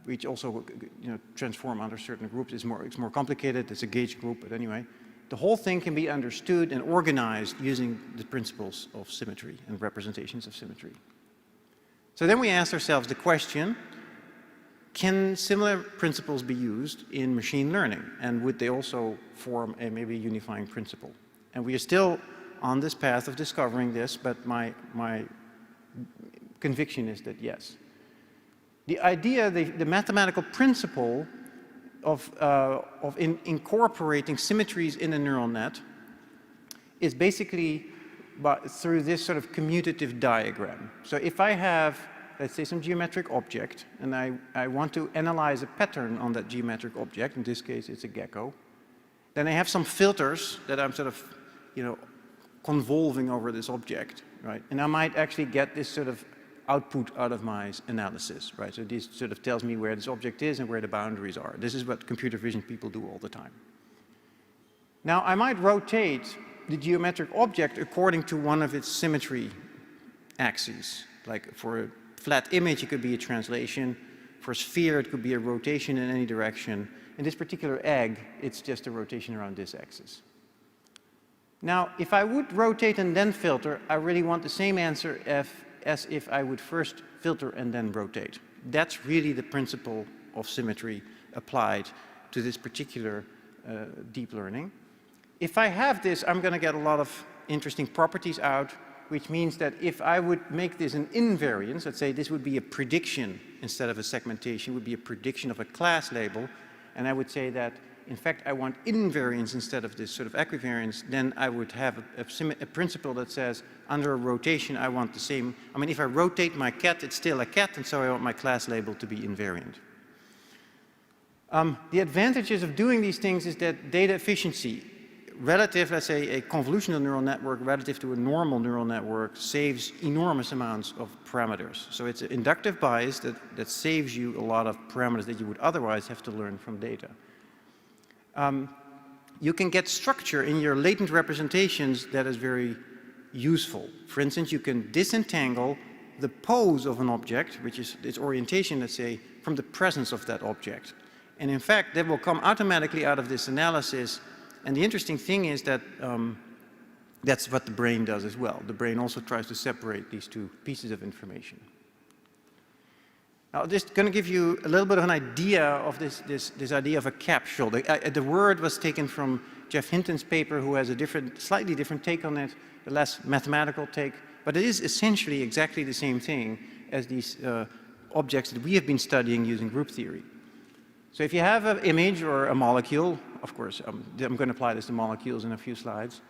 which also, you know, transform under certain groups. It's more complicated. It's a gauge group, but anyway. The whole thing can be understood and organized using the principles of symmetry and representations of symmetry. So then we asked ourselves the question, can similar principles be used in machine learning? And would they also form a maybe unifying principle? And we are still on this path of discovering this, but my conviction is that yes. The idea, the mathematical principle of incorporating symmetries in a neural net is basically through this sort of commutative diagram. So if I have, let's say, some geometric object, and I want to analyze a pattern on that geometric object, in this case it's a gecko, then I have some filters that I'm sort of, you know, convolving over this object, right? And I might actually get this sort of output out of my analysis, right? So this sort of tells me where this object is and where the boundaries are. This is what computer vision people do all the time. Now, I might rotate the geometric object according to one of its symmetry axes. Like for a flat image, it could be a translation. For a sphere, it could be a rotation in any direction. In this particular egg, it's just a rotation around this axis. Now, if I would rotate and then filter, I really want the same answer as if I would first filter and then rotate. That's really the principle of symmetry applied to this particular deep learning. If I have this, I'm going to get a lot of interesting properties out, which means that if I would make this an invariance, let's say this would be a prediction instead of a segmentation, would be a prediction of a class label, and I would say that in fact, I want invariance instead of this sort of equivariance, then I would have a principle that says, under a rotation, I want the same. I mean, if I rotate my cat, it's still a cat, and so I want my class label to be invariant. The advantages of doing these things is that data efficiency, relative, let's say, a convolutional neural network relative to a normal neural network saves enormous amounts of parameters. So it's an inductive bias that saves you a lot of parameters that you would otherwise have to learn from data. You can get structure in your latent representations that is very useful. For instance, you can disentangle the pose of an object, which is its orientation, let's say, from the presence of that object. And in fact, that will come automatically out of this analysis. And the interesting thing is that that's what the brain does as well. The brain also tries to separate these two pieces of information. Now, I'm just going to give you a little bit of an idea of this idea of a capsule. The word was taken from Jeff Hinton's paper, who has a slightly different take on it, a less mathematical take. But it is essentially exactly the same thing as these objects that we have been studying using group theory. So if you have an image or a molecule, of course, I'm going to apply this to molecules in a few slides.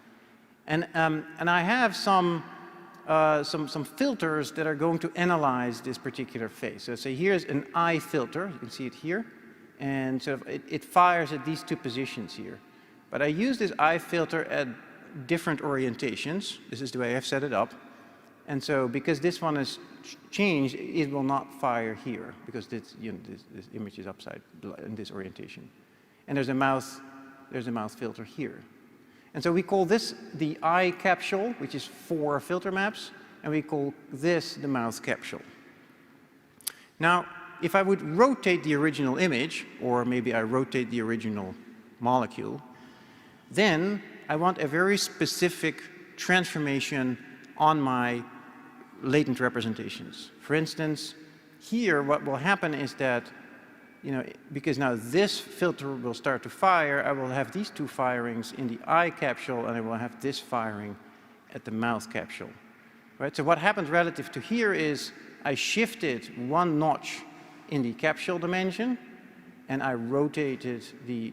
And I have some filters that are going to analyze this particular phase. So say here's an I filter, you can see it here, and sort of it fires at these two positions here. But I use this I filter at different orientations. This is the way I've set it up. And so because this one is changed, it will not fire here because this image is upside in this orientation. And there's a mouth filter here. And so we call this the eye capsule, which is 4 filter maps, and we call this the mouth capsule. Now, if I would rotate the original image, or maybe I rotate the original molecule, then I want a very specific transformation on my latent representations. For instance, here what will happen is that, because now this filter will start to fire, I will have these 2 firings in the eye capsule, and I will have this firing at the mouth capsule. Right? So what happens relative to here is I shifted 1 notch in the capsule dimension, and I rotated the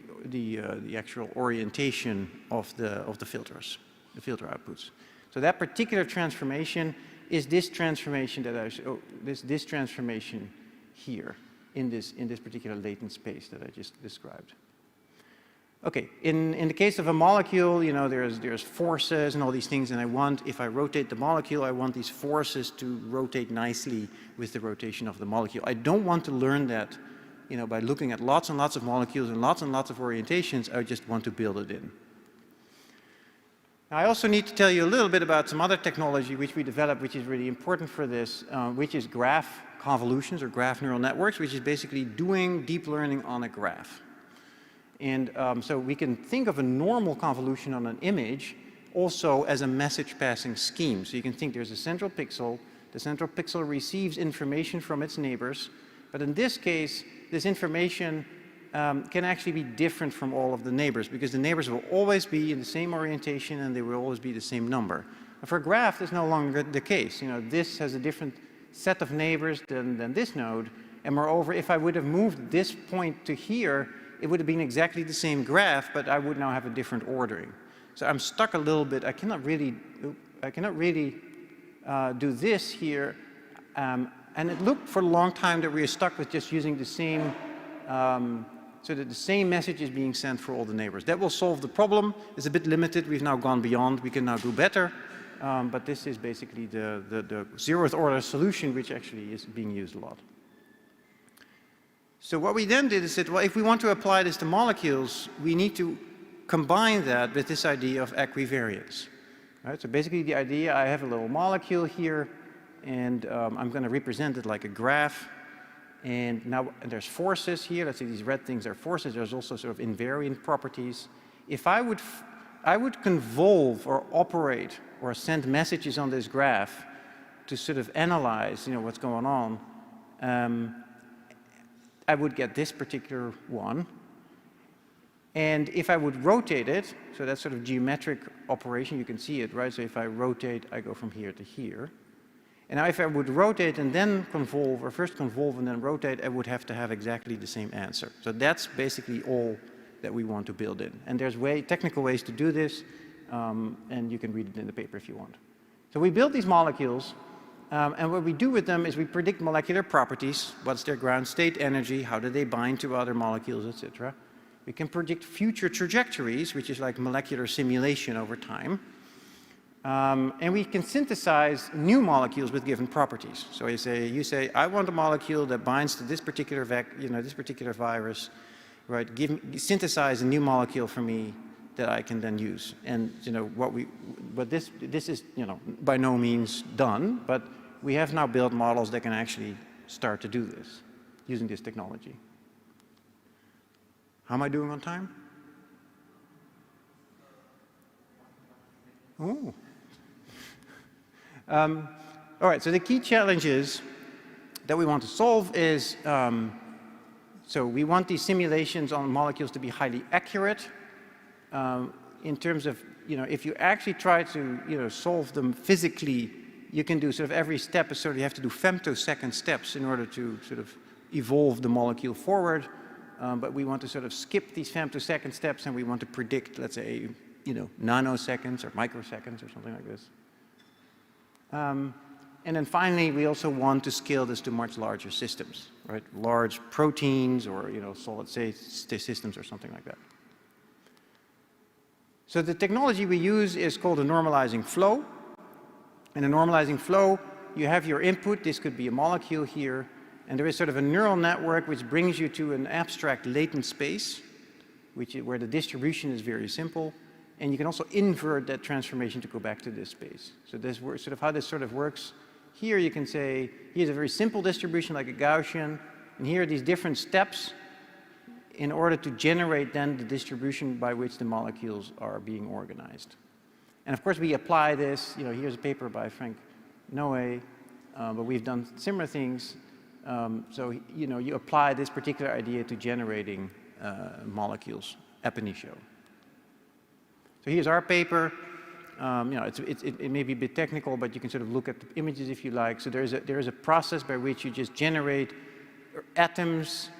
actual orientation of the filters, the filter outputs. So that particular transformation is this transformation that I show, this transformation here in this particular latent space that I just described. Okay, in the case of a molecule, there's forces and all these things, and if I rotate the molecule, I want these forces to rotate nicely with the rotation of the molecule. I don't want to learn that, by looking at lots and lots of molecules and lots of orientations. I just want to build it in. I also need to tell you a little bit about some other technology which we developed, which is really important for this, which is graph convolutions or graph neural networks, which is basically doing deep learning on a graph. And so we can think of a normal convolution on an image also as a message passing scheme. So you can think there's a central pixel. The central pixel receives information from its neighbors. But in this case, this information can actually be different from all of the neighbors, because the neighbors will always be in the same orientation and they will always be the same number. But for a graph, that's no longer the case. This has a different set of neighbors than this node. And moreover, if I would have moved this point to here, it would have been exactly the same graph, but I would now have a different ordering. So I'm stuck a little bit. I cannot really do this here. And it looked for a long time that we were stuck with just using the same so that the same message is being sent for all the neighbors. That will solve the problem. It's a bit limited. We've now gone beyond. We can now do better. But this is basically the 0th order solution, which actually is being used a lot. So what we then did is said, well, if we want to apply this to molecules, we need to combine that with this idea of equivariance. Right? So basically the idea, I have a little molecule here, and I'm going to represent it like a graph. And now there's forces here. Let's say these red things are forces. There's also sort of invariant properties. If I would convolve or operate or send messages on this graph to sort of analyze, what's going on, I would get this particular one. And if I would rotate it, so that's sort of geometric operation, you can see it, right? So if I rotate, I go from here to here. And now if I would rotate and then convolve, or first convolve and then rotate, I would have to have exactly the same answer. So that's basically all that we want to build in. And there's technical ways to do this, and you can read it in the paper if you want. So we build these molecules, and what we do with them is we predict molecular properties. What's their ground state energy? How do they bind to other molecules, etc. We can predict future trajectories, which is like molecular simulation over time. And we can synthesize new molecules with given properties. So you say, I want a molecule that binds to this particular this particular virus, right? Synthesize a new molecule for me that I can then use. And this is by no means done, but we have now built models that can actually start to do this using this technology. How am I doing on time? Oh. All right, so the key challenges that we want to solve is, so we want these simulations on molecules to be highly accurate in terms of, if you actually try to, solve them physically, you can do sort of every step is sort of, you have to do femtosecond steps in order to sort of evolve the molecule forward. But we want to sort of skip these femtosecond steps and we want to predict, let's say, nanoseconds or microseconds or something like this. And then finally, we also want to scale this to much larger systems, right? Large proteins or, solid state systems or something like that. So the technology we use is called a normalizing flow. In a normalizing flow, you have your input. This could be a molecule here. And there is sort of a neural network which brings you to an abstract latent space, where the distribution is very simple. And you can also invert that transformation to go back to this space. So this sort of how this sort of works. Here you can say, here's a very simple distribution like a Gaussian, and here are these different steps in order to generate then the distribution by which the molecules are being organized. And of course we apply this, here's a paper by Frank Noe, but we've done similar things. So, you apply this particular idea to generating molecules ab initio. So here's our paper. It may be a bit technical, but you can sort of look at the images if you like. So there is a process by which you just generate atoms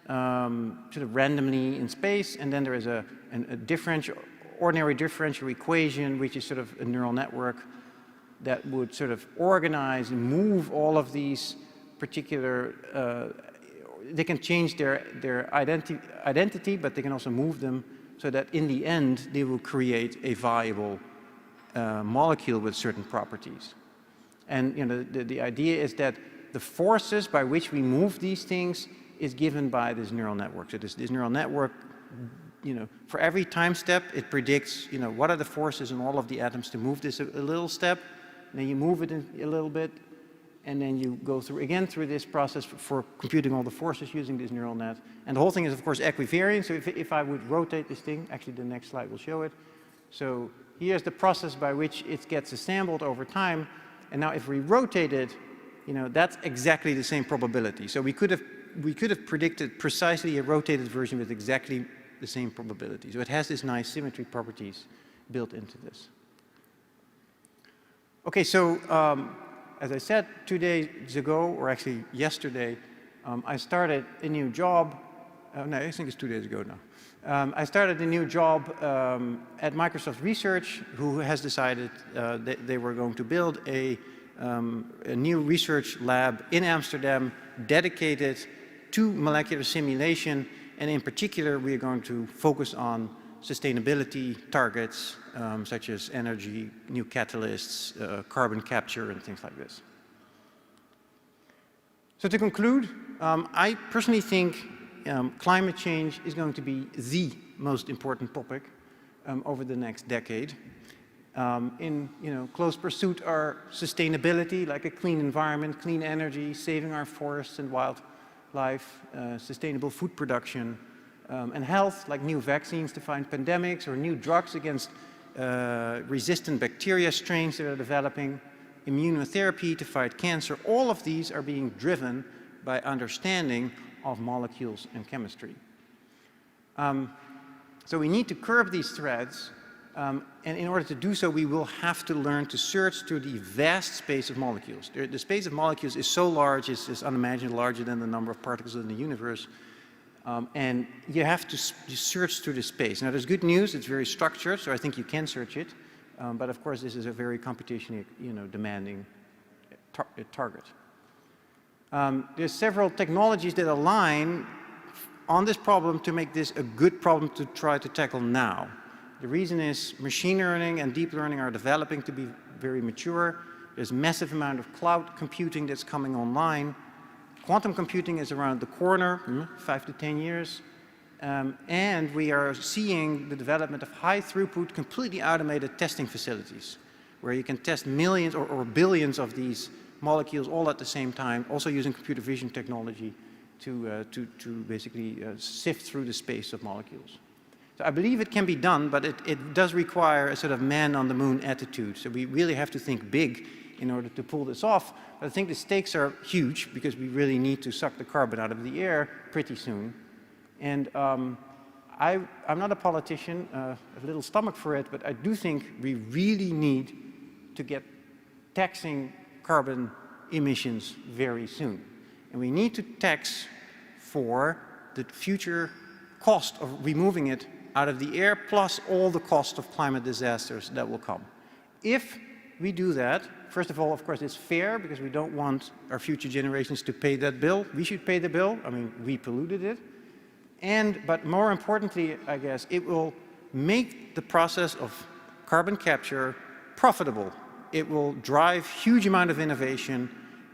sort of randomly in space, and then there is a ordinary differential equation, which is sort of a neural network that would sort of organize and move all of these particular. They can change their identity, but they can also move them so that in the end they will create a viable molecule with certain properties. And the idea is that the forces by which we move these things is given by this neural network. So this neural network, for every time step, it predicts, what are the forces in all of the atoms to move this a little step, and then you move it a little bit, and then you go through this process for computing all the forces using this neural net. And the whole thing is, of course, equivariant. So if I would rotate this thing, actually the next slide will show it. So here's the process by which it gets assembled over time. And now if we rotate it, that's exactly the same probability. So we could have predicted precisely a rotated version with exactly the same probability. So it has this nice symmetry properties built into this. Okay, so as I said 2 days ago, or actually yesterday, I started a new job. No, I think it's 2 days ago now. I started a new job at Microsoft Research, who has decided that they were going to build a new research lab in Amsterdam dedicated to molecular simulation. And in particular, we are going to focus on sustainability targets, such as energy, new catalysts, carbon capture, and things like this. So to conclude, I personally think climate change is going to be the most important topic over the next decade. In close pursuit are sustainability, like a clean environment, clean energy, saving our forests and wildlife, sustainable food production, and health, like new vaccines to fight pandemics or new drugs against resistant bacteria strains that are developing, immunotherapy to fight cancer. All of these are being driven by understanding of molecules and chemistry. So we need to curb these threads, and in order to do so, we will have to learn to search through the vast space of molecules. The space of molecules is so large, it's unimaginably larger than the number of particles in the universe. And you have to search through the space. Now, there's good news. It's very structured, so I think you can search it. But of course, this is a very computationally, demanding target. There's several technologies that align on this problem to make this a good problem to try to tackle now. The reason is machine learning and deep learning are developing to be very mature. There's a massive amount of cloud computing that's coming online. Quantum computing is around the corner, 5 to 10 years. And we are seeing the development of high throughput, completely automated testing facilities, where you can test millions or billions of these molecules all at the same time, also using computer vision technology to basically sift through the space of molecules. So I believe it can be done, but it does require a sort of man on the moon attitude. So we really have to think big in order to pull this off. But I think the stakes are huge because we really need to suck the carbon out of the air pretty soon. And I'm not a politician, I have a little stomach for it, but I do think we really need to get taxing carbon emissions very soon. And we need to tax for the future cost of removing it out of the air, plus all the cost of climate disasters that will come. If we do that, first of all, of course, it's fair because we don't want our future generations to pay that bill. We should pay the bill. I mean, we polluted it. But more importantly, I guess, it will make the process of carbon capture profitable. It will drive huge amount of innovation,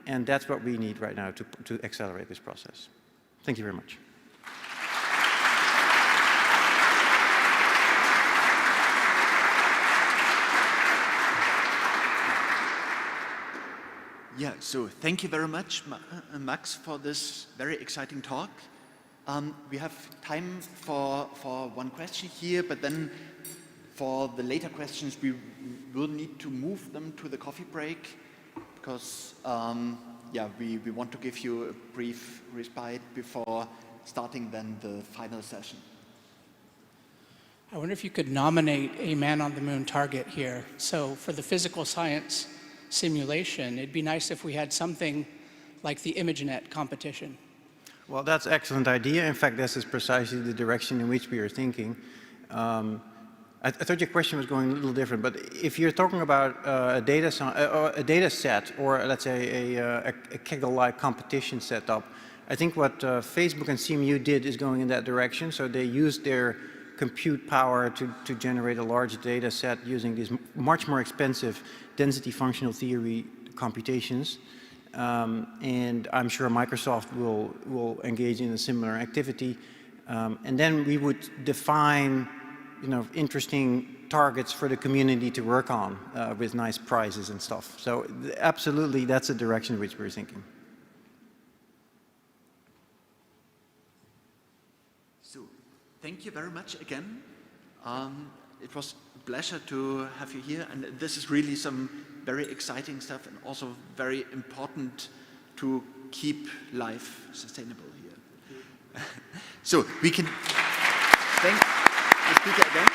and that's what we need right now to accelerate this process. Thank you very much. Yeah, so thank you very much, Max, for this very exciting talk. We have time for one question here, but then for the later questions, we will need to move them to the coffee break because, yeah, we want to give you a brief respite before starting then the final session. I wonder if you could nominate a man-on-the-moon target here. So for the physical science simulation, it'd be nice if we had something like the ImageNet competition. Well, that's an excellent idea. In fact, this is precisely the direction in which we are thinking. I thought your question was going a little different, but if you're talking about a data set, or let's say a Kaggle-like competition setup, I think what Facebook and CMU did is going in that direction. So they used their compute power to generate a large data set using these much more expensive density functional theory computations. And I'm sure Microsoft will engage in a similar activity. And then we would define, interesting targets for the community to work on with nice prizes and stuff. So absolutely, that's the direction which we're thinking. So thank you very much again. It was a pleasure to have you here, and this is really some very exciting stuff and also very important to keep life sustainable here. So we can thank the speaker again.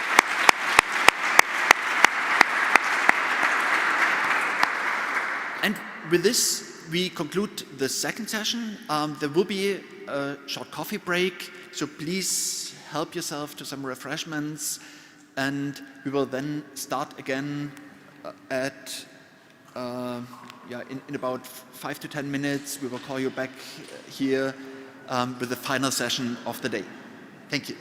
And with this, we conclude the second session. There will be a short coffee break, so please help yourself to some refreshments, and we will then start again at in about 5 to 10 minutes. We will call you back here with the final session of the day. Thank you.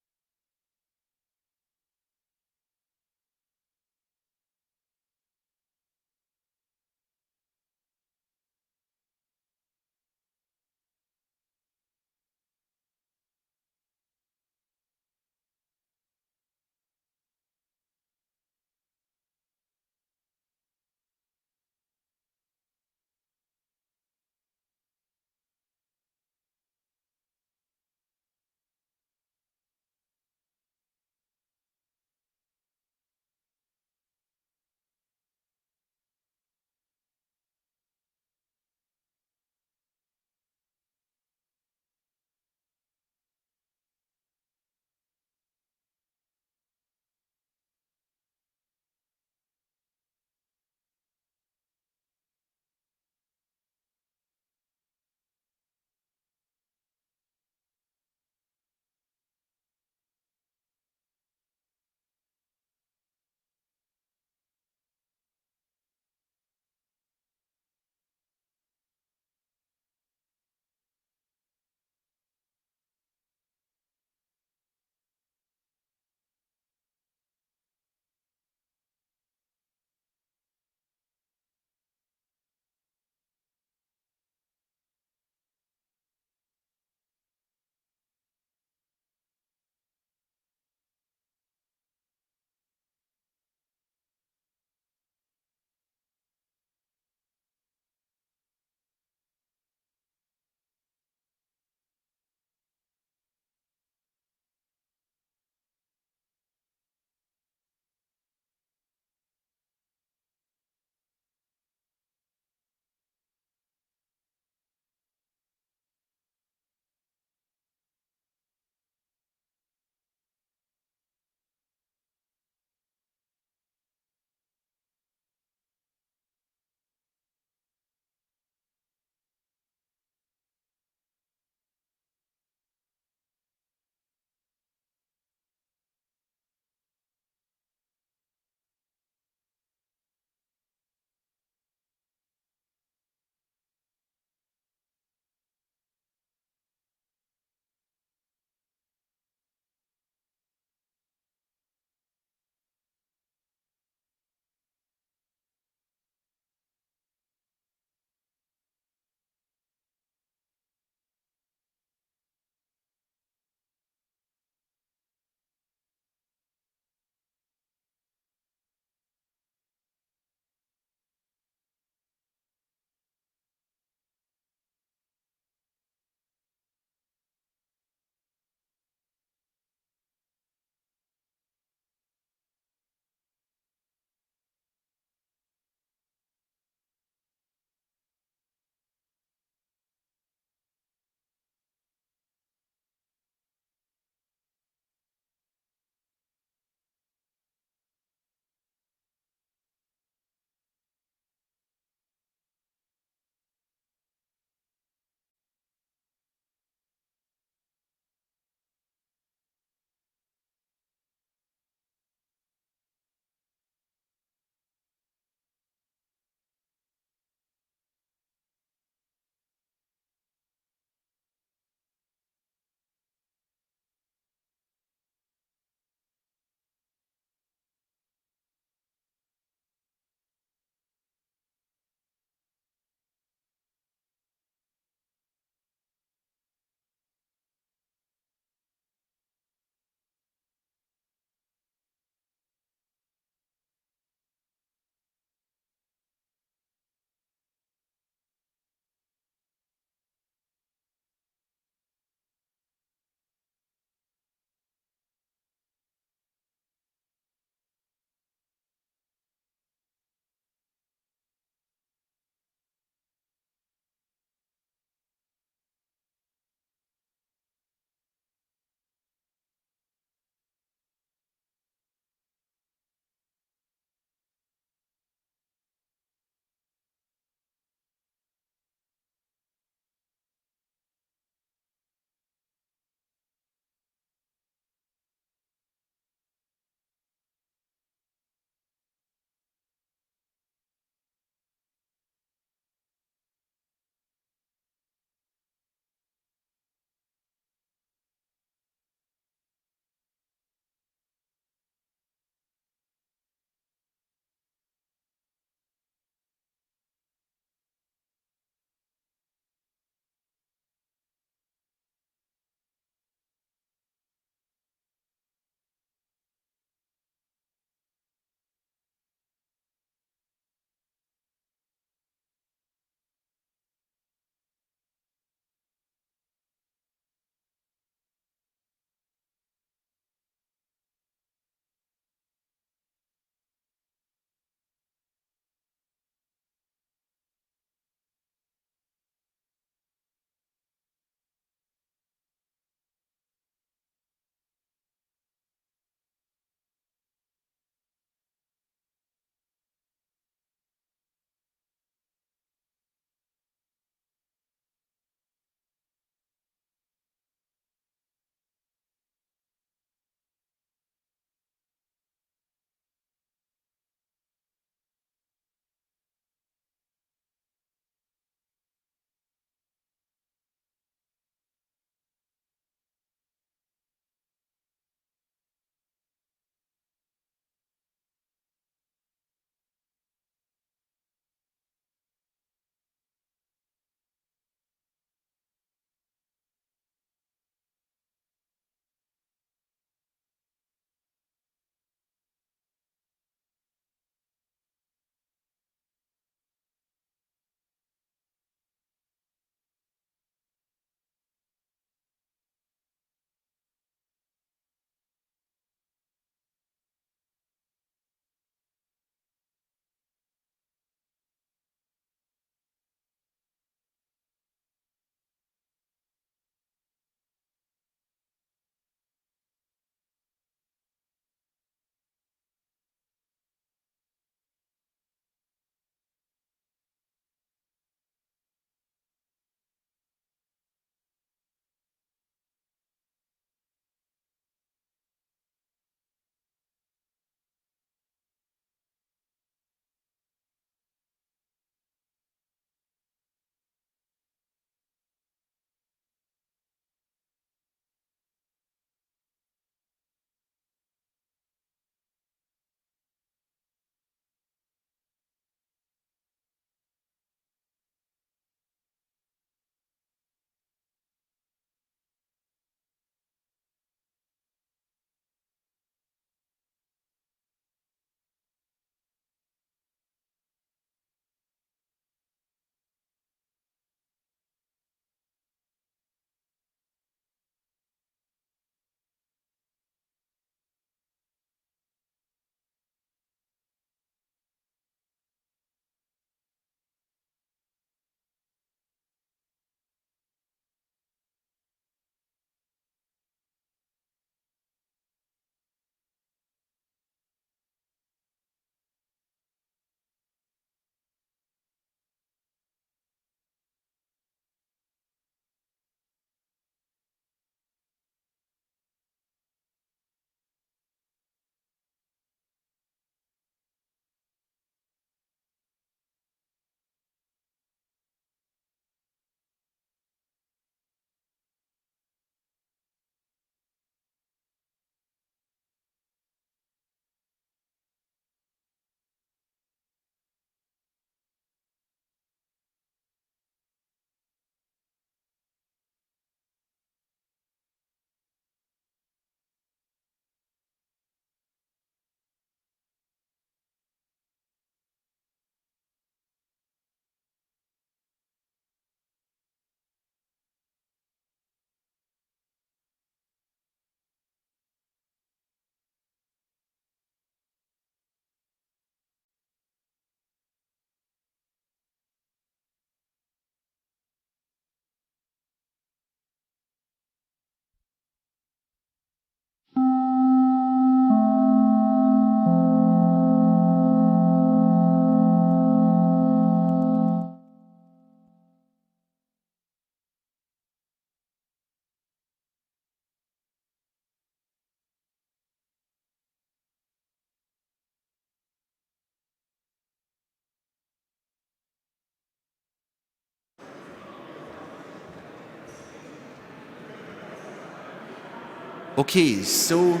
Okay, so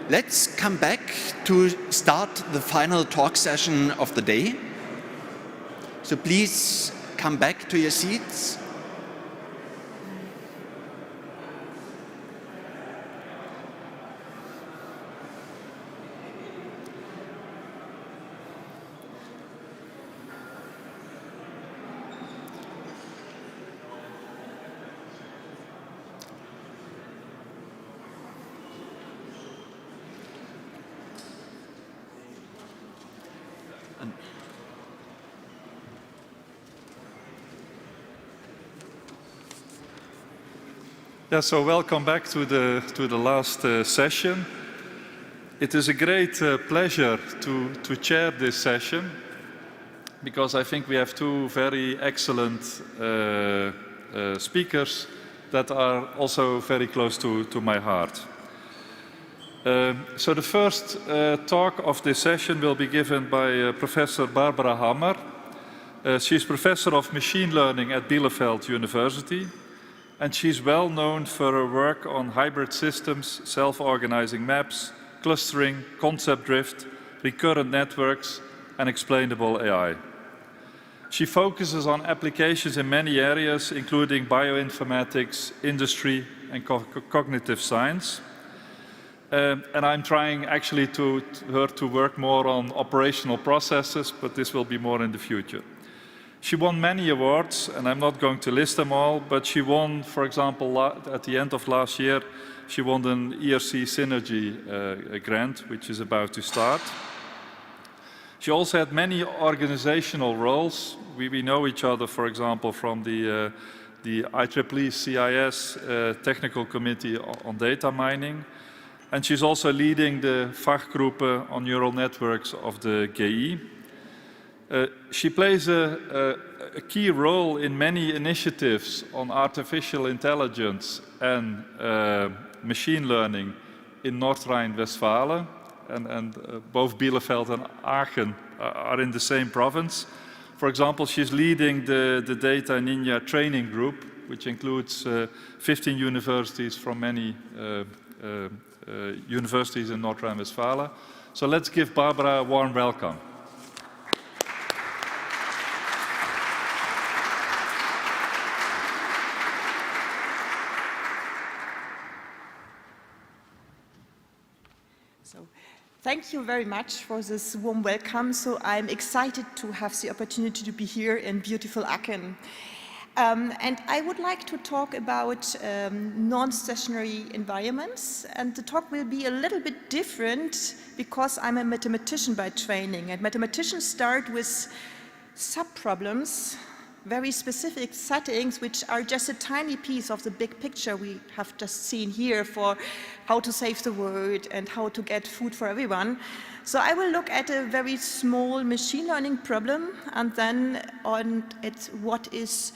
let's come back to start the final talk session of the day. So please come back to your seats. Yeah, so welcome back to the last session. It is a great pleasure to chair this session because I think we have two very excellent speakers that are also very close to my heart. So the first talk of this session will be given by Professor Barbara Hammer. She's Professor of Machine Learning at Bielefeld University. And she's well known for her work on hybrid systems, self-organizing maps, clustering, concept drift, recurrent networks, and explainable AI. She focuses on applications in many areas, including bioinformatics, industry, and cognitive science. And I'm trying actually her to work more on operational processes, but this will be more in the future. She won many awards, and I'm not going to list them all, but she won, for example, at the end of last year, she won an ERC Synergy grant, which is about to start. She also had many organizational roles. We know each other, for example, from the IEEE CIS Technical Committee on Data Mining. And she's also leading the Fachgruppe on Neural Networks of the GI. She plays a key role in many initiatives on artificial intelligence and machine learning in North Rhine-Westphalia, and both Bielefeld and Aachen are in the same province. For example, she's leading the Data Ninja training group, which includes 15 universities from many universities in North Rhine-Westphalia. So let's give Barbara a warm welcome. Thank you very much for this warm welcome. So I'm excited to have the opportunity to be here in beautiful Aachen. And I would like to talk about non-stationary environments. And the talk will be a little bit different because I'm a mathematician by training. And mathematicians start with sub-problems, very specific settings, which are just a tiny piece of the big picture we have just seen here for how to save the world and how to get food for everyone. So I will look at a very small machine learning problem and then at what is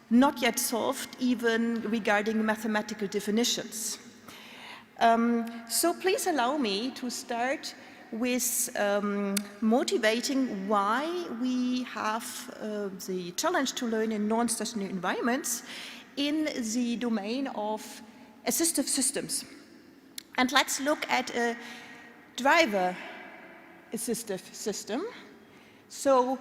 not yet solved, even regarding mathematical definitions. So please allow me to start with motivating why we have the challenge to learn in non-stationary environments in the domain of assistive systems. And let's look at a driver assistive system. So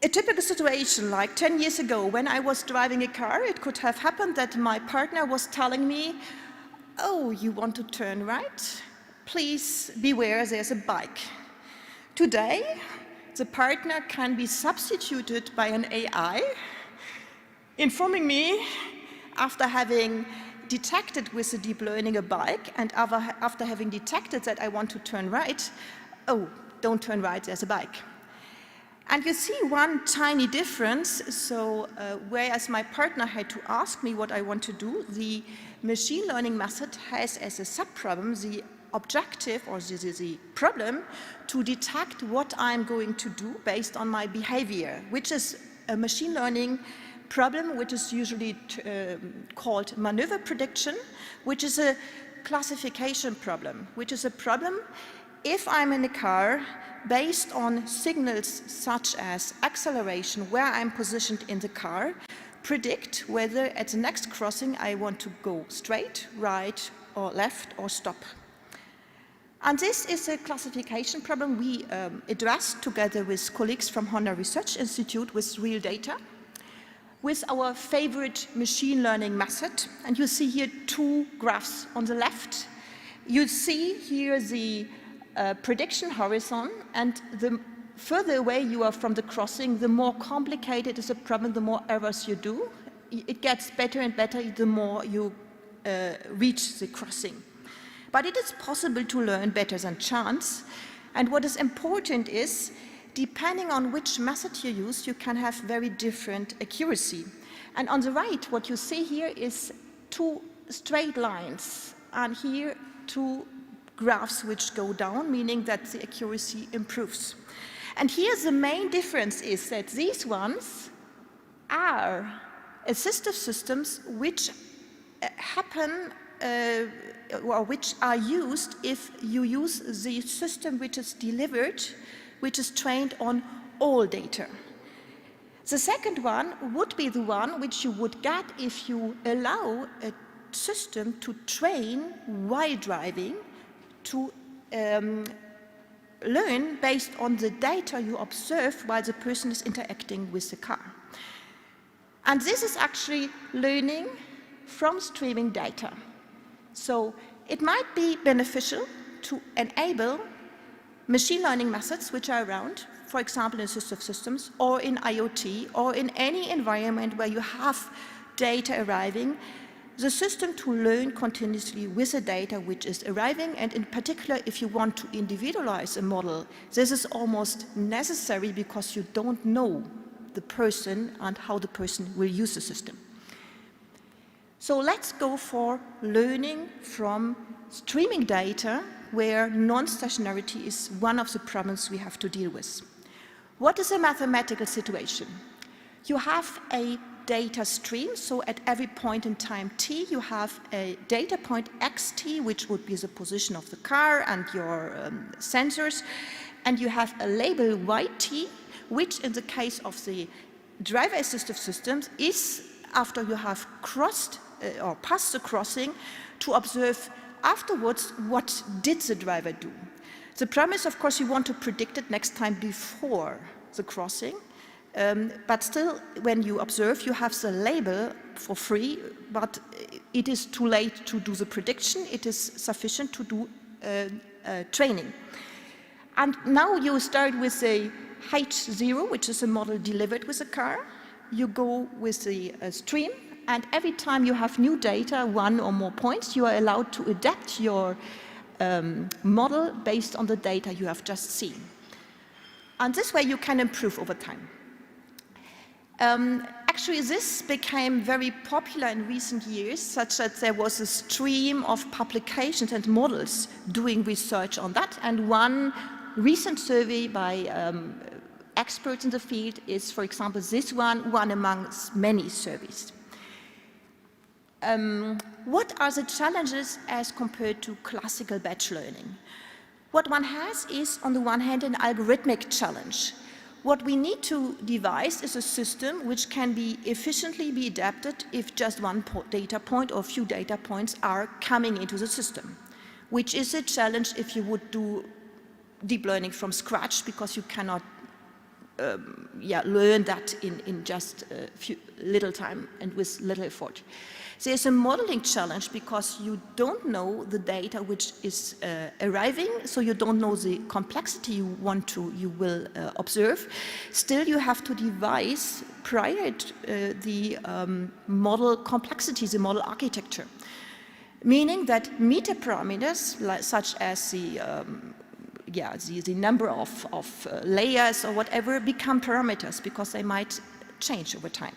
a typical situation like 10 years ago when I was driving a car, it could have happened that my partner was telling me, "Oh, you want to turn right? Please beware, there's a bike." Today, the partner can be substituted by an AI, informing me after having detected with the deep learning a bike and after having detected that I want to turn right, "Oh, don't turn right, there's a bike." And you see one tiny difference. So whereas my partner had to ask me what I want to do, the machine learning method has as a sub-problem the objective or the problem to detect what I'm going to do based on my behavior, which is a machine learning problem which is usually called maneuver prediction, which is a classification problem, which is a problem if I'm in a car based on signals such as acceleration, where I'm positioned in the car, predict whether at the next crossing I want to go straight, right, or left, or stop. And this is a classification problem we addressed together with colleagues from Honda Research Institute with real data, with our favorite machine learning method. And you see here two graphs on the left. You see here the prediction horizon, and the further away you are from the crossing, the more complicated is the problem, the more errors you do. It gets better and better the more you reach the crossing. But it is possible to learn better than chance. And what is important is, depending on which method you use, you can have very different accuracy. And on the right, what you see here is two straight lines, and here two graphs which go down, meaning that the accuracy improves. And here the main difference is that these ones are assistive systems which happen or which are used if you use the system which is delivered, which is trained on all data. The second one would be the one which you would get if you allow a system to train while driving, to learn based on the data you observe while the person is interacting with the car. And this is actually learning from streaming data. So it might be beneficial to enable machine learning methods which are around, for example in assistive systems or in IoT or in any environment where you have data arriving, the system to learn continuously with the data which is arriving. And in particular, if you want to individualize a model, this is almost necessary because you don't know the person and how the person will use the system. So let's go for learning from streaming data, where non-stationarity is one of the problems we have to deal with. What is a mathematical situation? You have a data stream, so at every point in time t, you have a data point xt, which would be the position of the car and your sensors, and you have a label yt, which in the case of the driver assistive systems is after you have crossed or passed the crossing, to observe afterwards what did the driver do. The premise, of course, you want to predict it next time before the crossing, but still, when you observe, you have the label for free, but it is too late to do the prediction. It is sufficient to do training. And now you start with a H0, which is a model delivered with a car. You go with the stream, and every time you have new data, one or more points, you are allowed to adapt your model based on the data you have just seen. And this way you can improve over time. Actually, this became very popular in recent years, such that there was a stream of publications and models doing research on that. And one recent survey by experts in the field is, for example, this one amongst many surveys. What are the challenges as compared to classical batch learning? What one has is, on the one hand, an algorithmic challenge. What we need to devise is a system which can be efficiently be adapted if just one data point or a few data points are coming into the system, which is a challenge if you would do deep learning from scratch, because you cannot learn that in just little time and with little effort. There's a modeling challenge because you don't know the data which is arriving, so you don't know the complexity you will observe. Still, you have to devise prior the model complexity, the model architecture, meaning that meta parameters such as the number of layers or whatever become parameters because they might change over time.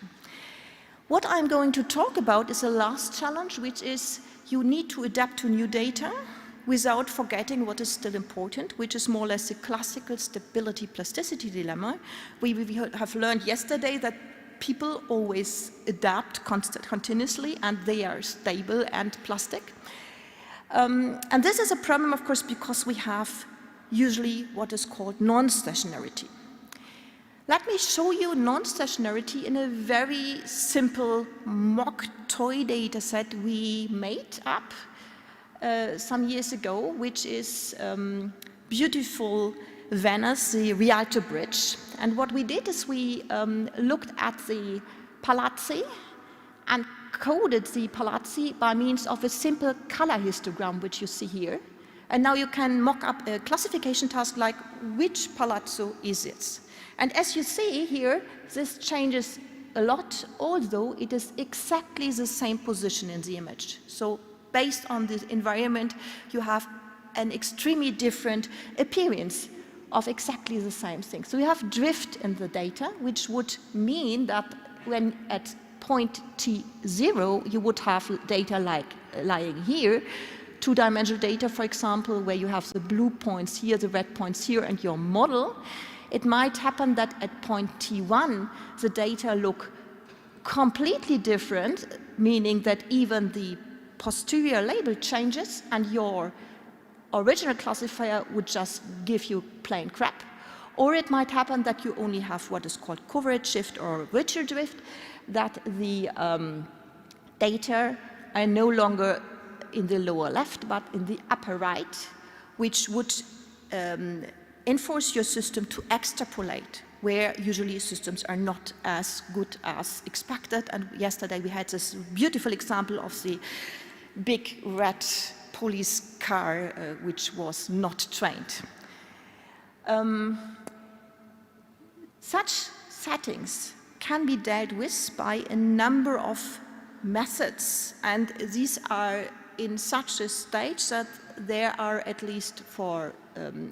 What I'm going to talk about is the last challenge, which is you need to adapt to new data without forgetting what is still important, which is more or less the classical stability plasticity dilemma. We have learned yesterday that people always adapt continuously and they are stable and plastic. And this is a problem, of course, because we have usually what is called non-stationarity. Let me show you non-stationarity in a very simple mock toy data set we made up some years ago, which is beautiful Venice, the Rialto Bridge. And what we did is we looked at the palazzi and coded the palazzi by means of a simple color histogram, which you see here. And now you can mock up a classification task like which palazzo is it? And as you see here, this changes a lot, although it is exactly the same position in the image. So based on this environment, you have an extremely different appearance of exactly the same thing. So you have drift in the data, which would mean that when at point t0, you would have data like lying here, two-dimensional data, for example, where you have the blue points here, the red points here, and your model. It might happen that at point t1, the data look completely different, meaning that even the posterior label changes and your original classifier would just give you plain crap. Or it might happen that you only have what is called coverage shift or richer drift, that the data are no longer in the lower left, but in the upper right, which would enforce your system to extrapolate, where usually systems are not as good as expected. And yesterday we had this beautiful example of the big red police car, which was not trained. Such settings can be dealt with by a number of methods, and these are in such a stage that there are, at least for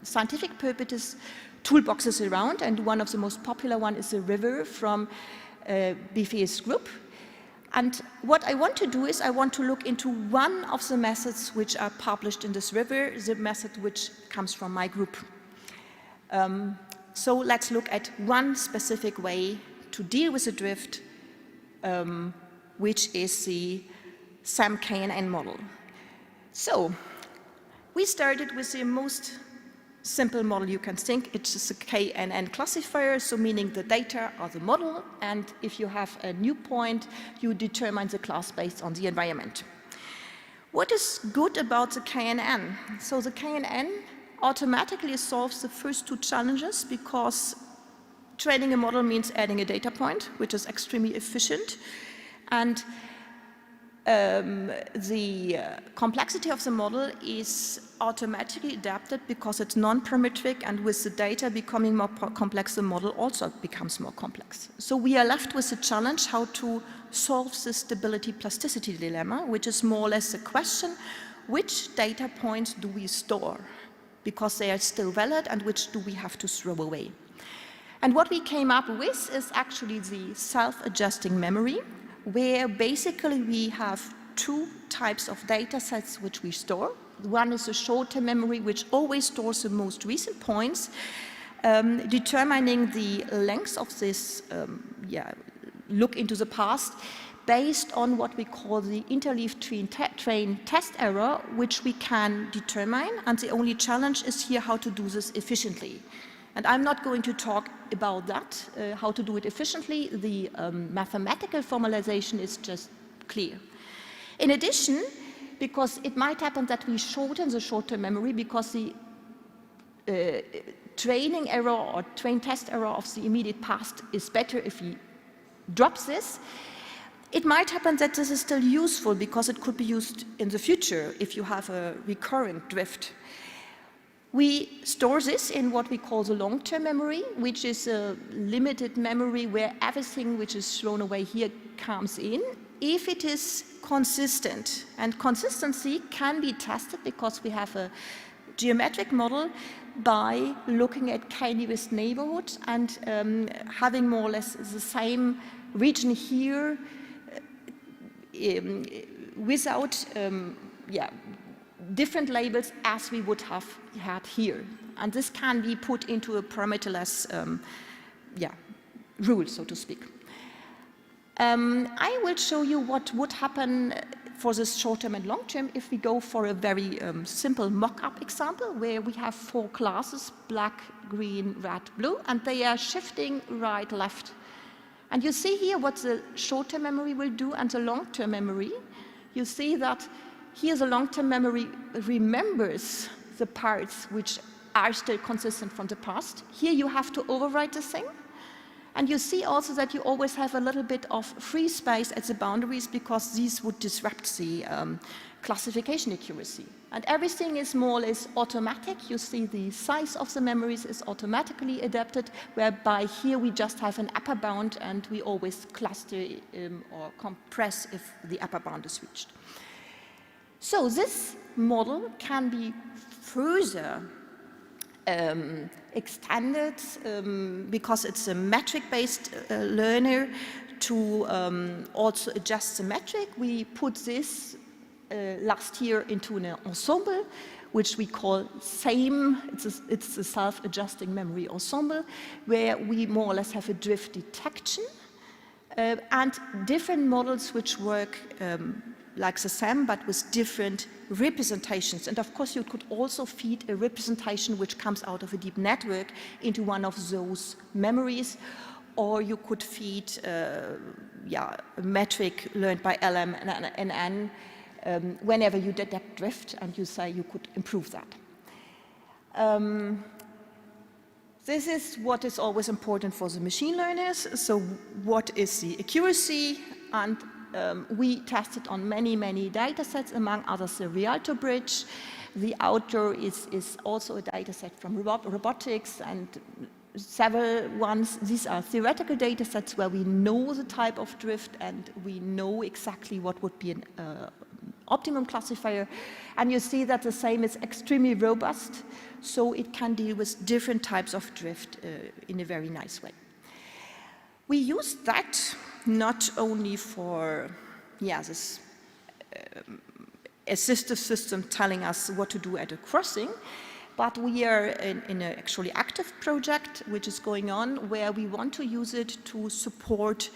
scientific purposes, toolboxes around, and one of the most popular one is a river from Buffet's group. And what I want to do is I want to look into one of the methods which are published in this river, the method which comes from my group. So let's look at one specific way to deal with the drift, which is the SAM-KNN model. So we started with the most simple model you can think. It's a KNN classifier, so meaning the data are the model, and if you have a new point, you determine the class based on the environment. What is good about the KNN? So the KNN automatically solves the first two challenges, because training a model means adding a data point, which is extremely efficient, and the complexity of the model is automatically adapted because it's non-parametric, and with the data becoming more complex, the model also becomes more complex. So we are left with the challenge how to solve the stability plasticity dilemma, which is more or less the question, which data points do we store because they are still valid, and which do we have to throw away? And what we came up with is actually the self-adjusting memory, where basically we have two types of data sets which we store. One is a short-term memory, which always stores the most recent points, determining the length of this look into the past based on what we call the interleaved train test error, which we can determine. And the only challenge is here how to do this efficiently. And I'm not going to talk about that, how to do it efficiently. The mathematical formalization is just clear. In addition, because it might happen that we shorten the short-term memory because the training error or train test error of the immediate past is better if we drop this. It might happen that this is still useful because it could be used in the future if you have a recurrent drift. We store this in what we call the long-term memory, which is a limited memory where everything which is thrown away here comes in, if it is consistent. And consistency can be tested because we have a geometric model by looking at k-nearest neighborhood and having more or less the same region here without different labels as we would have had here. And this can be put into a parameterless rule, so to speak. I will show you what would happen for this short-term and long-term, if we go for a very simple mock-up example where we have 4 classes, black, green, red, blue, and they are shifting right, left. And you see here what the short-term memory will do and the long-term memory. You see that here the long-term memory remembers the parts which are still consistent from the past. Here you have to overwrite the thing. And you see also that you always have a little bit of free space at the boundaries because these would disrupt the classification accuracy. And everything is more or less automatic. You see the size of the memories is automatically adapted, whereby here we just have an upper bound and we always cluster or compress if the upper bound is reached. So this model can be further extended because it's a metric-based learner to also adjust the metric. We put this last year into an ensemble, which we call SAME. It's a self-adjusting memory ensemble, where we more or less have a drift detection and different models which work like the SAM, but with different representations. And of course, you could also feed a representation which comes out of a deep network into one of those memories, or you could feed a metric learned by LM and NN whenever you detect drift, and you say you could improve that. This is what is always important for the machine learners. So what is the accuracy? And we tested on many, many data sets, among others the Rialto Bridge. The outdoor is also a data set from robotics and several ones. These are theoretical data sets where we know the type of drift and we know exactly what would be an optimum classifier. And you see that the same is extremely robust, so it can deal with different types of drift in a very nice way. We use that not only for this assistive system telling us what to do at a crossing, but we are in an actually active project which is going on where we want to use it to support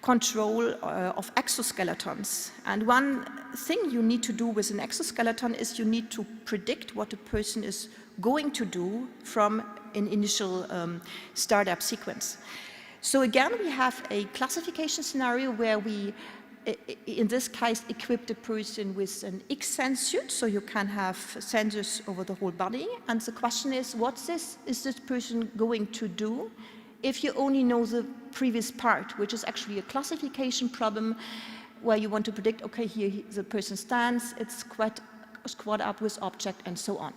control of exoskeletons. And one thing you need to do with an exoskeleton is you need to predict what a person is going to do from an initial startup sequence. So again, we have a classification scenario where we, in this case, equip the person with an X-sense suit, so you can have sensors over the whole body. And the question is, is this person going to do if you only know the previous part, which is actually a classification problem where you want to predict, okay, here the person stands, it's squat up with object, and so on.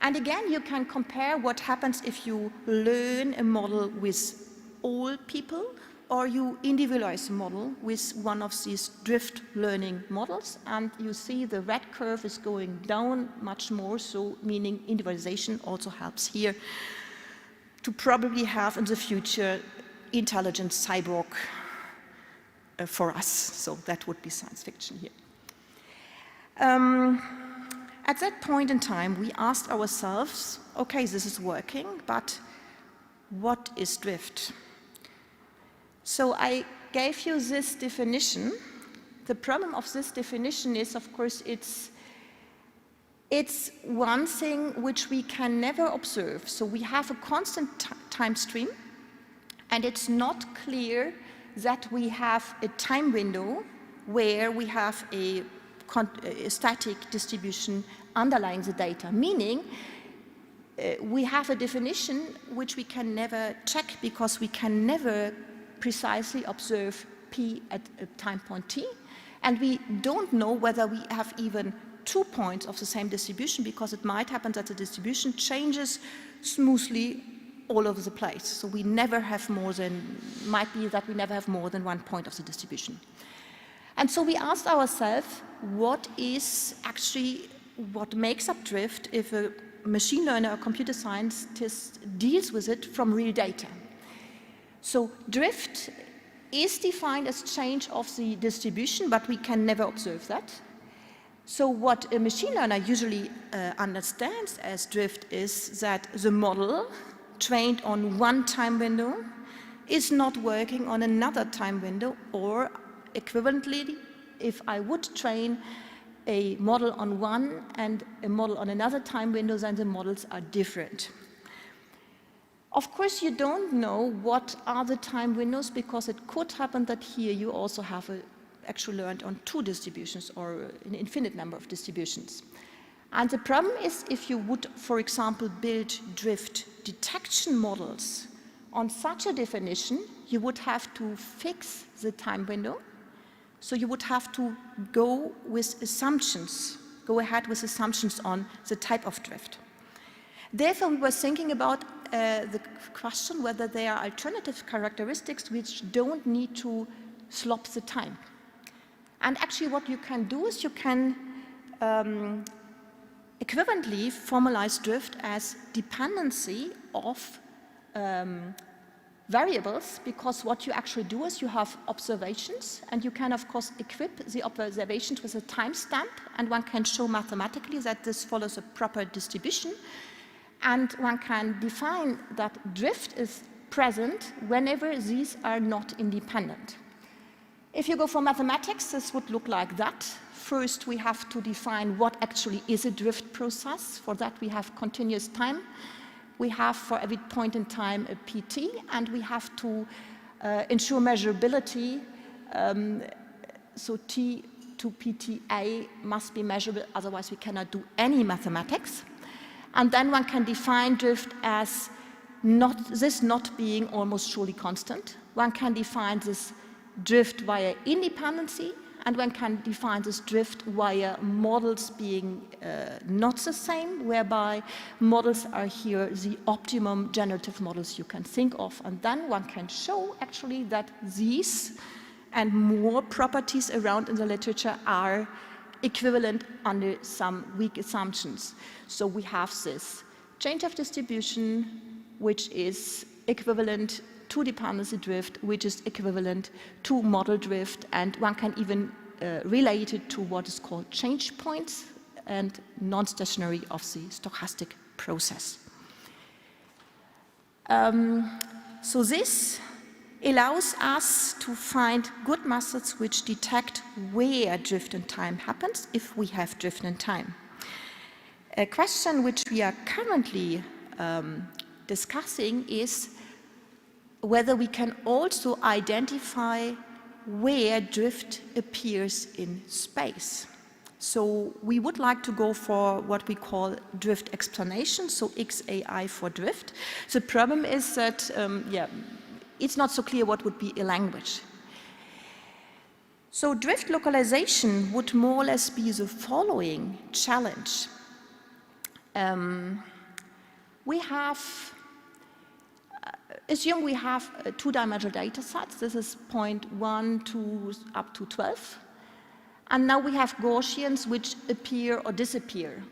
And again, you can compare what happens if you learn a model with all people, or you individualize the model with one of these drift learning models, and you see the red curve is going down much more, so meaning individualization also helps here to probably have in the future intelligent cyborg for us. So that would be science fiction here. At that point in time, we asked ourselves, okay, this is working, but what is drift? So I gave you this definition. The problem of this definition is, of course, it's one thing which we can never observe. So we have a constant time stream, and it's not clear that we have a time window where we have a static distribution underlying the data, meaning we have a definition which we can never check because we can never precisely observe P at a time point T, and we don't know whether we have even 2 points of the same distribution, because it might happen that the distribution changes smoothly all over the place. So we never have might be that we never have more than 1 point of the distribution. And so we asked ourselves, what makes up drift if a machine learner or computer scientist deals with it from real data? So drift is defined as change of the distribution, but we can never observe that. So what a machine learner usually understands as drift is that the model trained on one time window is not working on another time window, or equivalently, if I would train a model on one and a model on another time window, then the models are different. Of course, you don't know what are the time windows, because it could happen that here you also have actually learned on 2 distributions or an infinite number of distributions. And the problem is, if you would, for example, build drift detection models on such a definition, you would have to fix the time window. So you would have to go with assumptions, go ahead with assumptions on the type of drift. Therefore, we were thinking about the question whether there are alternative characteristics which don't need to slop the time. And actually what you can do is you can equivalently formalize drift as dependency of variables, because what you actually do is you have observations, and you can of course equip the observations with a timestamp, and one can show mathematically that this follows a proper distribution, and one can define that drift is present whenever these are not independent. If you go for mathematics, this would look like that. First, we have to define what actually is a drift process. For that, we have continuous time. We have for every point in time a PT, and we have to ensure measurability. So T to PTA must be measurable, otherwise we cannot do any mathematics. And then one can define drift as not being almost surely constant. One can define this drift via independency, and one can define this drift via models being not the same, whereby models are here the optimum generative models you can think of. And then one can show actually that these and more properties around in the literature are equivalent under some weak assumptions. So we have this change of distribution, which is equivalent to dependency drift, which is equivalent to model drift, and one can even relate it to what is called change points and non-stationary of the stochastic process. So this allows us to find good methods which detect where drift in time happens, if we have drift in time. A question which we are currently discussing is whether we can also identify where drift appears in space. So we would like to go for what we call drift explanation, so XAI for drift. The problem is that, it's not so clear what would be a language. So drift localization would more or less be the following challenge. We have assume we have 2-dimensional data sets. This is 0.1 to up to 12. And now we have Gaussians which appear or disappear.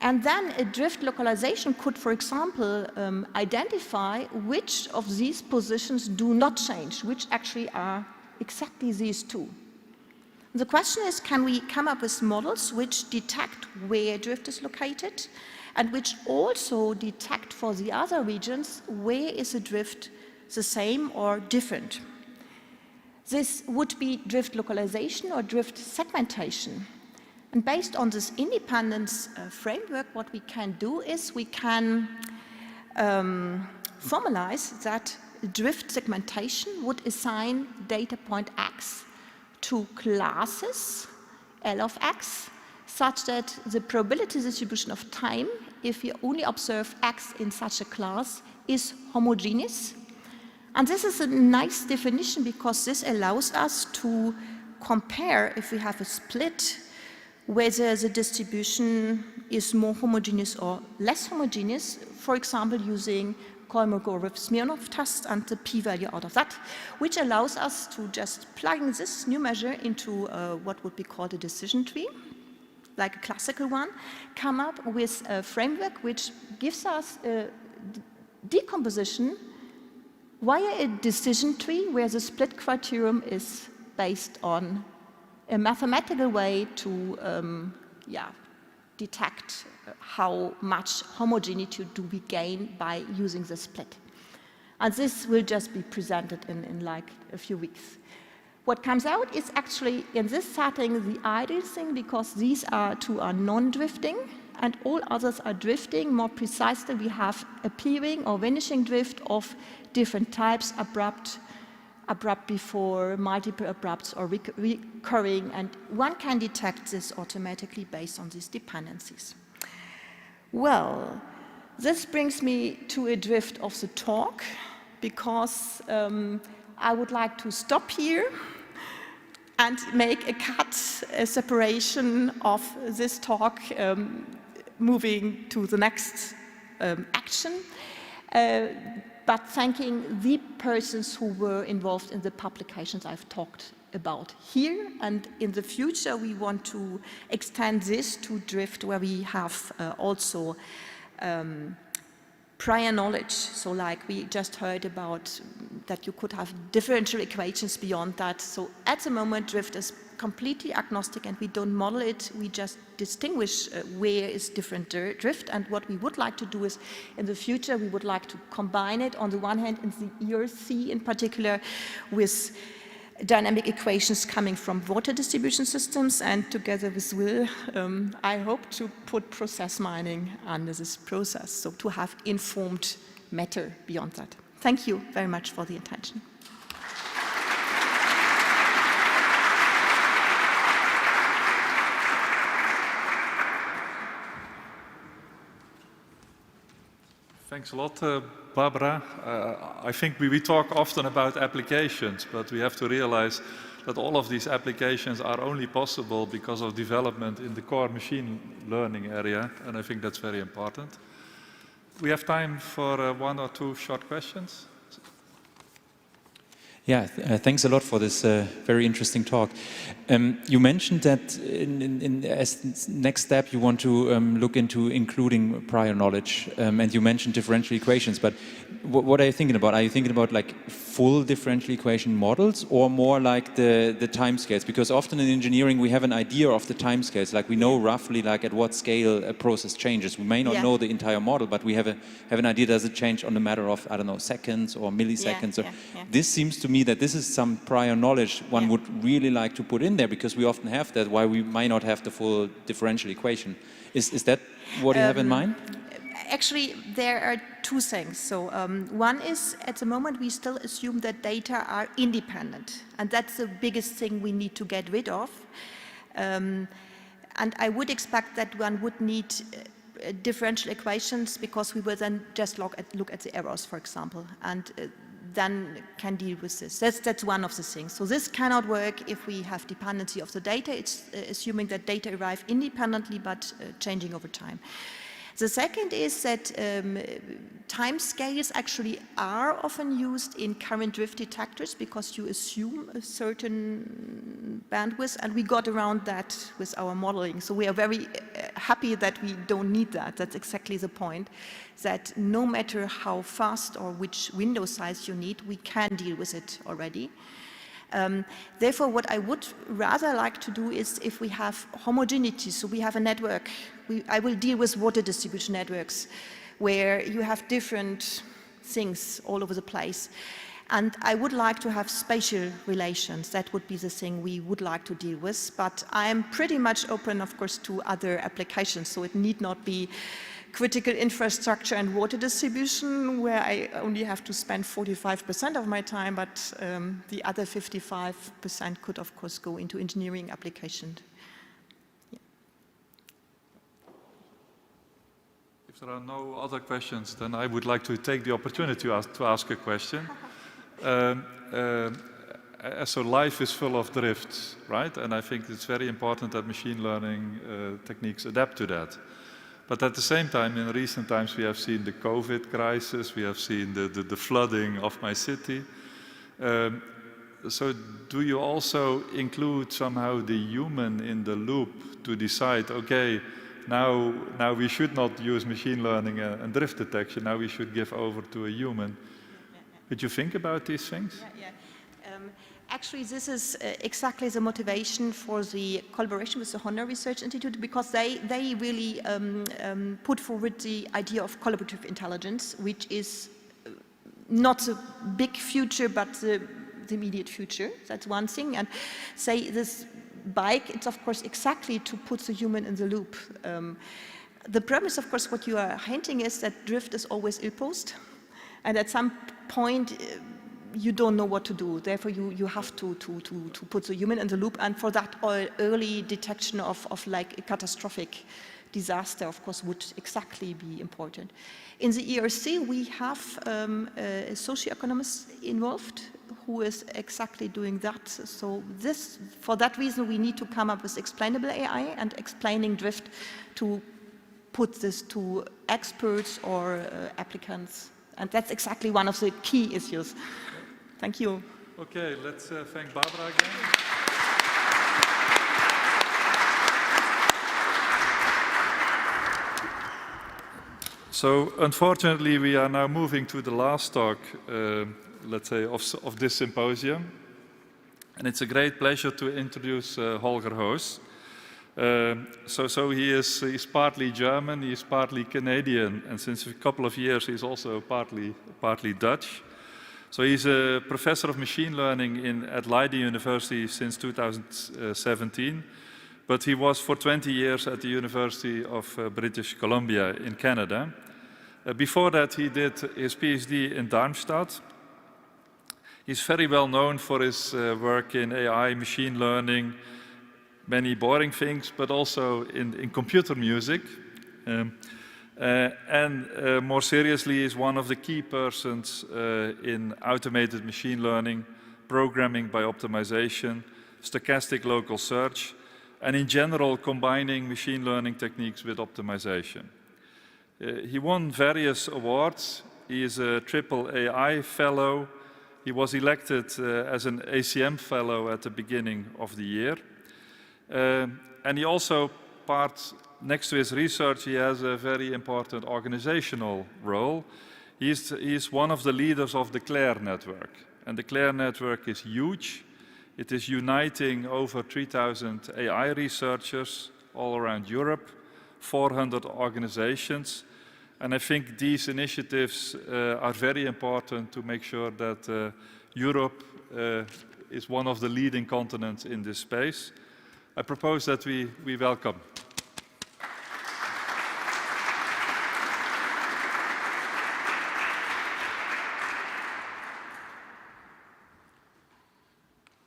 And then a drift localization could, for example, identify which of these positions do not change, which actually are exactly these two. The question is, can we come up with models which detect where drift is located, and which also detect for the other regions where is the drift the same or different. This would be drift localization or drift segmentation. And based on this independence framework, what we can do is we can formalize that drift segmentation would assign data point X to classes L of X, such that the probability distribution of time, if we only observe X in such a class, is homogeneous. And this is a nice definition because this allows us to compare, if we have a split, whether the distribution is more homogeneous or less homogeneous, for example, using Kolmogorov-Smirnov test and the p-value out of that, which allows us to just plug in this new measure into what would be called a decision tree, like a classical one, come up with a framework which gives us a decomposition via a decision tree where the split criterion is based on a mathematical way to detect how much homogeneity do we gain by using the split. And this will just be presented in like a few weeks. What comes out is actually, in this setting, the ideal thing, because these two are non-drifting, and all others are drifting. More precisely, we have appearing or vanishing drift of different types, abrupt before, multiple abrupts, or recurring, and one can detect this automatically based on these dependencies. Well, this brings me to a drift of the talk, because I would like to stop here and make a cut, a separation of this talk, moving to the next action, but thanking the persons who were involved in the publications I've talked about here. And in the future, we want to extend this to drift, where we have also prior knowledge. So like we just heard about that you could have differential equations beyond that. So at the moment, drift is completely agnostic and we don't model it. We just distinguish where is different drift. And what we would like to do is, in the future, we would like to combine it on the one hand in the ERC in particular with dynamic equations coming from water distribution systems, and together with Will, I hope to put process mining under this process, so to have informed matter beyond that. Thank you very much for the attention. Thanks a lot, Barbara. I think we talk often about applications, but we have to realize that all of these applications are only possible because of development in the core machine learning area, and I think that's very important. We have time for one or two short questions. Yeah, thanks a lot for this very interesting talk. You mentioned that as next step you want to look into including prior knowledge, and you mentioned differential equations, but what are you thinking about? Are you thinking about like full differential equation models, or more like the timescales? Because often in engineering we have an idea of the timescales, like we know roughly like at what scale a process changes. We may not know the entire model, but we have an idea, does it change on a matter of, I don't know, seconds or milliseconds? This seems to me that this is some prior knowledge one would really like to put in there, because we often have that, why we might not have the full differential equation. Is that what you have in mind? Actually, there are two things. So one is, at the moment, we still assume that data are independent, and that's the biggest thing we need to get rid of. And I would expect that one would need differential equations, because we will then just look at the errors, for example, and then can deal with this. That's one of the things. So this cannot work if we have dependency of the data. It's assuming that data arrive independently but changing over time. The second is that time scales actually are often used in current drift detectors, because you assume a certain bandwidth, and we got around that with our modeling. So we are very happy that we don't need that. That's exactly the point, that no matter how fast or which window size you need, we can deal with it already. Therefore, what I would rather like to do is, if we have homogeneity, so we have a network, I will deal with water distribution networks, where you have different things all over the place. And I would like to have spatial relations. That would be the thing we would like to deal with. But I am pretty much open, of course, to other applications. So it need not be critical infrastructure and water distribution, where I only have to spend 45% of my time, but the other 55% could, of course, go into engineering applications. Yeah. If there are no other questions, then I would like to take the opportunity to ask a question. So life is full of drifts, right? And I think it's very important that machine learning techniques adapt to that. But at the same time, in recent times, we have seen the COVID crisis, we have seen the flooding of my city. So do you also include somehow the human in the loop to decide, okay, now we should not use machine learning and drift detection, now we should give over to a human? Did you think about these things? Yeah. Actually, this is exactly the motivation for the collaboration with the Honor Research Institute, because they really put forward the idea of collaborative intelligence, which is not a big future, but the the immediate future. That's one thing. And say this bike, it's of course exactly to put the human in the loop. The premise, of course, what you are hinting is that drift is always ill-posed. And at some point, you don't know what to do. Therefore, you have to put the human in the loop. And for that, early detection of like a catastrophic disaster, of course, would exactly be important. In the ERC, we have a socioeconomist involved who is exactly doing that. So for that reason, we need to come up with explainable AI and explaining drift to put this to experts or applicants. And that's exactly one of the key issues. Thank you. Okay, let's thank Barbara again. So, unfortunately, we are now moving to the last talk, let's say, of this symposium. And it's a great pleasure to introduce Holger Hoos. So he's partly German, he's partly Canadian, and since a couple of years he's also partly Dutch. So he's a professor of machine learning at Leiden University since 2017, but he was for 20 years at the University of British Columbia in Canada. Before that, he did his PhD in Darmstadt. He's very well known for his work in AI, machine learning, many boring things, but also in computer music. More seriously, is one of the key persons in automated machine learning, programming by optimization, stochastic local search, and in general, combining machine learning techniques with optimization. He won various awards. He is a triple AI fellow. He was elected as an ACM fellow at the beginning of the year. And he also, next to his research, he has a very important organizational role. He's one of the leaders of the CLAIRE network. And the CLAIRE network is huge. It is uniting over 3,000 AI researchers all around Europe, 400 organizations. And I think these initiatives are very important to make sure that Europe is one of the leading continents in this space. I propose that we welcome.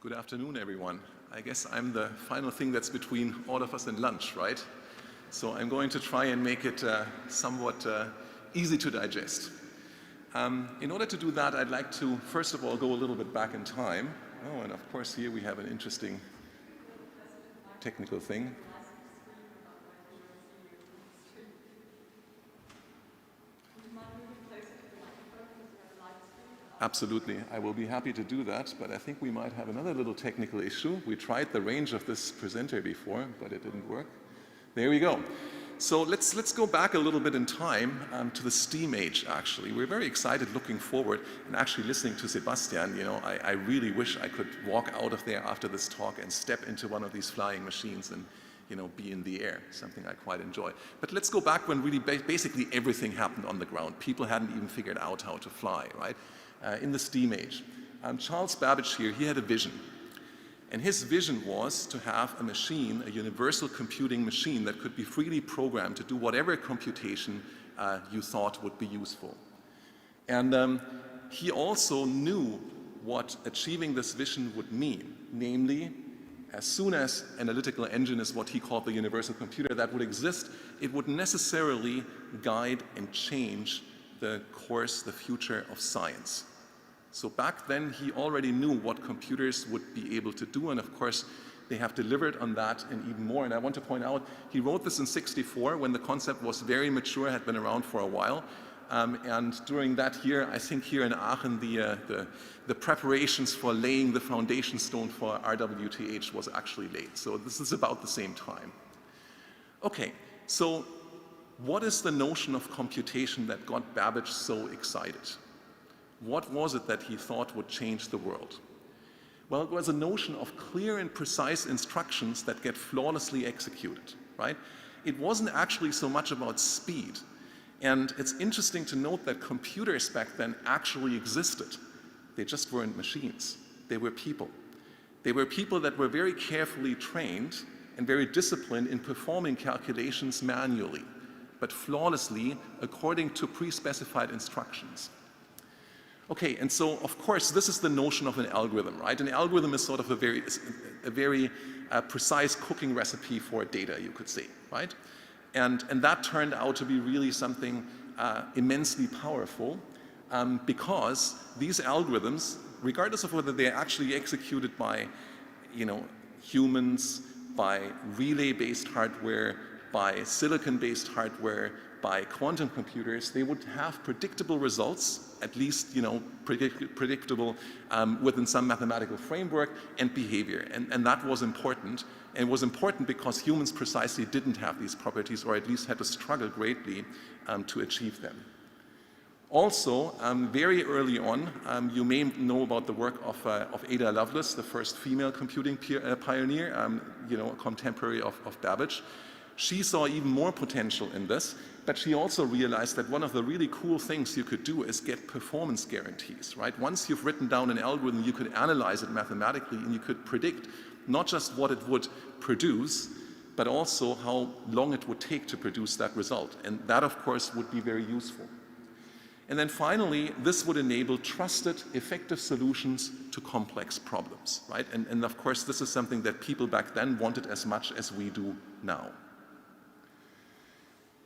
Good afternoon, everyone. I guess I'm the final thing that's between all of us and lunch, right? So I'm going to try and make it somewhat easy to digest. In order to do that, I'd like to, first of all, go a little bit back in time. Oh, and of course, here we have an interesting technical thing. Absolutely, I will be happy to do that, but I think we might have another little technical issue. We tried the range of this presenter before, but it didn't work. There we go. So let's go back a little bit in time to the STEAM age, actually. We're very excited looking forward and actually listening to Sebasstian. You know, I really wish I could walk out of there after this talk and step into one of these flying machines and, you know, be in the air, something I quite enjoy. But let's go back when really basically everything happened on the ground. People hadn't even figured out how to fly, right? In the STEAM age. Charles Babbage here, he had a vision. And his vision was to have a machine, a universal computing machine that could be freely programmed to do whatever computation you thought would be useful. And he also knew what achieving this vision would mean. Namely, as soon as an analytical engine is what he called the universal computer that would exist, it would necessarily guide and change the course, the future of science. So back then, he already knew what computers would be able to do, and of course, they have delivered on that and even more. And I want to point out, he wrote this in '64 when the concept was very mature, had been around for a while. And during that year, I think here in Aachen, the preparations for laying the foundation stone for RWTH was actually laid. So this is about the same time. Okay, so what is the notion of computation that got Babbage so excited? What was it that he thought would change the world? Well, it was a notion of clear and precise instructions that get flawlessly executed, right? It wasn't actually so much about speed. And it's interesting to note that computers back then actually existed. They just weren't machines. They were people. They were people that were very carefully trained and very disciplined in performing calculations manually, but flawlessly according to pre-specified instructions. Okay, and so of course this is the notion of an algorithm, right? An algorithm is sort of a very precise cooking recipe for data, you could say, right? And that turned out to be really something immensely powerful because these algorithms, regardless of whether they're actually executed by, humans, by relay-based hardware, by silicon-based hardware, by quantum computers, they would have predictable results, at least, predictable within some mathematical framework and behavior. And that was important. And it was important because humans precisely didn't have these properties, or at least had to struggle greatly to achieve them. Also, very early on, you may know about the work of Ada Lovelace, the first female computing pioneer, a contemporary of Babbage. She saw even more potential in this, but she also realized that one of the really cool things you could do is get performance guarantees, right? Once you've written down an algorithm, you could analyze it mathematically and you could predict not just what it would produce, but also how long it would take to produce that result. And that, of course, would be very useful. And then finally, this would enable trusted, effective solutions to complex problems, right? And of course, this is something that people back then wanted as much as we do now.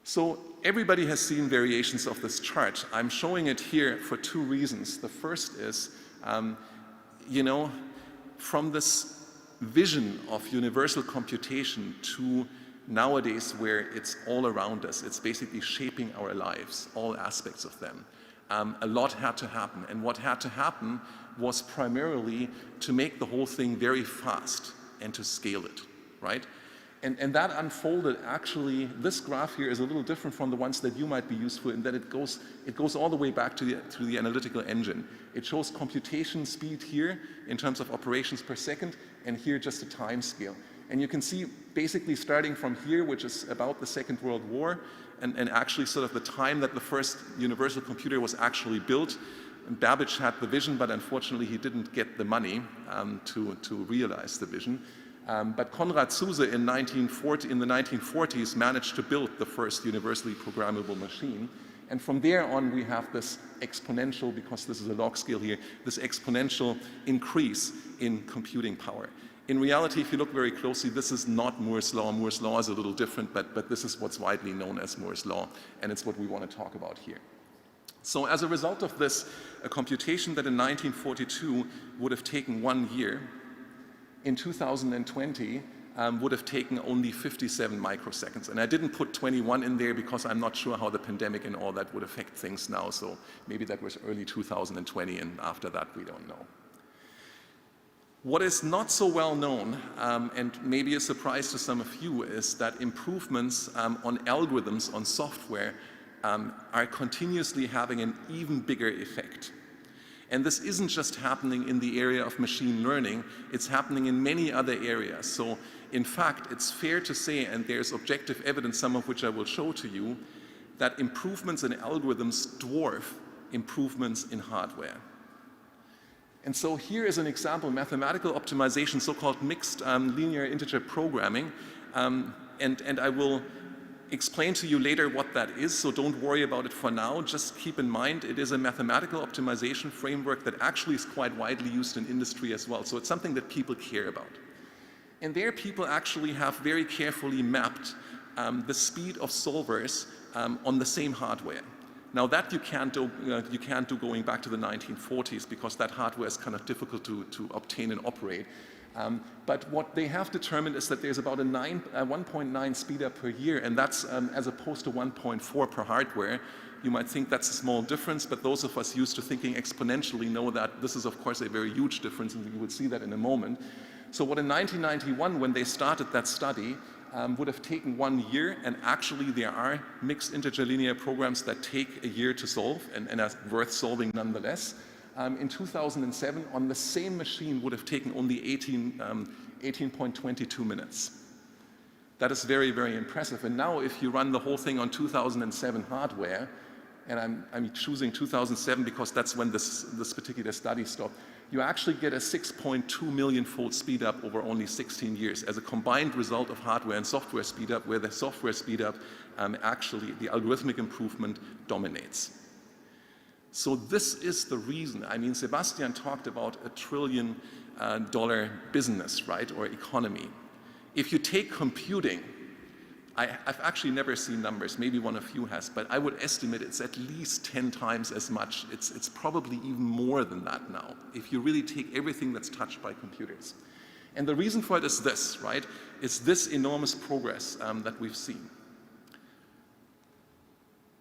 So everybody has seen variations of this chart. I'm showing it here for two reasons. The first is, from this vision of universal computation to nowadays where it's all around us, it's basically shaping our lives, all aspects of them. A lot had to happen, and what had to happen was primarily to make the whole thing very fast and to scale it, right? And that unfolded actually, this graph here is a little different from the ones that you might be used to in that it goes all the way back to the analytical engine. It shows computation speed here in terms of operations per second, and here just a time scale. And you can see basically starting from here, which is about the Second World War, and actually sort of the time that the first universal computer was actually built. And Babbage had the vision, but unfortunately he didn't get the money to realize the vision. But Konrad Zuse in the 1940s managed to build the first universally programmable machine. And from there on, we have this exponential, because this is a log scale here, this exponential increase in computing power. In reality, if you look very closely, this is not Moore's law. Moore's law is a little different, but this is what's widely known as Moore's law, and it's what we want to talk about here. So as a result of this, a computation that in 1942 would have taken 1 year, in 2020 would have taken only 57 microseconds. And I didn't put 21 in there because I'm not sure how the pandemic and all that would affect things now. So maybe that was early 2020, and after that, we don't know. What is not so well known, and maybe a surprise to some of you, is that improvements on algorithms, on software, are continuously having an even bigger effect. And this isn't just happening in the area of machine learning, it's happening in many other areas. So in fact, it's fair to say, and there's objective evidence, some of which I will show to you, that improvements in algorithms dwarf improvements in hardware. And so here is an example, mathematical optimization, so-called mixed linear integer programming. And I will explain to you later what that is, so don't worry about it for now. Just keep in mind it is a mathematical optimization framework that actually is quite widely used in industry as well. So it's something that people care about. And there people actually have very carefully mapped the speed of solvers on the same hardware. Now that you can't do going back to the 1940s because that hardware is kind of difficult to obtain and operate. But what they have determined is that there's about a 1.9 speed up per year, and that's as opposed to 1.4 per hardware. You might think that's a small difference, but those of us used to thinking exponentially know that this is of course a very huge difference, and you will see that in a moment. So what in 1991, when they started that study, would have taken 1 year, and actually there are mixed integer linear programs that take a year to solve and are worth solving nonetheless. In 2007, on the same machine would have taken only 18.22 minutes. That is very, very impressive. And now if you run the whole thing on 2007 hardware, and I'm choosing 2007 because that's when this particular study stopped, you actually get a 6.2 million-fold speed up over only 16 years as a combined result of hardware and software speed up, where the software speed up actually, the algorithmic improvement dominates. So this is the reason. I mean, Sebasstian talked about $1 trillion business, right, or economy. If you take computing, I've actually never seen numbers, maybe one of you has, but I would estimate it's at least 10 times as much. It's probably even more than that now, if you really take everything that's touched by computers. And the reason for it is this, right? It's this enormous progress that we've seen.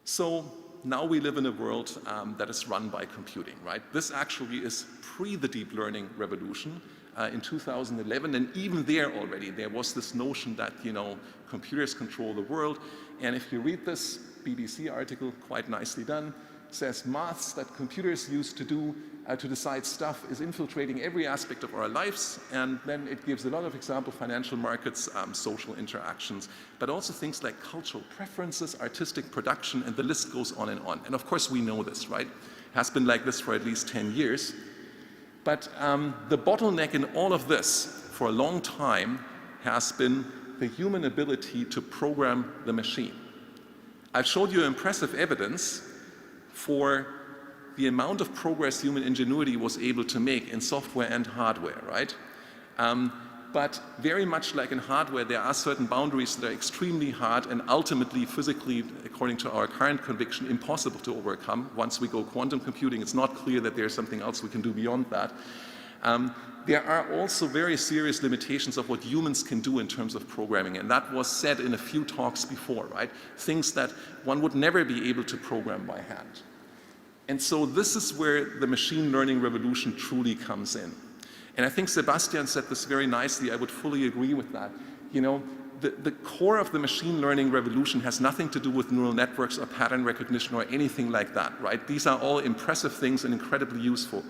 So now we live in a world that is run by computing, right? This actually is pre the deep learning revolution. In 2011, and even there already, there was this notion that, you know, computers control the world. And if you read this BBC article, quite nicely done, says maths that computers used to do to decide stuff is infiltrating every aspect of our lives. And then it gives a lot of examples: financial markets, social interactions, but also things like cultural preferences, artistic production, and the list goes on. And of course we know this, right? It has been like this for at least 10 years. But the bottleneck in all of this for a long time has been the human ability to program the machine. I've showed you impressive evidence for the amount of progress human ingenuity was able to make in software and hardware, right? But very much like in hardware, there are certain boundaries that are extremely hard and ultimately physically, according to our current conviction, impossible to overcome. Once we go quantum computing, it's not clear that there's something else we can do beyond that. There are also very serious limitations of what humans can do in terms of programming, and that was said in a few talks before, right? Things that one would never be able to program by hand. And so this is where the machine learning revolution truly comes in. And I think Sebasstian said this very nicely. I would fully agree with that. You know, the core of the machine learning revolution has nothing to do with neural networks or pattern recognition or anything like that, right? These are all impressive things and incredibly useful.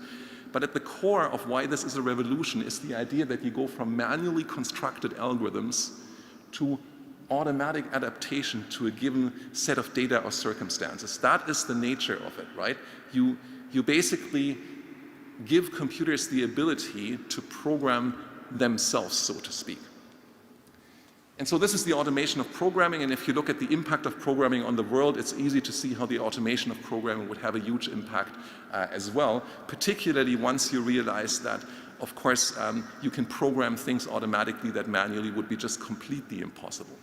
But at the core of why this is a revolution is the idea that you go from manually constructed algorithms to automatic adaptation to a given set of data or circumstances. That is the nature of it, right? You basically give computers the ability to program themselves, so to speak. And so this is the automation of programming, and if you look at the impact of programming on the world, it's easy to see how the automation of programming would have a huge impact as well, particularly once you realize that, of course, you can program things automatically that manually would be just completely impossible.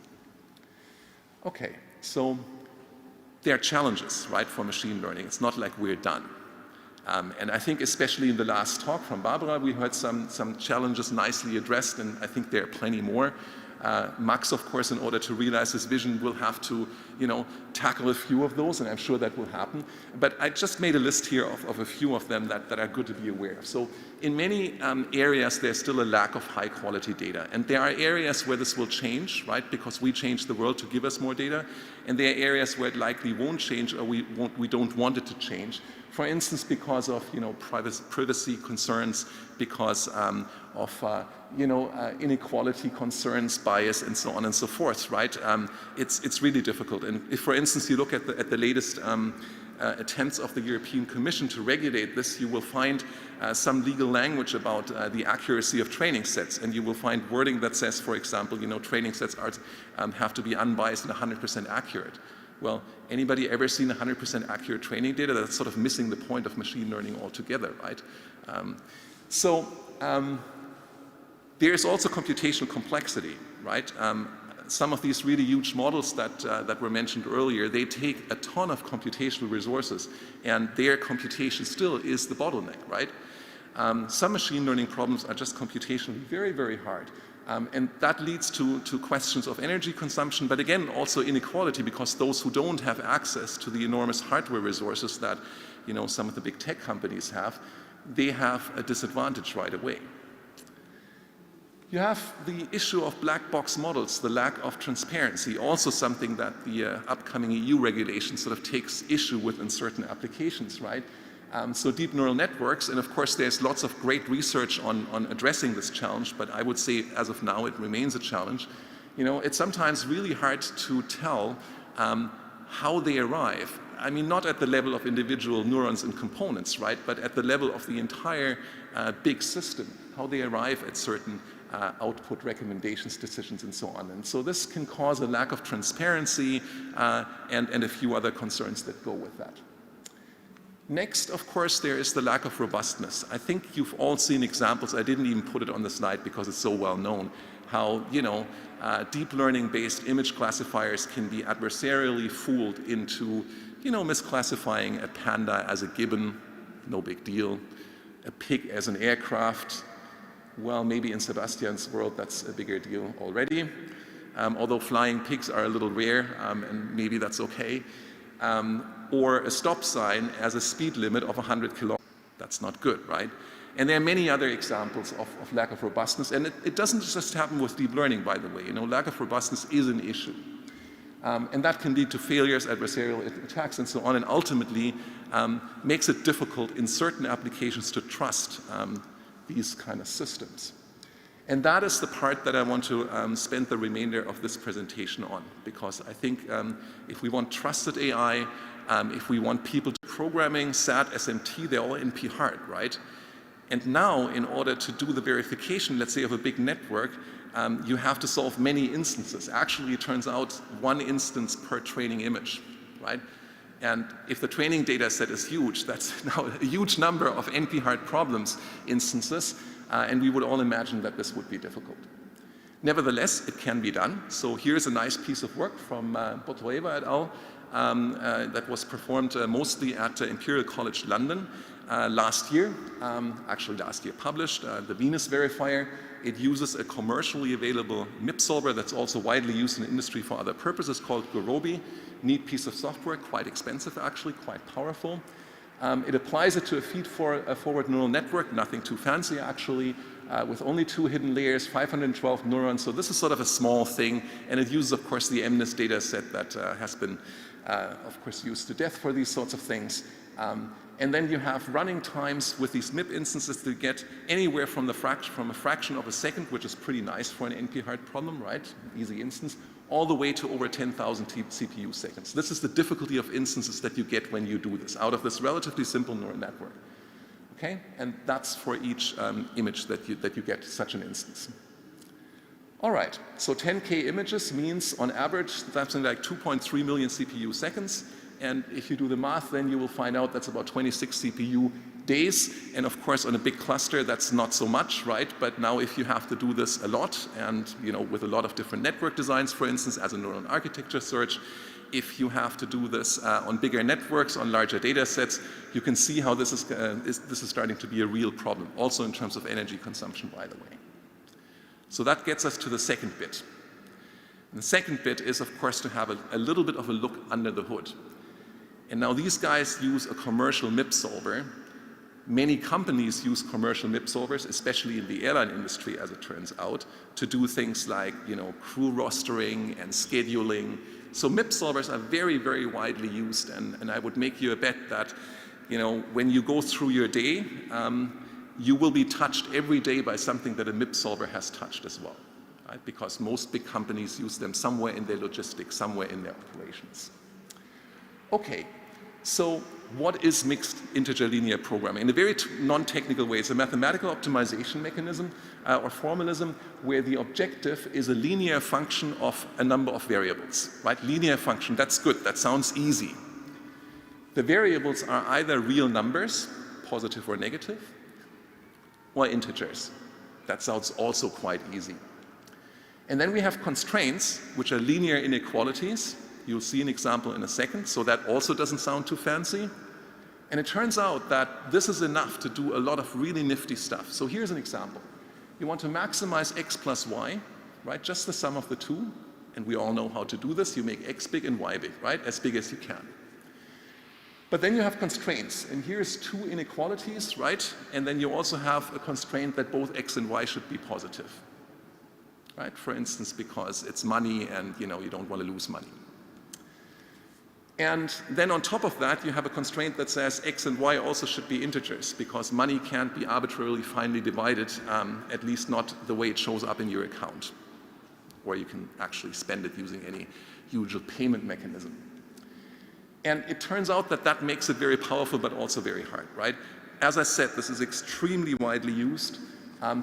Okay, so there are challenges, right, for machine learning. It's not like we're done. And I think especially in the last talk from Barbara, we heard some challenges nicely addressed, and I think there are plenty more. Max, of course, in order to realize his vision, will have to, you know, tackle a few of those, and I'm sure that will happen. But I just made a list here of a few of them that are good to be aware of. So in many areas, there's still a lack of high-quality data. And there are areas where this will change, right, because we change the world to give us more data. And there are areas where it likely won't change, or we don't want it to change. For instance, because of, you know, privacy concerns, because of inequality concerns, bias, and so on and so forth, right? It's really difficult. And if, for instance, you look at the latest attempts of the European Commission to regulate this, you will find some legal language about the accuracy of training sets, and you will find wording that says, for example, you know, training sets have to be unbiased and 100% accurate. Well, anybody ever seen 100% accurate training data? That's sort of missing the point of machine learning altogether, right? There's also computational complexity, right? Some of these really huge models that were mentioned earlier, they take a ton of computational resources, and their computation still is the bottleneck, right? Some machine learning problems are just computationally very, very hard. And that leads to questions of energy consumption, but again, also inequality, because those who don't have access to the enormous hardware resources that, you know, some of the big tech companies have, they have a disadvantage right away. You have the issue of black box models, the lack of transparency, also something that the upcoming EU regulation sort of takes issue with in certain applications, right? So deep neural networks, and of course there's lots of great research on addressing this challenge, but I would say as of now it remains a challenge. You know, it's sometimes really hard to tell how they arrive. I mean, not at the level of individual neurons and components, right, but at the level of the entire big system, how they arrive at certain output recommendations, decisions, and so on. And so this can cause a lack of transparency and a few other concerns that go with that. Next, of course, there is the lack of robustness. I think you've all seen examples. I didn't even put it on the slide because it's so well known, how, you know, deep learning-based image classifiers can be adversarially fooled into, you know, misclassifying a panda as a gibbon, no big deal, a pig as an aircraft. Well, maybe in Sebastian's world that's a bigger deal already, although flying pigs are a little rare, and maybe that's okay. Or a stop sign as a speed limit of 100 kilometers. That's not good, right? And there are many other examples of lack of robustness, and it doesn't just happen with deep learning, by the way. You know, lack of robustness is an issue. And that can lead to failures, adversarial attacks, and so on, and ultimately makes it difficult in certain applications to trust these kind of systems. And that is the part that I want to spend the remainder of this presentation on, because I think if we want trusted AI, if we want people to programming, SAT, SMT, they're all NP hard, right? And now, in order to do the verification, let's say, of a big network, you have to solve many instances. Actually, it turns out one instance per training image, right? And if the training data set is huge, that's now a huge number of NP-hard problems instances, and we would all imagine that this would be difficult. Nevertheless, it can be done. So here's a nice piece of work from Botoeva et al. That was performed mostly at Imperial College London last year, actually last year published, the Venus verifier. It uses a commercially available MIP solver that's also widely used in the industry for other purposes called Gurobi. Neat piece of software, quite expensive actually, quite powerful. It applies it to a feed-forward neural network, nothing too fancy actually, with only 2 hidden layers, 512 neurons. So this is sort of a small thing, and it uses, of course, the MNIST data set that has been, of course, used to death for these sorts of things. And then you have running times with these MIP instances to get anywhere from a fraction of a second, which is pretty nice for an NP-hard problem, right? Easy instance, all the way to over 10,000 CPU seconds. This is the difficulty of instances that you get when you do this, out of this relatively simple neural network. Okay, and that's for each image that you get such an instance. All right, so 10K images means on average that's something like 2.3 million CPU seconds. And if you do the math, then you will find out that's about 26 CPU days. And of course, on a big cluster, that's not so much, right? But now if you have to do this a lot, and you know, with a lot of different network designs, for instance, as a neural architecture search, if you have to do this on bigger networks, on larger data sets, you can see how this is starting to be a real problem, also in terms of energy consumption, by the way. So that gets us to the second bit. And the second bit is, of course, to have a little bit of a look under the hood. And now these guys use a commercial MIP solver. Many companies use commercial MIP solvers, especially in the airline industry, as it turns out, to do things like, you know, crew rostering and scheduling. So MIP solvers are very, very widely used, and I would make you a bet that, you know, when you go through your day, you will be touched every day by something that a MIP solver has touched as well, right? Because most big companies use them somewhere in their logistics, somewhere in their operations. Okay. So what is mixed integer linear programming? In a very non-technical way, it's a mathematical optimization mechanism or formalism where the objective is a linear function of a number of variables, right? Linear function, that's good, that sounds easy. The variables are either real numbers, positive or negative, or integers. That sounds also quite easy. And then we have constraints, which are linear inequalities. You'll see an example in a second, so that also doesn't sound too fancy. And it turns out that this is enough to do a lot of really nifty stuff. So here's an example. You want to maximize x plus y, right? Just the sum of the two. And we all know how to do this. You make x big and y big, right? As big as you can. But then you have constraints. And here's 2 inequalities, right? And then you also have a constraint that both x and y should be positive, right? For instance, because it's money and, you know, you don't want to lose money. And then on top of that, you have a constraint that says x and y also should be integers, because money can't be arbitrarily finely divided, at least not the way it shows up in your account. Or you can actually spend it using any usual payment mechanism. And it turns out that that makes it very powerful, but also very hard, right? As I said, this is extremely widely used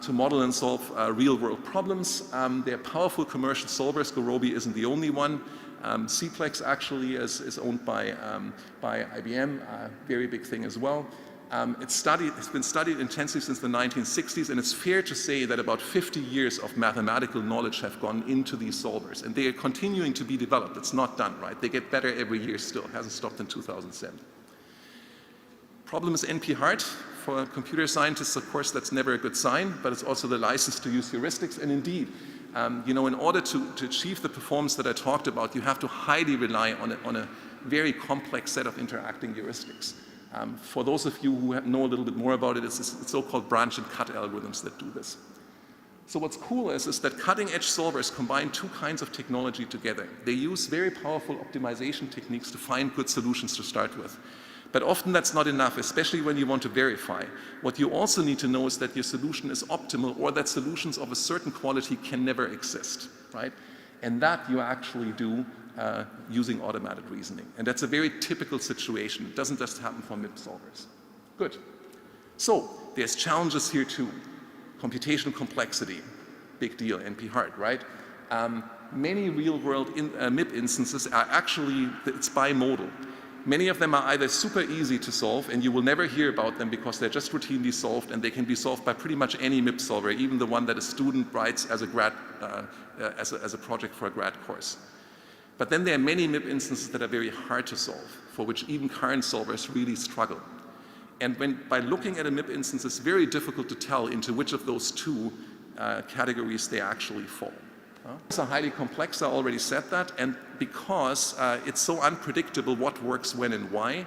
to model and solve real-world problems. They're powerful commercial solvers. Gurobi isn't the only one. Cplex actually is owned by IBM, a very big thing as well. It's been studied intensely since the 1960s, and it's fair to say that about 50 years of mathematical knowledge have gone into these solvers, and they are continuing to be developed. It's not done, right? They get better every year still. It hasn't stopped in 2007. Problem is NP hard. For computer scientists, of course, that's never a good sign, but it's also the license to use heuristics. And indeed, you know, in order to achieve the performance that I talked about, you have to highly rely on a very complex set of interacting heuristics. For those of you who know a little bit more about it, it's so-called branch and cut algorithms that do this. So what's cool is that cutting-edge solvers combine two kinds of technology together. They use very powerful optimization techniques to find good solutions to start with. But often that's not enough, especially when you want to verify. What you also need to know is that your solution is optimal, or that solutions of a certain quality can never exist, right? And that you actually do using automated reasoning. And that's a very typical situation. It doesn't just happen for MIP solvers. Good. So there's challenges here too. Computational complexity, big deal, NP hard, right? Many real-world MIP instances are actually, it's bimodal. Many of them are either super easy to solve, and you will never hear about them because they're just routinely solved, and they can be solved by pretty much any MIP solver, even the one that a student writes as a grad, as a project for a grad course. But then there are many MIP instances that are very hard to solve, for which even current solvers really struggle. And by looking at a MIP instance, it's very difficult to tell into which of those two categories they actually fall. It's highly complex, I already said that, and because it's so unpredictable what works when and why,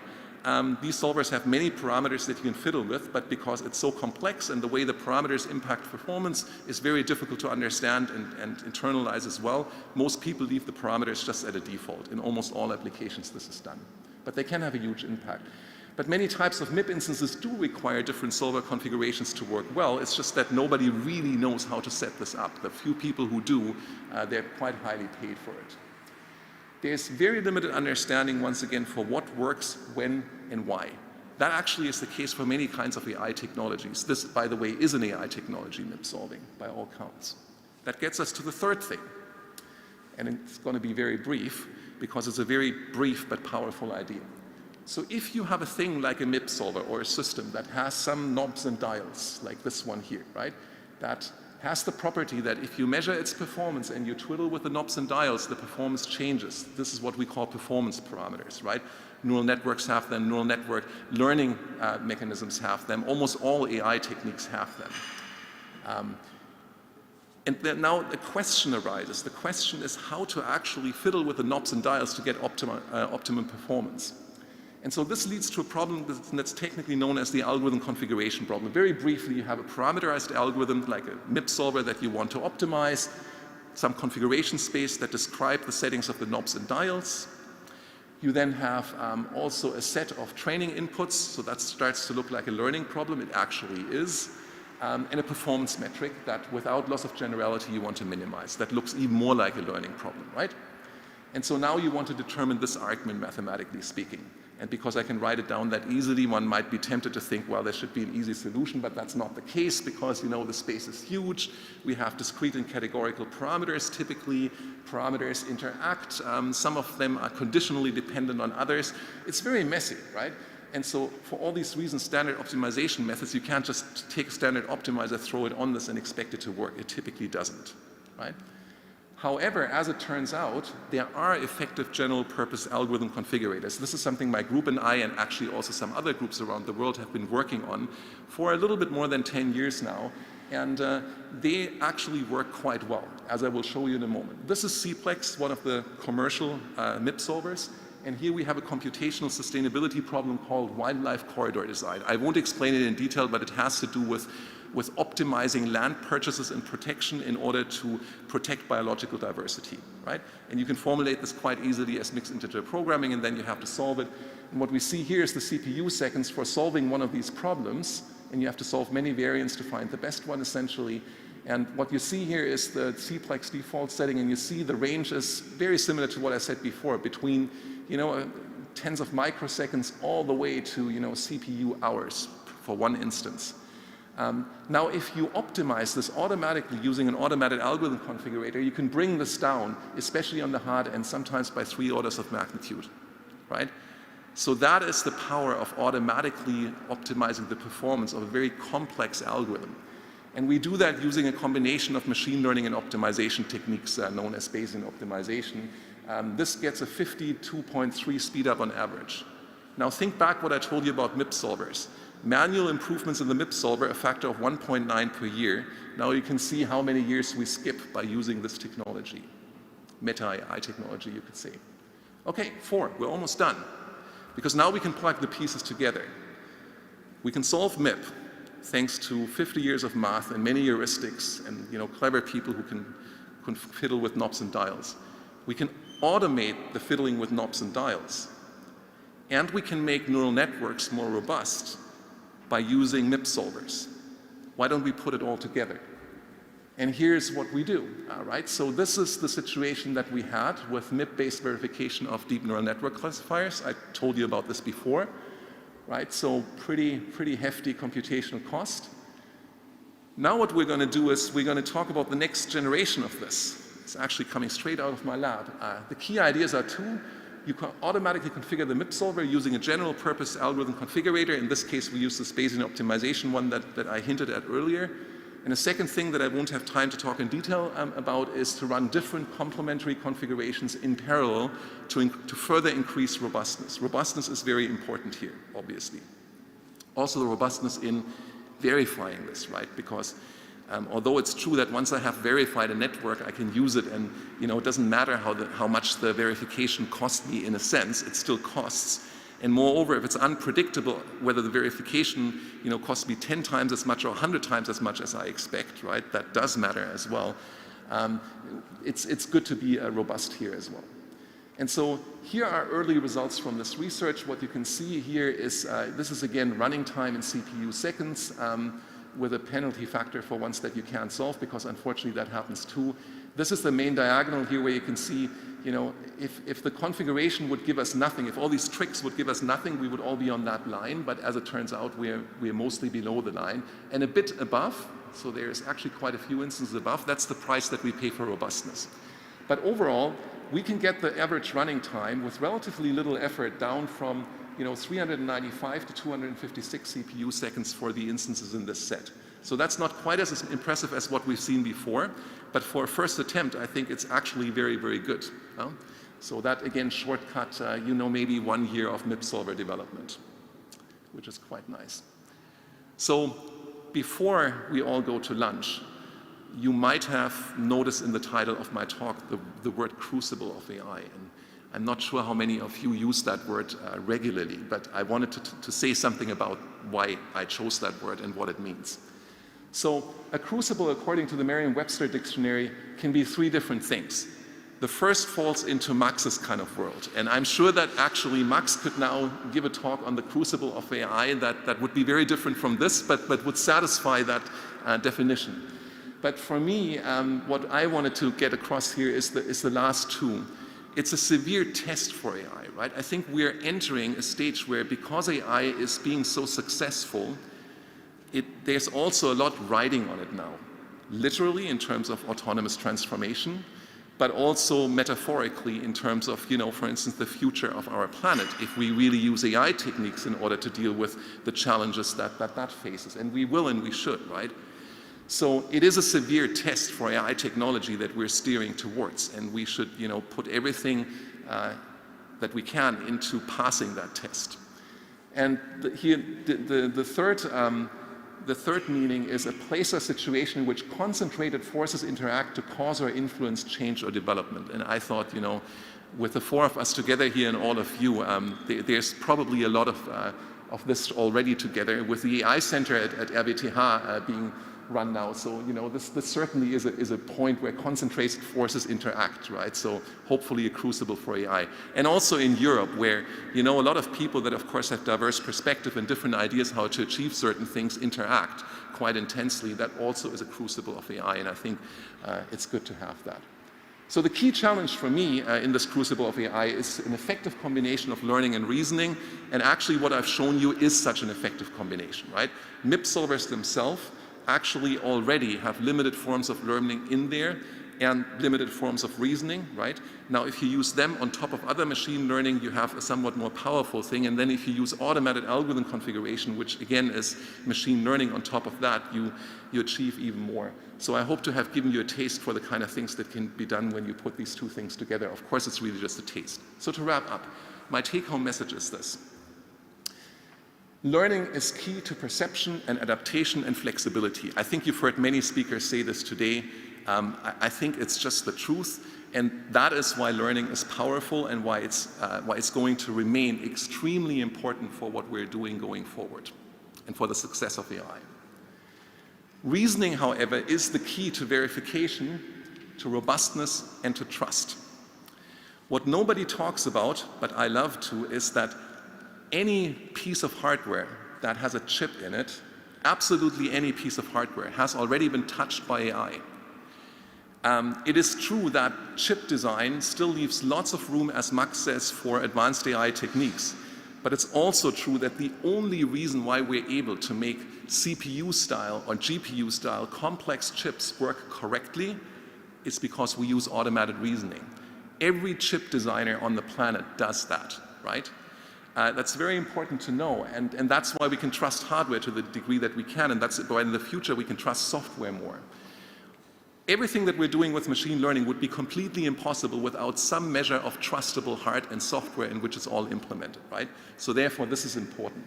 these solvers have many parameters that you can fiddle with, but because it's so complex and the way the parameters impact performance is very difficult to understand and internalize as well, most people leave the parameters just at a default. In almost all applications this is done. But they can have a huge impact. But many types of MIP instances do require different solver configurations to work well. It's just that nobody really knows how to set this up. The few people who do, they're quite highly paid for it. There's very limited understanding, once again, for what works, when, and why. That actually is the case for many kinds of AI technologies. This, by the way, is an AI technology, MIP solving, by all counts. That gets us to the third thing. And it's going to be very brief, because it's a very brief but powerful idea. So if you have a thing like a MIP solver or a system that has some knobs and dials, like this one here, right, that has the property that if you measure its performance and you twiddle with the knobs and dials, the performance changes. This is what we call performance parameters, right? Neural networks have them, neural network learning mechanisms have them, almost all AI techniques have them. And then now the question arises. The question is how to actually fiddle with the knobs and dials to get optimum performance. And so this leads to a problem that's technically known as the algorithm configuration problem. Very briefly, you have a parameterized algorithm like a MIP solver that you want to optimize, some configuration space that describe the settings of the knobs and dials. You then have also a set of training inputs, so that starts to look like a learning problem. It actually is. And a performance metric that without loss of generality you want to minimize. That looks even more like a learning problem, right? And so now you want to determine this argument mathematically speaking. And because I can write it down that easily, one might be tempted to think, well, there should be an easy solution, but that's not the case because, you know, the space is huge. We have discrete and categorical parameters. Typically, parameters interact. Some of them are conditionally dependent on others. It's very messy, right? And so for all these reasons, standard optimization methods, you can't just take a standard optimizer, throw it on this, and expect it to work. It typically doesn't, right? However, as it turns out, there are effective general purpose algorithm configurators. This is something my group and I, and actually also some other groups around the world, have been working on for a little bit more than 10 years now. And they actually work quite well, as I will show you in a moment. This is Cplex, one of the commercial MIP solvers. And here we have a computational sustainability problem called wildlife corridor design. I won't explain it in detail, but it has to do with optimizing land purchases and protection in order to protect biological diversity, right? And you can formulate this quite easily as mixed integer programming, and then you have to solve it. And what we see here is the CPU seconds for solving one of these problems, and you have to solve many variants to find the best one, essentially. And what you see here is the Cplex default setting, and you see the range is very similar to what I said before, between, you know, tens of microseconds all the way to, CPU hours for one instance. Now, if you optimize this automatically using an automated algorithm configurator, you can bring this down, especially on the hard end, sometimes by 3 orders of magnitude, right? So that is the power of automatically optimizing the performance of a very complex algorithm. And we do that using a combination of machine learning and optimization techniques known as Bayesian optimization. This gets a 52.3 speed up on average. Now think back what I told you about MIP solvers. Manual improvements in the MIP solver, a factor of 1.9 per year. Now you can see how many years we skip by using this technology. Meta-AI technology, you could say. Okay, 4, we're almost done. Because now we can plug the pieces together. We can solve MIP thanks to 50 years of math and many heuristics and clever people who can fiddle with knobs and dials. We can automate the fiddling with knobs and dials. And we can make neural networks more robust by using MIP solvers. Why don't we put it all together? And here's what we do, right? So this is the situation that we had with MIP-based verification of deep neural network classifiers. I told you about this before, right? So pretty hefty computational cost. Now what we're going to do is we're going to talk about the next generation of this. It's actually coming straight out of my lab. The key ideas are 2. You can automatically configure the MIP solver using a general purpose algorithm configurator. In this case, we use the Bayesian optimization one that I hinted at earlier. And the second thing that I won't have time to talk in detail about is to run different complementary configurations in parallel to further increase robustness. Robustness is very important here, obviously. Also the robustness in verifying this, right? Because although it's true that once I have verified a network, I can use it and it doesn't matter how much the verification cost me in a sense, it still costs. And moreover, if it's unpredictable whether the verification costs me 10 times as much or 100 times as much as I expect, right? That does matter as well. It's good to be robust here as well. And so here are early results from this research. What you can see here is, this is again running time in CPU seconds with a penalty factor for ones that you can't solve, because unfortunately that happens too. This is the main diagonal here where you can see, if the configuration would give us nothing, if all these tricks would give us nothing, we would all be on that line. But as it turns out, we're mostly below the line and a bit above. So there's actually quite a few instances above. That's the price that we pay for robustness. But overall, we can get the average running time with relatively little effort down from 395 to 256 CPU seconds for the instances in this set. So that's not quite as impressive as what we've seen before, but for a first attempt, I think it's actually very, very good. So that, again, shortcut, maybe 1 year of MIP solver development, which is quite nice. So before we all go to lunch, you might have noticed in the title of my talk the word crucible of AI. And I'm not sure how many of you use that word regularly, but I wanted to say something about why I chose that word and what it means. So a crucible, according to the Merriam-Webster dictionary, can be 3 different things. The first falls into Max's kind of world. And I'm sure that actually Max could now give a talk on the crucible of AI that would be very different from this, but would satisfy that definition. But for me, what I wanted to get across here is the last 2. It's a severe test for AI, right? I think we're entering a stage where, because AI is being so successful, there's also a lot riding on it now. Literally in terms of autonomous transformation, but also metaphorically in terms of, for instance, the future of our planet, if we really use AI techniques in order to deal with the challenges that faces. And we will and we should, right? So it is a severe test for AI technology that we're steering towards, and we should, put everything that we can into passing that test. And the third meaning is a place or situation in which concentrated forces interact to cause or influence change or development. And I thought, with the 4 of us together here and all of you, there's probably a lot of this already together, with the AI Center at RWTH being run now. So, this certainly is a point where concentrated forces interact, right? So hopefully a crucible for AI. And also in Europe, where, a lot of people that, of course, have diverse perspective and different ideas how to achieve certain things interact quite intensely. That also is a crucible of AI, and I think it's good to have that. So the key challenge for me in this crucible of AI is an effective combination of learning and reasoning, and actually what I've shown you is such an effective combination, right? MIP solvers themselves actually already have limited forms of learning in there and limited forms of reasoning, right? Now, if you use them on top of other machine learning, you have a somewhat more powerful thing, and then if you use automated algorithm configuration, which again is machine learning on top of that, you achieve even more. So I hope to have given you a taste for the kind of things that can be done when you put these two things together. Of course, it's really just a taste. So to wrap up, my take-home message is this. Learning is key to perception and adaptation and flexibility. I think you've heard many speakers say this today. I think it's just the truth, and that is why learning is powerful and why it's going to remain extremely important for what we're doing going forward and for the success of AI. Reasoning, however, is the key to verification, to robustness, and to trust. What nobody talks about, but I love to, is that any piece of hardware that has a chip in it, absolutely any piece of hardware, has already been touched by AI. It is true that chip design still leaves lots of room, as Max says, for advanced AI techniques. But it's also true that the only reason why we're able to make CPU-style or GPU-style complex chips work correctly is because we use automated reasoning. Every chip designer on the planet does that, right? That's very important to know, and that's why we can trust hardware to the degree that we can, and that's why in the future we can trust software more. Everything that we're doing with machine learning would be completely impossible without some measure of trustable hardware and software in which it's all implemented, right? So therefore, this is important.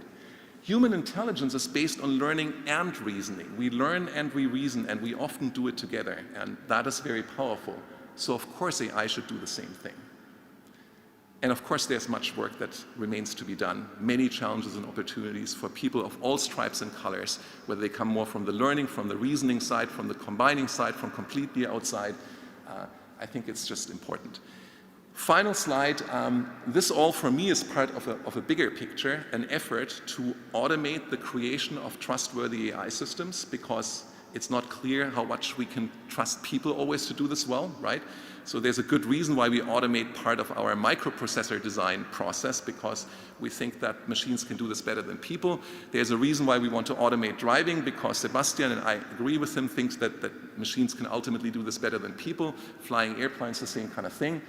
Human intelligence is based on learning and reasoning. We learn and we reason, and we often do it together, and that is very powerful. So of course AI should do the same thing. And of course there's much work that remains to be done, many challenges and opportunities for people of all stripes and colors, whether they come more from the learning, from the reasoning side, from the combining side, from completely outside. I think it's just important. Final slide, this all for me is part of a bigger picture, an effort to automate the creation of trustworthy AI systems, because it's not clear how much we can trust people always to do this well, right? So there's a good reason why we automate part of our microprocessor design process, because we think that machines can do this better than people. There's a reason why we want to automate driving, because Sebasstian, and I agree with him, thinks that machines can ultimately do this better than people. Flying airplanes, the same kind of thing.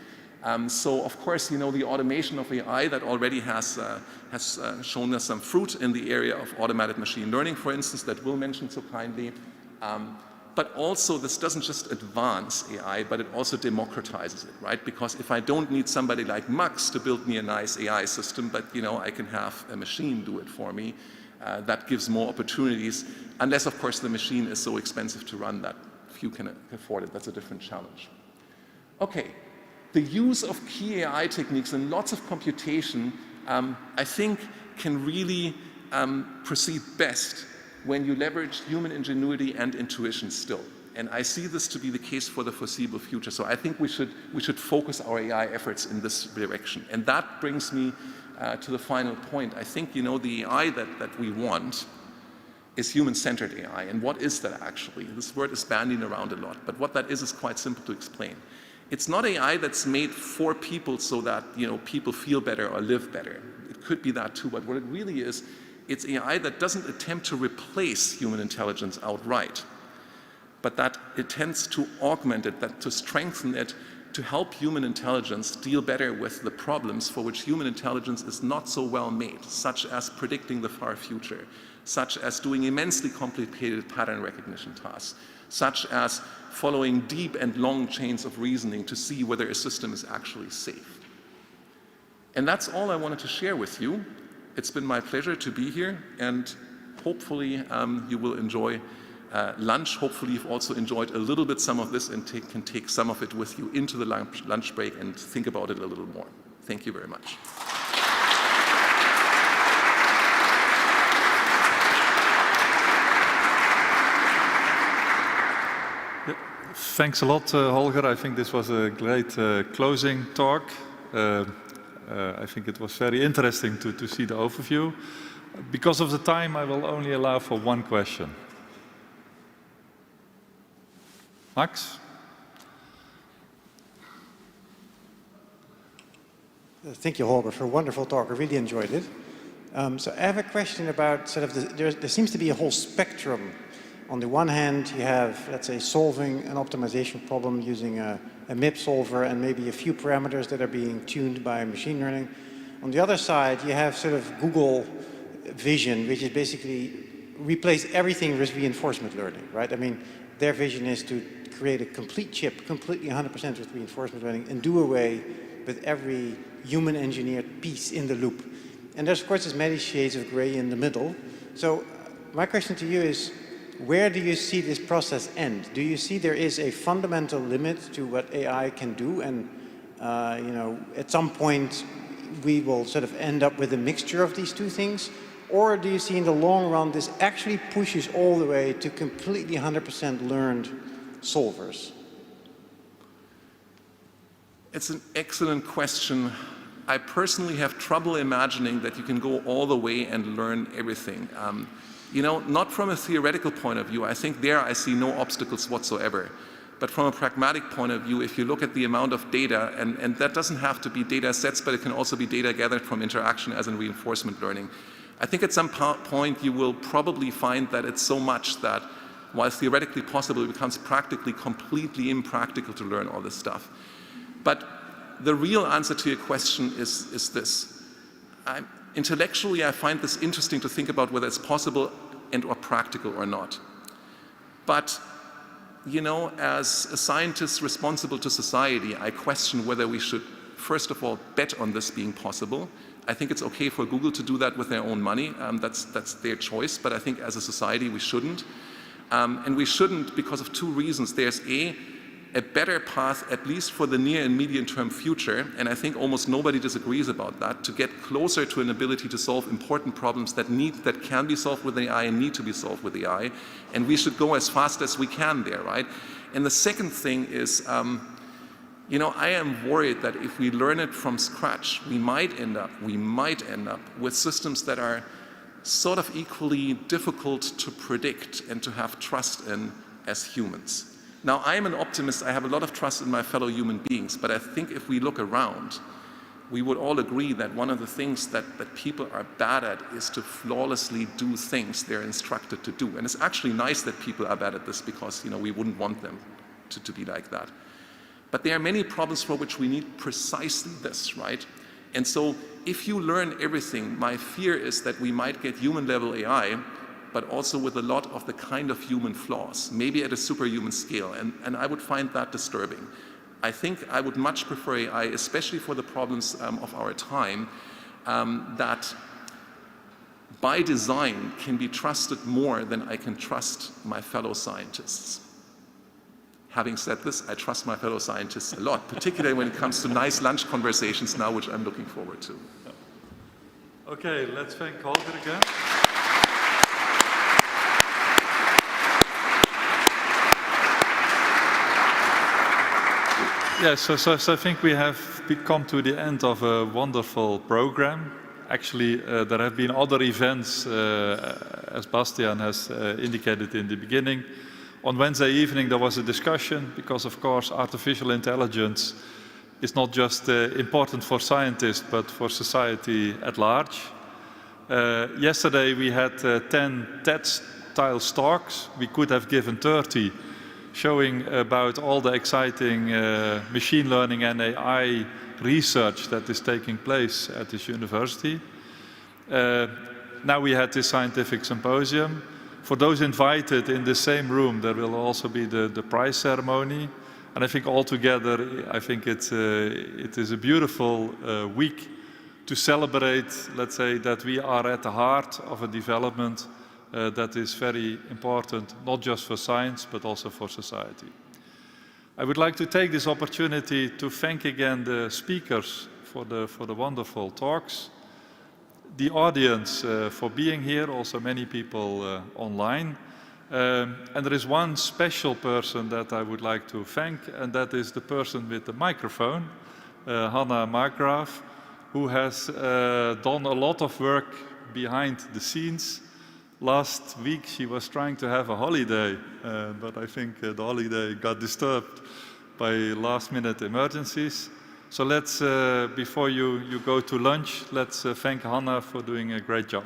So of course, you know, the automation of AI that already has shown us some fruit in the area of automated machine learning, for instance, that Will mentioned so kindly. But also, this doesn't just advance AI, but it also democratizes it, right? Because if I don't need somebody like Max to build me a nice AI system, but you know, I can have a machine do it for me, that gives more opportunities, unless of course the machine is so expensive to run that few can afford it. That's a different challenge. Okay, the use of key AI techniques and lots of computation, I think, can really proceed best when you leverage human ingenuity and intuition still. And I see this to be the case for the foreseeable future. So I think we should focus our AI efforts in this direction. And that brings me to the final point. I think, you know, the AI that we want is human-centered AI. And what is that actually? This word is bandied around a lot, but what that is quite simple to explain. It's not AI that's made for people so that, you know, people feel better or live better. It could be that too, but what it really is, it's AI that doesn't attempt to replace human intelligence outright, but that attempts to augment it, to strengthen it, to help human intelligence deal better with the problems for which human intelligence is not so well made, such as predicting the far future, such as doing immensely complicated pattern recognition tasks, such as following deep and long chains of reasoning to see whether a system is actually safe. And that's all I wanted to share with you. It's been my pleasure to be here, and hopefully you will enjoy lunch. Hopefully you've also enjoyed a little bit some of this and can take some of it with you into the lunch break and think about it a little more. Thank you very much. Thanks a lot, Holger. I think this was a great closing talk. I think it was very interesting to see the overview. Because of the time, I will only allow for one question. Max? Thank you, Holger, for a wonderful talk. I really enjoyed it. So I have a question about sort of there seems to be a whole spectrum. On the one hand, you have, let's say, solving an optimization problem using a MIP solver and maybe a few parameters that are being tuned by machine learning. On the other side, you have sort of Google vision, which is basically replace everything with reinforcement learning, right? I mean, their vision is to create a complete chip, completely 100% with reinforcement learning, and do away with every human engineered piece in the loop. And there's, of course, many shades of gray in the middle. So my question to you is, where do you see this process end? Do you see there is a fundamental limit to what AI can do, and you know, at some point we will sort of end up with a mixture of these two things? Or do you see in the long run this actually pushes all the way to completely 100% learned solvers? It's an excellent question. I personally have trouble imagining that you can go all the way and learn everything. You know, not from a theoretical point of view. I think there I see no obstacles whatsoever. But from a pragmatic point of view, if you look at the amount of data, and that doesn't have to be data sets, but it can also be data gathered from interaction as in reinforcement learning. I think at some point you will probably find that it's so much that while theoretically possible, it becomes practically completely impractical to learn all this stuff. But the real answer to your question is this. Intellectually, I find this interesting to think about whether it's possible and or practical or not. But, you know, as a scientist responsible to society, I question whether we should, first of all, bet on this being possible. I think it's okay for Google to do that with their own money. That's their choice, but I think as a society we shouldn't. And we shouldn't because of two reasons. There's a better path, at least for the near and medium term future, and I think almost nobody disagrees about that, to get closer to an ability to solve important problems that can be solved with AI and need to be solved with AI, and we should go as fast as we can there, right? And the second thing is, you know, I am worried that if we learn it from scratch, we might end up with systems that are sort of equally difficult to predict and to have trust in as humans. Now, I am an optimist. I have a lot of trust in my fellow human beings, but I think if we look around, we would all agree that one of the things that people are bad at is to flawlessly do things they're instructed to do. And it's actually nice that people are bad at this because, you know, we wouldn't want them to be like that. But there are many problems for which we need precisely this, right? And so if you learn everything, my fear is that we might get human-level AI, but also with a lot of the kind of human flaws, maybe at a superhuman scale, and I would find that disturbing. I think I would much prefer AI, especially for the problems of our time, that by design can be trusted more than I can trust my fellow scientists. Having said this, I trust my fellow scientists a lot, particularly when it comes to nice lunch conversations now, which I'm looking forward to. Okay, let's thank Holger again. Yes, so I think we have come to the end of a wonderful program. Actually, there have been other events, as Bastian has indicated in the beginning. On Wednesday evening, there was a discussion because, of course, artificial intelligence is not just important for scientists, but for society at large. Yesterday, we had 10 TED-style talks. We could have given 30, showing about all the exciting machine learning and AI research that is taking place at this university. Now we had this scientific symposium. For those invited in the same room, there will also be the prize ceremony. And I think altogether, I think it is a beautiful week to celebrate, let's say, that we are at the heart of a development that is very important, not just for science, but also for society. I would like to take this opportunity to thank again the speakers for the wonderful talks, the audience for being here, also many people online. And there is one special person that I would like to thank, and that is the person with the microphone, Hannah Markgraf, who has done a lot of work behind the scenes. Last week she was trying to have a holiday, but I think the holiday got disturbed by last-minute emergencies. So let's, before you go to lunch, let's thank Hannah for doing a great job.